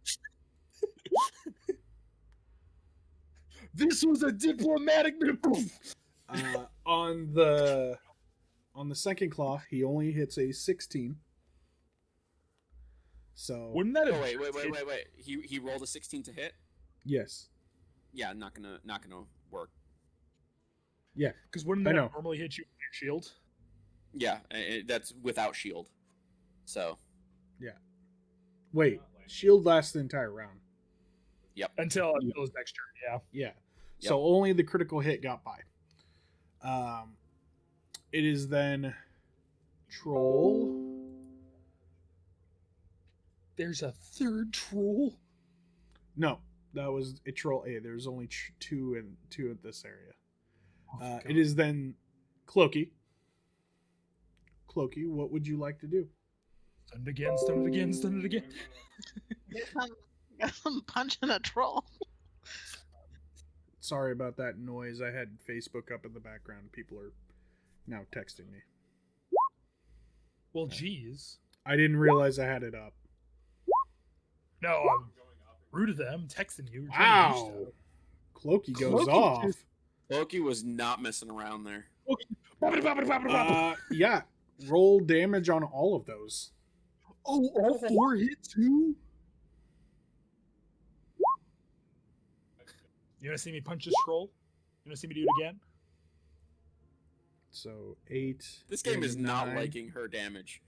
Speaker 3: This was a diplomatic move.
Speaker 1: On the second claw, he only hits a 16. So
Speaker 3: Wouldn't that have
Speaker 2: Oh wait. He rolled a 16 to hit.
Speaker 1: yes,
Speaker 2: Yeah, not gonna work.
Speaker 1: yeah.
Speaker 3: Because wouldn't
Speaker 1: I
Speaker 3: that
Speaker 1: know.
Speaker 3: normally hit you with your shield?
Speaker 2: Yeah, that's without shield. So
Speaker 1: Wait, shield lasts the entire round.
Speaker 3: Until his next turn, yeah.
Speaker 1: Yeah. So only the critical hit got by. It is then Troll.
Speaker 3: There's a third troll.
Speaker 1: No, that was a Troll A. There's only two in this area.
Speaker 3: Oh,
Speaker 1: It is then Cloaky. Cloaky, what would you like to do?
Speaker 3: Stun it again, stun it again, stun it again.
Speaker 5: Guess I'm punching a troll.
Speaker 1: Sorry about that noise. I had Facebook up in the background. People are now texting me.
Speaker 3: Well, geez.
Speaker 1: I didn't realize I had it up.
Speaker 3: No, I'm rude of them. Texting you. trying to do
Speaker 1: Wow.
Speaker 3: stuff.
Speaker 1: Cloaky goes
Speaker 3: Cloaky
Speaker 1: off.
Speaker 3: just-
Speaker 2: Loki was not messing around there.
Speaker 3: Boppity, boppity, boppity, boppity.
Speaker 1: Yeah. Roll damage on all of those.
Speaker 3: Oh, all 4 hit too? You want to see me punch this troll? You want to see me do it again?
Speaker 1: So 8.
Speaker 2: This game is
Speaker 1: and
Speaker 2: not
Speaker 1: 9.
Speaker 2: liking her damage.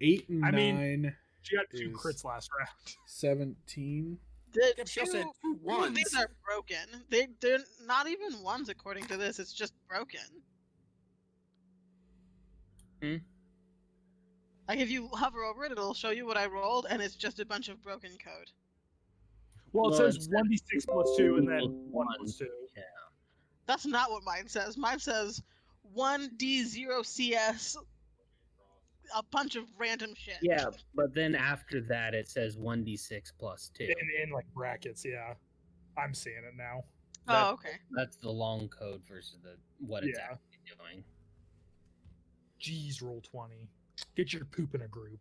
Speaker 1: 8 and
Speaker 3: I
Speaker 1: 9.
Speaker 3: mean- She got 2
Speaker 1: Is-
Speaker 3: crits last round.
Speaker 1: 17.
Speaker 5: The
Speaker 2: Yeah, she also had two
Speaker 5: two of these
Speaker 2: ones.
Speaker 5: are broken. They're not even ones according to this. It's just broken.
Speaker 4: Hmm?
Speaker 5: Like if you hover over it, it'll show you what I rolled, and it's just a bunch of broken code.
Speaker 3: Well, it
Speaker 4: Well,
Speaker 3: says
Speaker 4: it's
Speaker 3: 1d6 plus 2 and then
Speaker 4: equals
Speaker 3: 1 plus 2.
Speaker 5: That's not what mine says. Mine says 1d0cs, a bunch of random shit.
Speaker 4: Yeah, but then after that it says 1d6 plus 2.
Speaker 3: In like brackets, yeah. I'm seeing it now.
Speaker 5: Oh, okay.
Speaker 4: That's the long code versus what it's
Speaker 3: Yeah.
Speaker 4: actually doing.
Speaker 3: Jeez, roll 20. Get your poop in a group.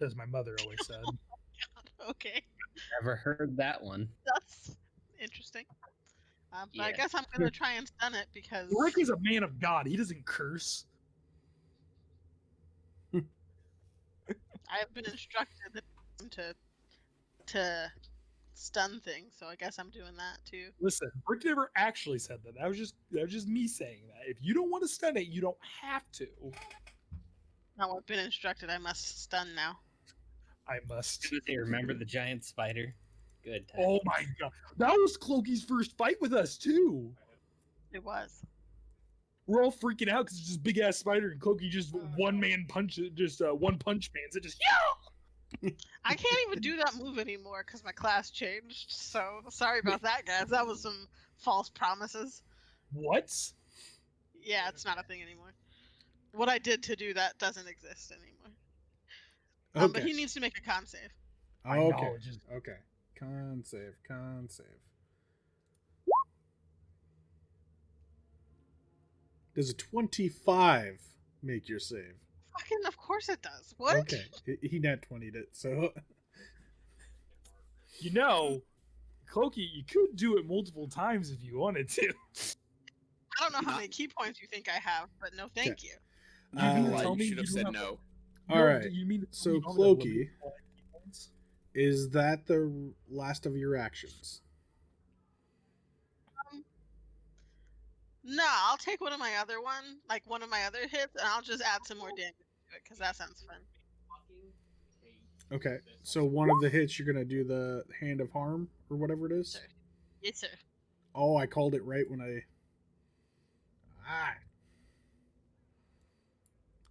Speaker 3: As my mother always said.
Speaker 5: Okay,
Speaker 4: Never heard that one.
Speaker 5: that's interesting. But I
Speaker 4: Yeah.
Speaker 5: guess I'm gonna try and stun it because
Speaker 3: Rick is a man of God. He doesn't curse.
Speaker 5: I've been instructed to stun things, so I guess I'm doing that too.
Speaker 3: Listen, Rick never actually said that. That was just me saying that. If you don't want to stun it, you don't have to.
Speaker 5: Now I've been instructed I must stun now.
Speaker 3: I must.
Speaker 4: Hey, remember the giant spider? Good time.
Speaker 3: Oh my god. That was Cloaky's first fight with us too.
Speaker 5: It was.
Speaker 3: We're all freaking out because it's just big ass spider and Cloaky just one punch man's it just
Speaker 5: I can't even do that move anymore because my class changed. So sorry about that, guys. That was some false promises.
Speaker 3: What?
Speaker 5: Yeah, it's not a thing anymore. What I did to do that doesn't exist anymore.
Speaker 1: Okay.
Speaker 5: But he needs to make a con save.
Speaker 3: I
Speaker 1: Okay.
Speaker 3: know, just-
Speaker 1: Okay. Con save. Con save. Does a 25 make your save?
Speaker 5: Fucking, of course it does. What?
Speaker 1: Okay. He nat 20'd it, so.
Speaker 3: You know, Cloaky, you could do it multiple times if you wanted to.
Speaker 5: I don't know how many key points you think I have, but no, thank you.
Speaker 2: Not gonna
Speaker 1: Uh,
Speaker 2: lie,
Speaker 3: tell
Speaker 2: you
Speaker 3: me
Speaker 2: should have
Speaker 3: you
Speaker 2: said
Speaker 3: don't
Speaker 2: no.
Speaker 1: All right.
Speaker 3: You mean
Speaker 1: So,
Speaker 3: you don't have
Speaker 1: Cloaky-
Speaker 3: limited key points?
Speaker 1: Is that the last of your actions?
Speaker 5: No, I'll take one of my other hits, and I'll just add some more damage to it because that sounds fun.
Speaker 1: Okay. So one of the hits, you're going to do the Hand of Harm or whatever it is?
Speaker 5: Sir. Yes, sir.
Speaker 1: Oh, I called it right when I...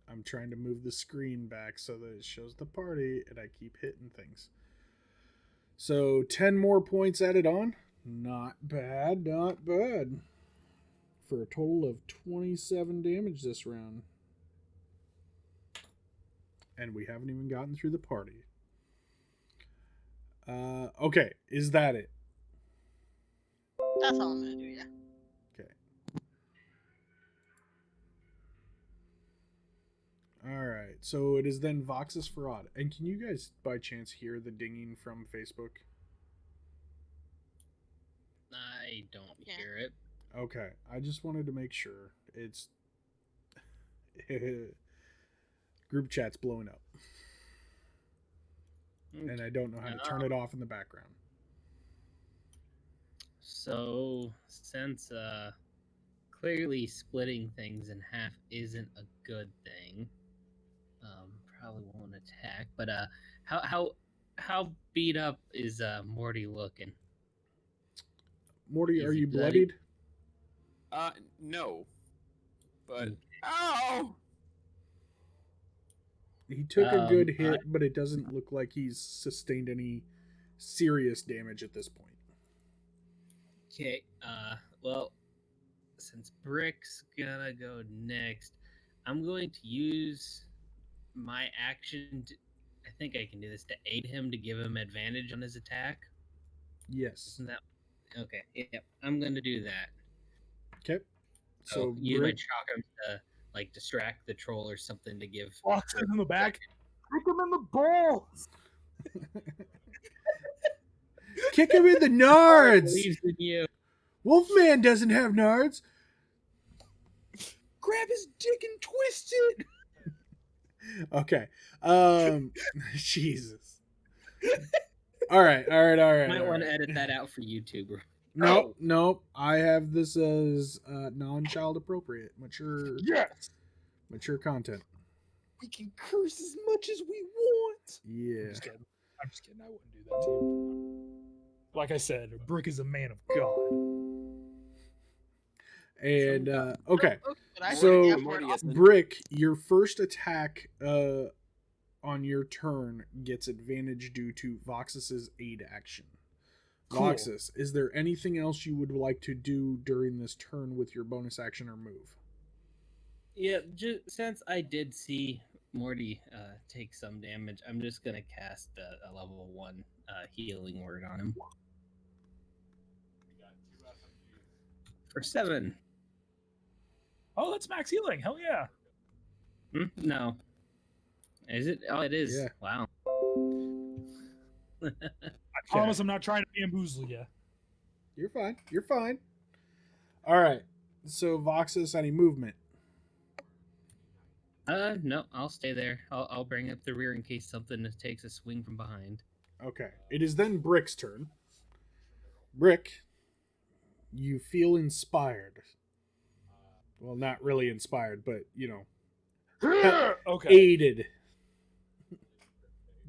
Speaker 1: I'm trying to move the screen back so that it shows the party, and I keep hitting things. So 10 more points added on. Not bad, not bad. For a total of 27 damage this round. And we haven't even gotten through the party. Okay, is that it?
Speaker 5: That's all I'm gonna do. Yeah.
Speaker 1: Okay. Alright, so it is then Voxis Farad. And can you guys, by chance, hear the dinging from Facebook?
Speaker 4: I don't
Speaker 5: Yeah.
Speaker 4: hear it.
Speaker 1: Okay, I just wanted to make sure. It's... Group chat's blowing up. And I don't know how to turn it off in the background.
Speaker 4: So, since clearly splitting things in half isn't a good thing, probably won't attack. But how beat up is Morty looking?
Speaker 1: Morty,
Speaker 4: Is
Speaker 1: are
Speaker 4: he
Speaker 1: you
Speaker 4: bloody?
Speaker 1: bloodied?
Speaker 2: No. But
Speaker 4: Okay.
Speaker 2: ow!
Speaker 1: He took a good
Speaker 4: I-
Speaker 1: hit, but it doesn't look like he's sustained any serious damage at this point.
Speaker 4: Okay. Well, since Brick's gonna go next, I'm going to use my action. I think I can do this to aid him to give him advantage on his attack.
Speaker 1: Yes.
Speaker 4: Isn't that okay? Yep. I'm going to do that.
Speaker 1: Okay.
Speaker 4: So
Speaker 1: So,
Speaker 4: you might
Speaker 1: Brick,
Speaker 4: shock him to like distract the troll or something to give.
Speaker 3: Fox in the back. Kick him in the balls.
Speaker 1: kick him in the nards!
Speaker 4: Believes in you.
Speaker 1: Wolfman doesn't have nards!
Speaker 3: Grab his dick and twist it.
Speaker 1: Okay. Jesus. All right.
Speaker 4: Might want to edit that out for YouTube.
Speaker 1: Nope. I have this as non-child appropriate, mature content.
Speaker 3: We can curse as much as we want.
Speaker 1: Yeah.
Speaker 3: I'm just kidding. I wouldn't do that to you. Like I said, Brick is a man of God.
Speaker 1: And okay,
Speaker 5: Okay, but I
Speaker 1: So-
Speaker 5: did the
Speaker 2: Morty
Speaker 5: effort.
Speaker 2: is-
Speaker 1: Brick, your first attack on your turn gets advantage due to Voxis's aid action.
Speaker 3: Cool.
Speaker 1: Voxis, is there anything else you would like to do during this turn with your bonus action or move?
Speaker 4: Yeah, just since I did see Morty take some damage, I'm just gonna cast a level 1 healing word on him for 7.
Speaker 3: Oh, that's max healing. Hell yeah.
Speaker 4: No, is it? Oh, it is.
Speaker 1: Yeah.
Speaker 4: Wow.
Speaker 3: I promise I'm not trying to bamboozle you.
Speaker 1: You're fine. You're fine. All right. So Voxis, any movement?
Speaker 4: No, I'll stay there. I'll bring up the rear in case something takes a swing from behind.
Speaker 1: Okay. It is then Brick's turn. Brick, you feel inspired. Well, not really inspired, but,
Speaker 3: Okay.
Speaker 1: aided.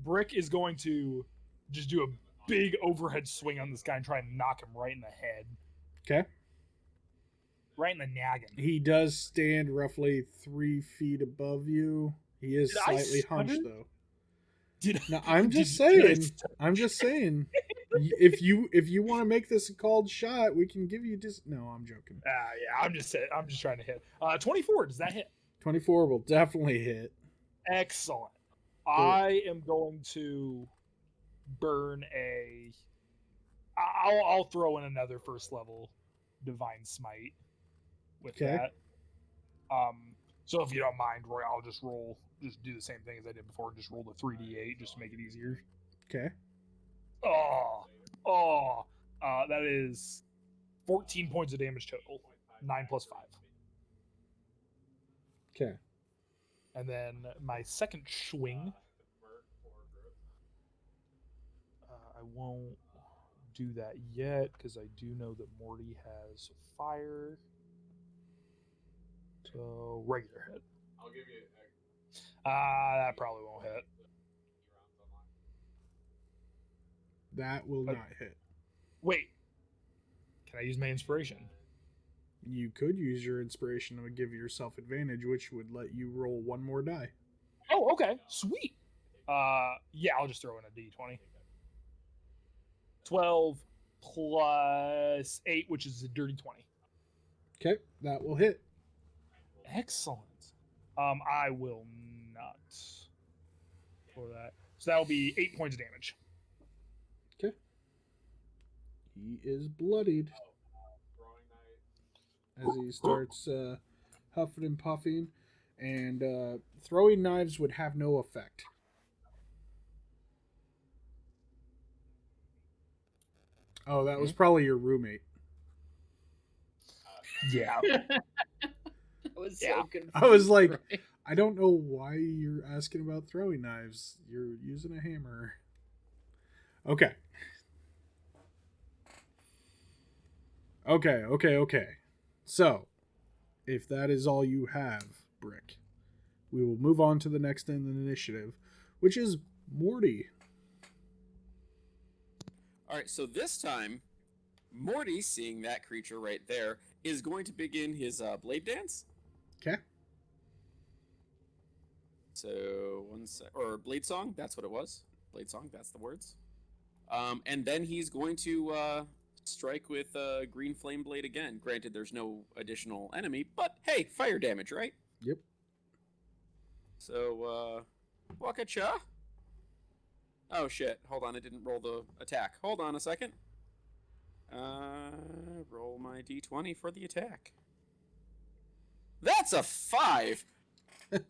Speaker 3: Brick is going to just do a big overhead swing on this guy and try and knock him right in the head.
Speaker 1: Okay.
Speaker 3: Right in the naggin.
Speaker 1: He does stand roughly 3 feet above you. He is
Speaker 3: Did I
Speaker 1: slightly hunched,
Speaker 3: stutter?
Speaker 1: though.
Speaker 3: Did
Speaker 1: No, I'm just
Speaker 3: did I
Speaker 1: saying.
Speaker 3: stutter?
Speaker 1: I'm just saying. If you want to make this a called shot, we can give you just. No, I'm joking.
Speaker 3: Yeah, I'm just saying. I'm just trying to hit. 24. Does that hit?
Speaker 1: 24 will definitely hit.
Speaker 3: Excellent. I am going to burn a. I'll throw in another first level divine smite with
Speaker 1: Okay.
Speaker 3: that. So if you don't mind, Roy, I'll just do the same thing as I did before. Just roll the 3d8 just to make it easier.
Speaker 1: Okay.
Speaker 3: That is 14 points of damage total. 9 plus 5.
Speaker 1: Okay.
Speaker 3: And then my second swing. I won't do that yet because I do know that Morty has fire. So regular hit.
Speaker 6: I'll give you.
Speaker 3: That probably won't hit.
Speaker 1: That will not hit.
Speaker 3: Wait. Can I use my inspiration?
Speaker 1: You could use your inspiration to give yourself advantage, which would let you roll one more die.
Speaker 3: Oh, okay. Sweet. Yeah, I'll just throw in a d20. 12 plus 8, which is a dirty 20.
Speaker 1: Okay, that will hit.
Speaker 3: Excellent. I will not for that. So that will be 8 points of damage.
Speaker 1: Okay. He is bloodied as he starts huffing and puffing, and throwing knives would have no effect. Oh, that was probably your roommate.
Speaker 3: Yeah.
Speaker 4: I was
Speaker 3: Yeah.
Speaker 4: so confused.
Speaker 1: I was like,
Speaker 4: right?
Speaker 1: I don't know why you're asking about throwing knives. You're using a hammer. Okay. Okay. So, if that is all you have, Brick, we will move on to the next in the initiative, which is Morty.
Speaker 2: All right, so this time, Morty, seeing that creature right there, is going to begin his blade dance.
Speaker 1: Okay.
Speaker 2: So or blade song, that's what it was. Blade song, that's the words. And then he's going to strike with green flame blade again. Granted, there's no additional enemy, but hey, fire damage, right?
Speaker 1: Yep.
Speaker 2: So Wakacha. Oh shit! Hold on, I didn't roll the attack. Hold on a second. Roll my d20 for the attack. That's a 5.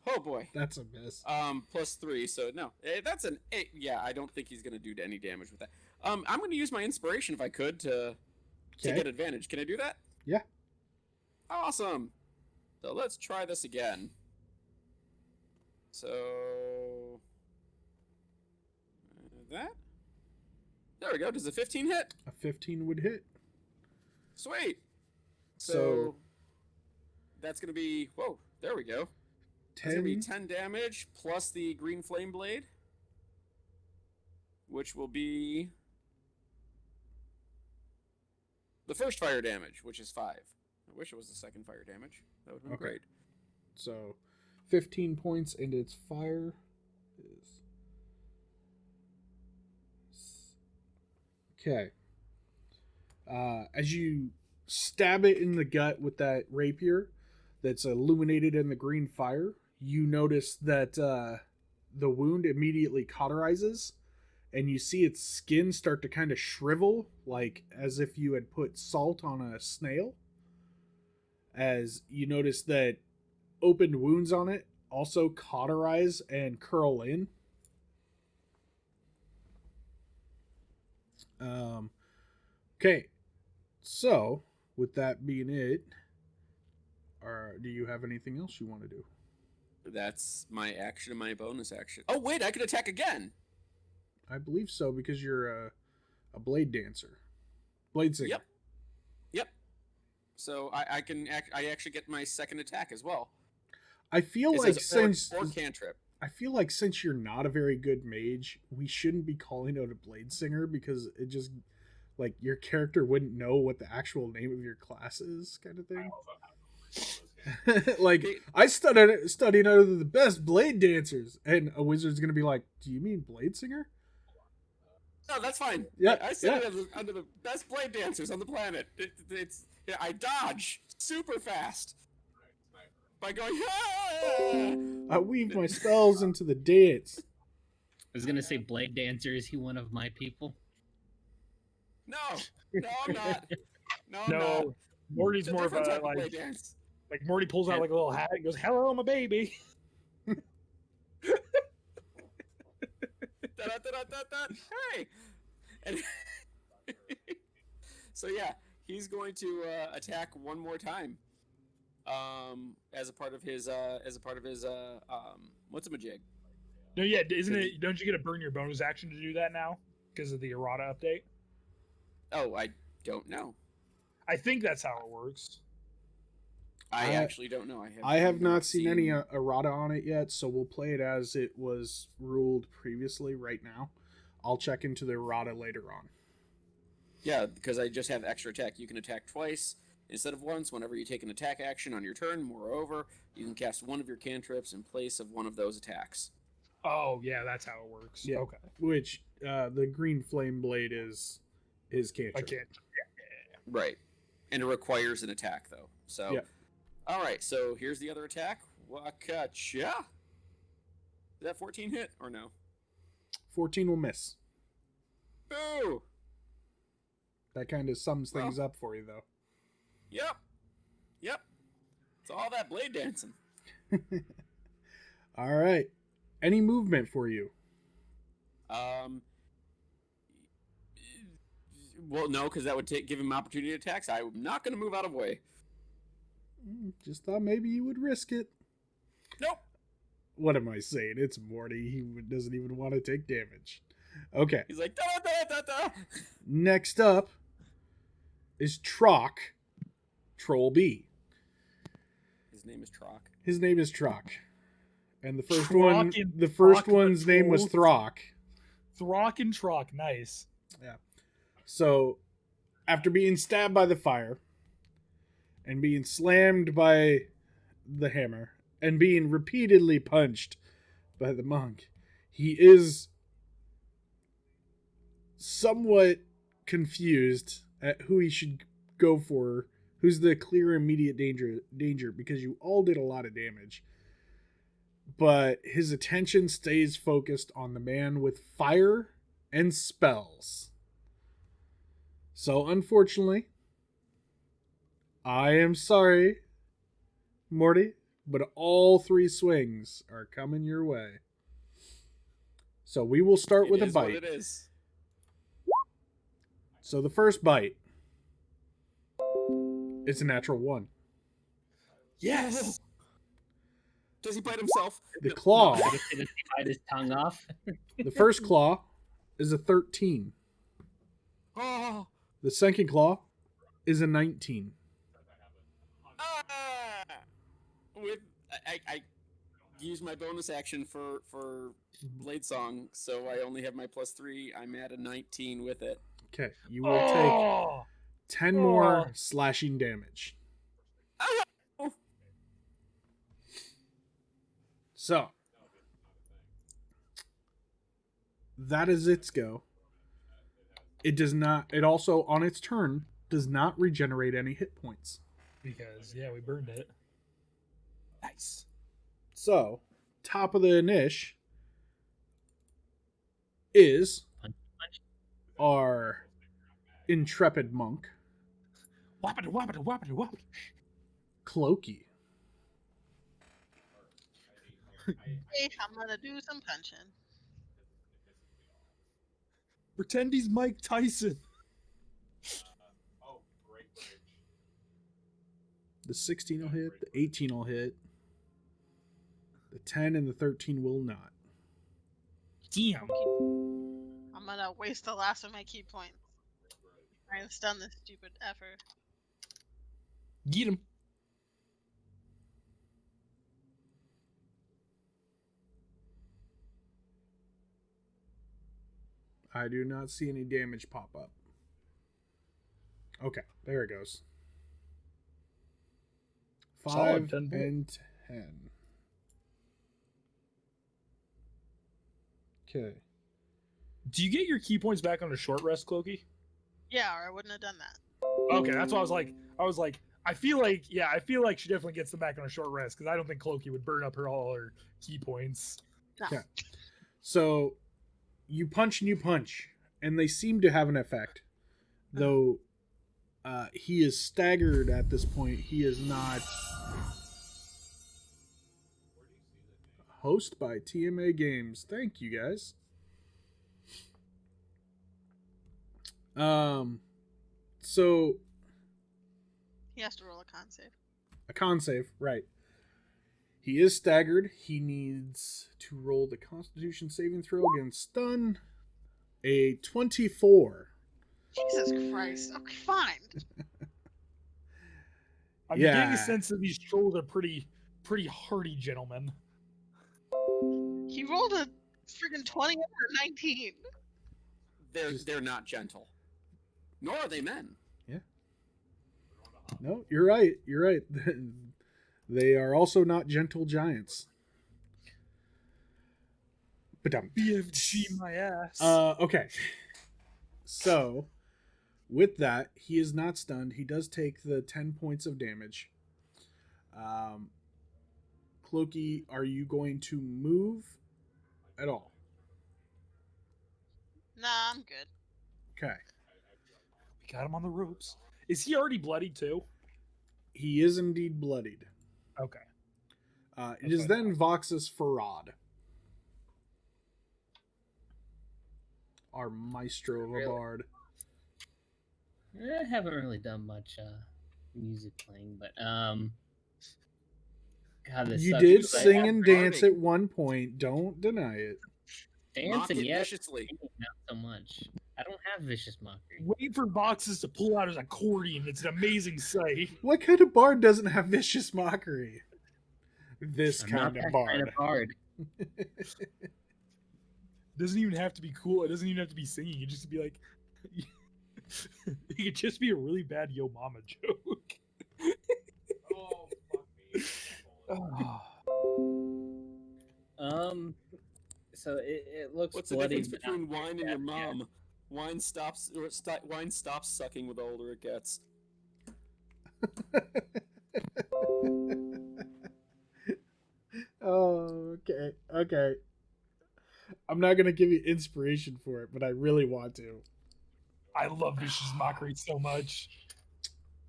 Speaker 2: Oh boy.
Speaker 1: That's a miss.
Speaker 2: Plus 3, so no, that's an 8. Yeah, I don't think he's gonna do any damage with that. I'm gonna use my inspiration if I could to get advantage. Can I do that?
Speaker 1: Yeah.
Speaker 2: Awesome. So let's try this again. So that. There we go. Does a 15 hit?
Speaker 1: A 15 would hit.
Speaker 2: Sweet.
Speaker 1: So
Speaker 2: So that's gonna be there we go. That's
Speaker 1: 10.
Speaker 2: gonna be 10 damage plus the green flame blade, which will be the first fire damage, which is 5. I wish it was the second fire damage. That would have been
Speaker 1: Okay.
Speaker 2: great.
Speaker 1: So 15 points, and its fire is... Okay. As you stab it in the gut with that rapier that's illuminated in the green fire, you notice that the wound immediately cauterizes, and you see its skin start to kind of shrivel, like as if you had put salt on a snail. As you notice that opened wounds on it also cauterize and curl in. Okay, so with that being it, do you have anything else you want to do?
Speaker 2: That's my action and my bonus action. Oh, wait, I can attack again.
Speaker 1: I believe so, because you're a blade dancer. Bladesinger.
Speaker 2: Yep. So I actually get my second attack as well.
Speaker 1: I feel
Speaker 2: It
Speaker 1: like
Speaker 2: says or cantrip.
Speaker 1: I feel like since you're not a very good mage, we shouldn't be calling out a Bladesinger, because it just, like, your character wouldn't know what the actual name of your class is, kind of thing. Like, I studied under the best blade dancers, and a wizard's gonna be like, "Do you mean Bladesinger?"
Speaker 2: No, that's fine.
Speaker 1: Yeah,
Speaker 2: I said it under the best blade dancers on the planet. I dodge super fast by going.
Speaker 1: I weave my spells into the dance.
Speaker 4: I was gonna say blade dancer. Is he one of my people?
Speaker 2: No, I'm not. No, I'm not.
Speaker 3: No, Morty's
Speaker 2: It's a
Speaker 3: more of
Speaker 2: different
Speaker 3: a
Speaker 2: type of blade dance.
Speaker 3: like Morty pulls out like a little hat and goes, "Hello, my baby."
Speaker 2: Hey, and so yeah, he's going to attack one more time. As a part of his what's a majig?
Speaker 3: No, yeah, isn't it? Don't you get to burn your bonus action to do that now because of the errata update?
Speaker 2: Oh, I don't know.
Speaker 3: I think that's how it works.
Speaker 2: I actually don't know.
Speaker 1: I have not seen any errata on it yet, so we'll play it as it was ruled previously right now. I'll check into the errata later on.
Speaker 2: Yeah, because I just have extra attack. You can attack twice instead of once whenever you take an attack action on your turn. Moreover, you can cast one of your cantrips in place of one of those attacks.
Speaker 3: Oh, yeah, that's how it works.
Speaker 1: Yeah.
Speaker 3: Okay.
Speaker 1: Which the green flame blade is cantrip.
Speaker 3: I can't.
Speaker 2: Right. And it requires an attack, though. So,
Speaker 1: yeah.
Speaker 2: All right, so here's the other attack. Wakacha. Is that 14 hit or no?
Speaker 1: 14 will miss.
Speaker 2: Boo!
Speaker 1: That kind of sums things up for you, though.
Speaker 2: Yep. It's all that blade dancing.
Speaker 1: All right. Any movement for you?
Speaker 2: Well, no, because that would give him opportunity attacks. I'm not going to move out of way.
Speaker 1: Just thought maybe you would risk it.
Speaker 2: Nope.
Speaker 1: What am I saying? It's Morty. He doesn't even want to take damage. Okay.
Speaker 2: He's like, da.
Speaker 1: Next up is Trock, Troll B.
Speaker 2: His name is Trock.
Speaker 1: His name is Trock. And the first
Speaker 3: Trock
Speaker 1: one's name was Throck.
Speaker 3: Throck and Trock, nice.
Speaker 1: Yeah. So, after being stabbed by the fire, and being slammed by the hammer, and being repeatedly punched by the monk, he is somewhat confused at who he should go for, who's the clear immediate danger, because you all did a lot of damage. But his attention stays focused on the man with fire and spells. So, unfortunately, I am sorry, Morty, but all 3 swings are coming your way. So we will start with a bite.
Speaker 2: What it is.
Speaker 1: So the first bite is a natural 1.
Speaker 3: Yes.
Speaker 2: Does he bite himself?
Speaker 1: The claw,
Speaker 4: Did he bite his tongue off?
Speaker 1: the first claw is a 13.
Speaker 2: Oh.
Speaker 1: The second claw is a 19.
Speaker 2: I use my bonus action for Blade Song, so I only have my +3. I'm at a 19 with it.
Speaker 1: Okay, you will 10 more slashing damage. So, that is its go. It does not, it also, on its turn, does not regenerate any hit points.
Speaker 3: Because, yeah, we burned it. Nice.
Speaker 1: So, top of the niche is our Intrepid monk,
Speaker 3: Whoppity, whoppity, whoppity, whoppity.
Speaker 1: Cloaky.
Speaker 5: Hey, I'm gonna do some punching.
Speaker 3: Pretend he's Mike Tyson.
Speaker 1: The 16 will hit, the 18 will hit, the 10 and the 13 will not.
Speaker 3: Damn.
Speaker 5: I'm gonna waste the last of my key points. Trying to stun this stupid effort.
Speaker 3: Get him.
Speaker 1: I do not see any damage pop up. Okay, there it goes. 5
Speaker 3: Solid, 10
Speaker 1: and 10. Okay.
Speaker 3: Do you get your key points back on a short rest, Cloaky?
Speaker 5: Yeah, or I wouldn't have done that.
Speaker 3: Okay, that's what I was like, I feel like she definitely gets them back on a short rest, because I don't think Cloaky would burn up all her key points.
Speaker 5: No.
Speaker 1: Okay. So, you punch and you punch, and they seem to have an effect. Though, he is staggered at this point. He is not... Host by TMA Games. Thank you, guys. So...
Speaker 5: He has to roll a con save.
Speaker 1: A con save, right. He is staggered. He needs to roll the Constitution saving throw against stun. A 24.
Speaker 5: Jesus Christ. Okay, fine.
Speaker 3: I'm getting a sense that these trolls are pretty hardy gentlemen.
Speaker 5: He rolled a friggin' 20 or 19.
Speaker 2: They're not gentle. Nor are they men.
Speaker 1: Yeah. No, you're right. You're right. They are also not gentle giants.
Speaker 3: BFG my ass.
Speaker 1: Okay. So, with that, he is not stunned. He does take the 10 points of damage. Cloaky, are you going to move at all?
Speaker 5: Nah, I'm good.
Speaker 1: Okay.
Speaker 3: We got him on the ropes. Is he already bloodied too?
Speaker 1: He is indeed bloodied.
Speaker 3: Okay.
Speaker 1: It is then Voxis Farad. Our maestro of a bard.
Speaker 4: I haven't really done much music playing, but God, this
Speaker 1: You
Speaker 4: sucks
Speaker 1: did
Speaker 4: because I
Speaker 1: sing
Speaker 4: have
Speaker 1: and dance at one point. Don't deny it.
Speaker 2: Mock
Speaker 4: dancing,
Speaker 2: it
Speaker 4: yes,
Speaker 2: viciously.
Speaker 4: not so much. I don't have vicious mockery.
Speaker 3: Wait for Voxis to pull out his accordion. It's an amazing sight.
Speaker 1: What kind of bard doesn't have vicious mockery? This
Speaker 4: I'm
Speaker 1: kind
Speaker 4: not
Speaker 1: of
Speaker 4: that
Speaker 1: bard.
Speaker 4: kind of bard.
Speaker 3: Doesn't even have to be cool. It doesn't even have to be singing. It just be like, it could just be a really bad Yo Mama joke.
Speaker 6: Oh, fuck me.
Speaker 4: So it looks
Speaker 2: What's the
Speaker 4: bloody,
Speaker 2: difference
Speaker 4: but not
Speaker 2: between wine and your
Speaker 4: bad.
Speaker 2: mom? Wine stops sucking with the older it gets.
Speaker 1: Oh, okay. Okay. I'm not going to give you inspiration for it, but I really want to.
Speaker 3: I love vicious mockery so much.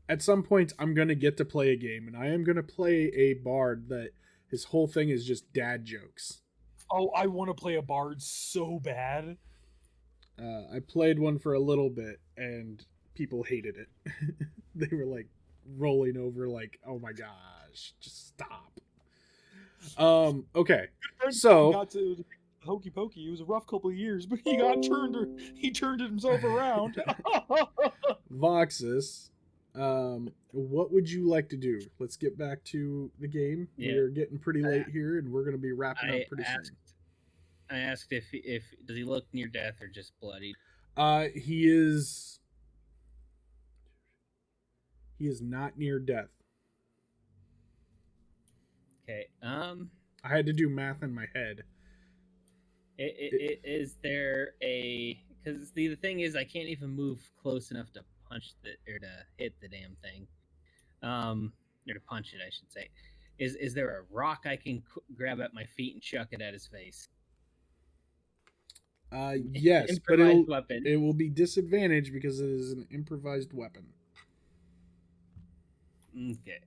Speaker 1: At some point, I'm going to get to play a game, and I am going to play a bard that his whole thing is just dad jokes.
Speaker 3: Oh, I want to play a bard so bad.
Speaker 1: I played one for a little bit, and people hated it. They were like rolling over, like, "Oh my gosh, just stop." Okay, so
Speaker 3: He got to hokey pokey. It was a rough couple of years, but he turned himself around.
Speaker 1: Voxis, what would you like to do? Let's get back to the game.
Speaker 4: Yeah.
Speaker 1: We're getting pretty late here, and we're going to be wrapping up pretty soon.
Speaker 4: I asked if does he look near death or just bloodied?
Speaker 1: He is He is not near death.
Speaker 4: Okay.
Speaker 1: I had to do math in my head.
Speaker 4: Is there a? Because the thing is, I can't even move close enough to punch or to hit the damn thing. Or to punch it, I should say. Is there a rock I can grab at my feet and chuck it at his face?
Speaker 1: Yes, but
Speaker 4: Improvised weapon.
Speaker 1: it will be disadvantaged because it is an improvised weapon.
Speaker 4: Okay.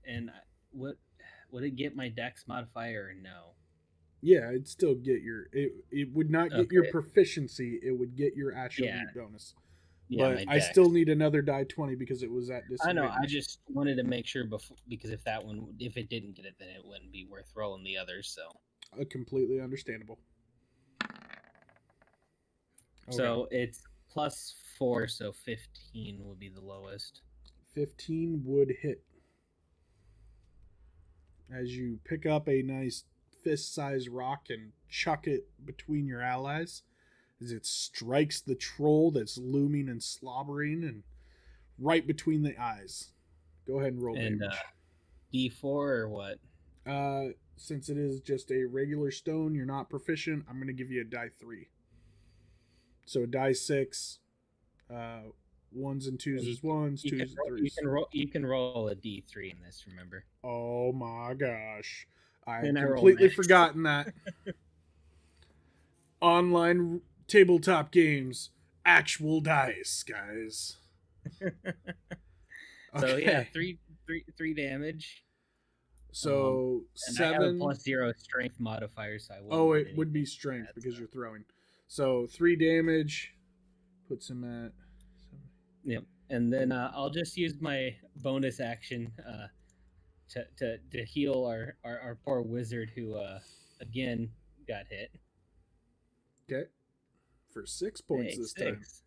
Speaker 4: And what would it get my dex modifier or no?
Speaker 1: Yeah, it'd still get your it would not get your
Speaker 4: Okay.
Speaker 1: proficiency, it would get your attribute
Speaker 4: Yeah.
Speaker 1: bonus.
Speaker 4: Yeah,
Speaker 1: But
Speaker 4: my
Speaker 1: I
Speaker 4: dex.
Speaker 1: still need another die 20 because it was at
Speaker 4: I
Speaker 1: disadvantage.
Speaker 4: know. I just wanted to make sure before, because if it didn't get it, then it wouldn't be worth rolling the others. So.
Speaker 1: Completely understandable. Okay.
Speaker 4: So it's +4, so 15 would be the lowest.
Speaker 1: 15 would hit. As you pick up a nice fist-sized rock and chuck it between your allies, as it strikes the troll that's looming and slobbering and right between the eyes. Go ahead and roll
Speaker 4: And
Speaker 1: damage.
Speaker 4: D4 or what?
Speaker 1: Since it is just a regular stone, you're not proficient, I'm going to give you a die 3. So a die 6, ones and twos is ones, twos and threes.
Speaker 4: You can roll a D3 in this, remember?
Speaker 1: Oh my gosh. I
Speaker 4: Then I roll
Speaker 1: completely
Speaker 4: next.
Speaker 1: forgotten that. Online tabletop games, actual dice, guys.
Speaker 4: So yeah, three damage.
Speaker 1: So
Speaker 4: And
Speaker 1: 7.
Speaker 4: I have a +0 strength modifier, so I wouldn't
Speaker 1: Oh,
Speaker 4: get
Speaker 1: it would be
Speaker 4: anything
Speaker 1: strength
Speaker 4: from that,
Speaker 1: because
Speaker 4: so.
Speaker 1: you're throwing. So 3 damage puts him at.
Speaker 4: Yep. And then I'll just use my bonus action to heal our poor wizard who again got hit.
Speaker 1: Okay. For 6 points
Speaker 4: Hey,
Speaker 1: this time.
Speaker 4: 6.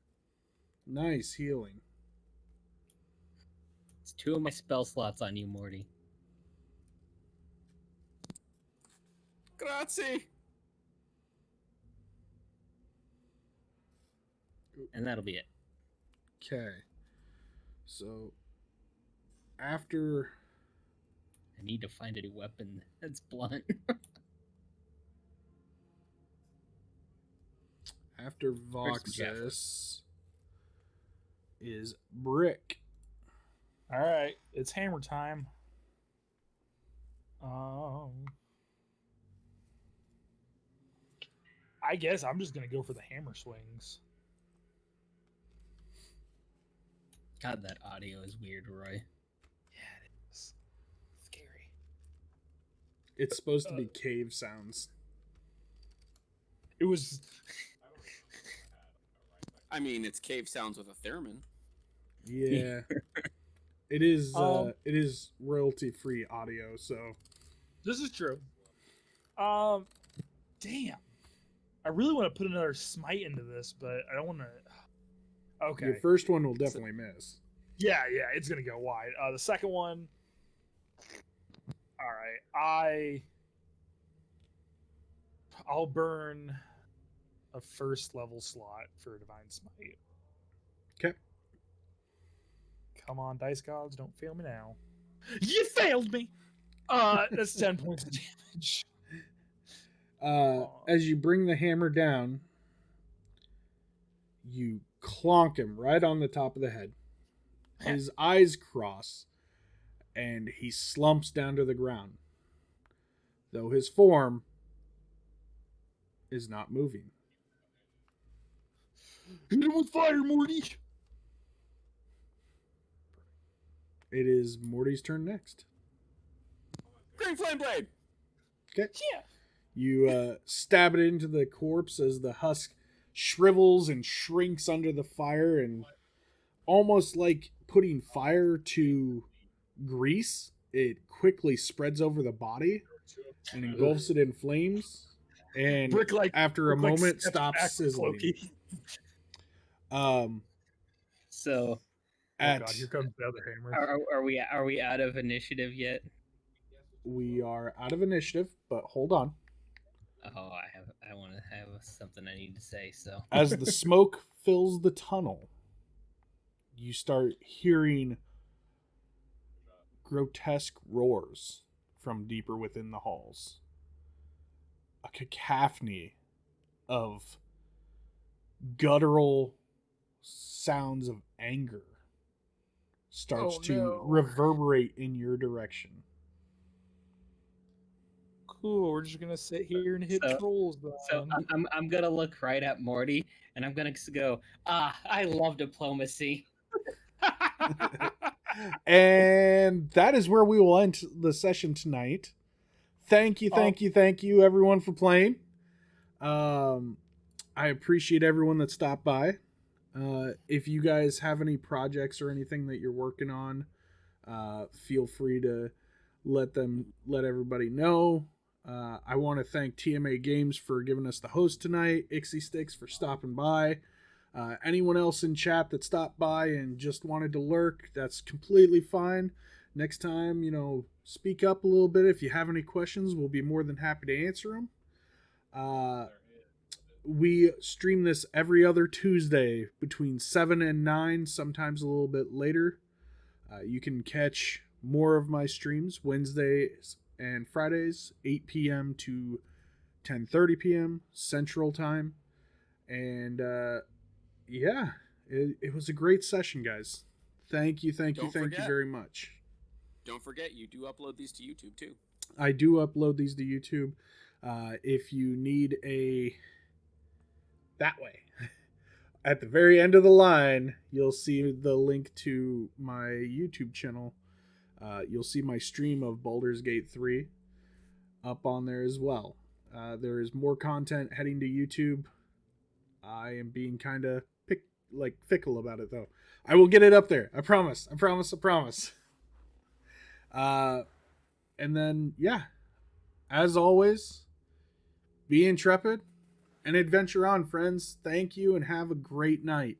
Speaker 1: Nice healing.
Speaker 4: It's 2 of my spell slots on you, Morty.
Speaker 2: Grazie.
Speaker 4: And that'll be it.
Speaker 1: Okay. So after
Speaker 4: I need to find a new weapon that's blunt.
Speaker 1: after Voxis is Brick.
Speaker 3: All right, it's hammer time. I guess I'm just gonna go for the hammer swings.
Speaker 4: God, that audio is weird, Roy.
Speaker 3: Yeah, it is scary.
Speaker 1: It's supposed to be cave sounds.
Speaker 3: It was.
Speaker 2: I mean, it's cave sounds with a theremin.
Speaker 1: Yeah. It is royalty free audio, so
Speaker 3: This is true. Damn. I really want to put another smite into this, but I don't want to. Okay.
Speaker 1: your first one will definitely miss.
Speaker 3: Yeah, it's gonna go wide. The second one. All right, I'll burn a first level slot for a divine smite.
Speaker 1: Okay.
Speaker 3: Come on, dice gods, don't fail me now. You failed me. That's 10 points of damage.
Speaker 1: As you bring the hammer down, you clonk him right on the top of the head. His eyes cross, and he slumps down to the ground, though his form is not moving.
Speaker 3: Hit him with fire, Morty.
Speaker 1: It is Morty's turn next.
Speaker 2: Green flame blade.
Speaker 1: Okay.
Speaker 3: Yeah.
Speaker 1: You stab it into the corpse as the husk shrivels and shrinks under the fire, and almost like putting fire to grease, it quickly spreads over the body and engulfs it in flames. And
Speaker 3: Brick like
Speaker 1: after a
Speaker 3: Brick, like,
Speaker 1: moment,
Speaker 3: steps back
Speaker 1: stops
Speaker 3: with
Speaker 1: sizzling.
Speaker 3: Cloaky.
Speaker 4: So
Speaker 3: Oh god, here comes the other hammer.
Speaker 4: are we out of initiative yet?
Speaker 1: we are out of initiative, but hold on.
Speaker 4: Oh, I want to have something I need to say. So
Speaker 1: As the smoke fills the tunnel, you start hearing grotesque roars from deeper within the halls. A cacophony of guttural sounds of anger starts to reverberate in your direction.
Speaker 3: Cool. We're just gonna sit here and hit
Speaker 4: So-
Speaker 3: trolls.
Speaker 4: so I'm gonna look right at Morty and I'm gonna go. I love diplomacy.
Speaker 1: And that is where we will end the session tonight. Thank you, everyone, for playing. I appreciate everyone that stopped by. If you guys have any projects or anything that you're working on, feel free to let everybody know. I want to thank TMA Games for giving us the host tonight, Ixie Sticks for stopping by. Anyone else in chat that stopped by and just wanted to lurk, that's completely fine. Next time, speak up a little bit. If you have any questions, we'll be more than happy to answer them. We stream this every other Tuesday between 7 and 9, sometimes a little bit later. You can catch more of my streams Wednesdays and Fridays, 8 p.m. to 10:30 p.m. Central Time. And yeah, it was a great session, guys. Thank you very much.
Speaker 2: Don't forget, you do upload these to YouTube too.
Speaker 1: I do upload these to YouTube. If you need that way. At the very end of the line, you'll see the link to my YouTube channel. You'll see my stream of Baldur's Gate 3 up on there as well. There is more content heading to YouTube. I am being kind of fickle about it, though. I will get it up there. I promise. And then, yeah, as always, be intrepid and adventure on, friends. Thank you and have a great night.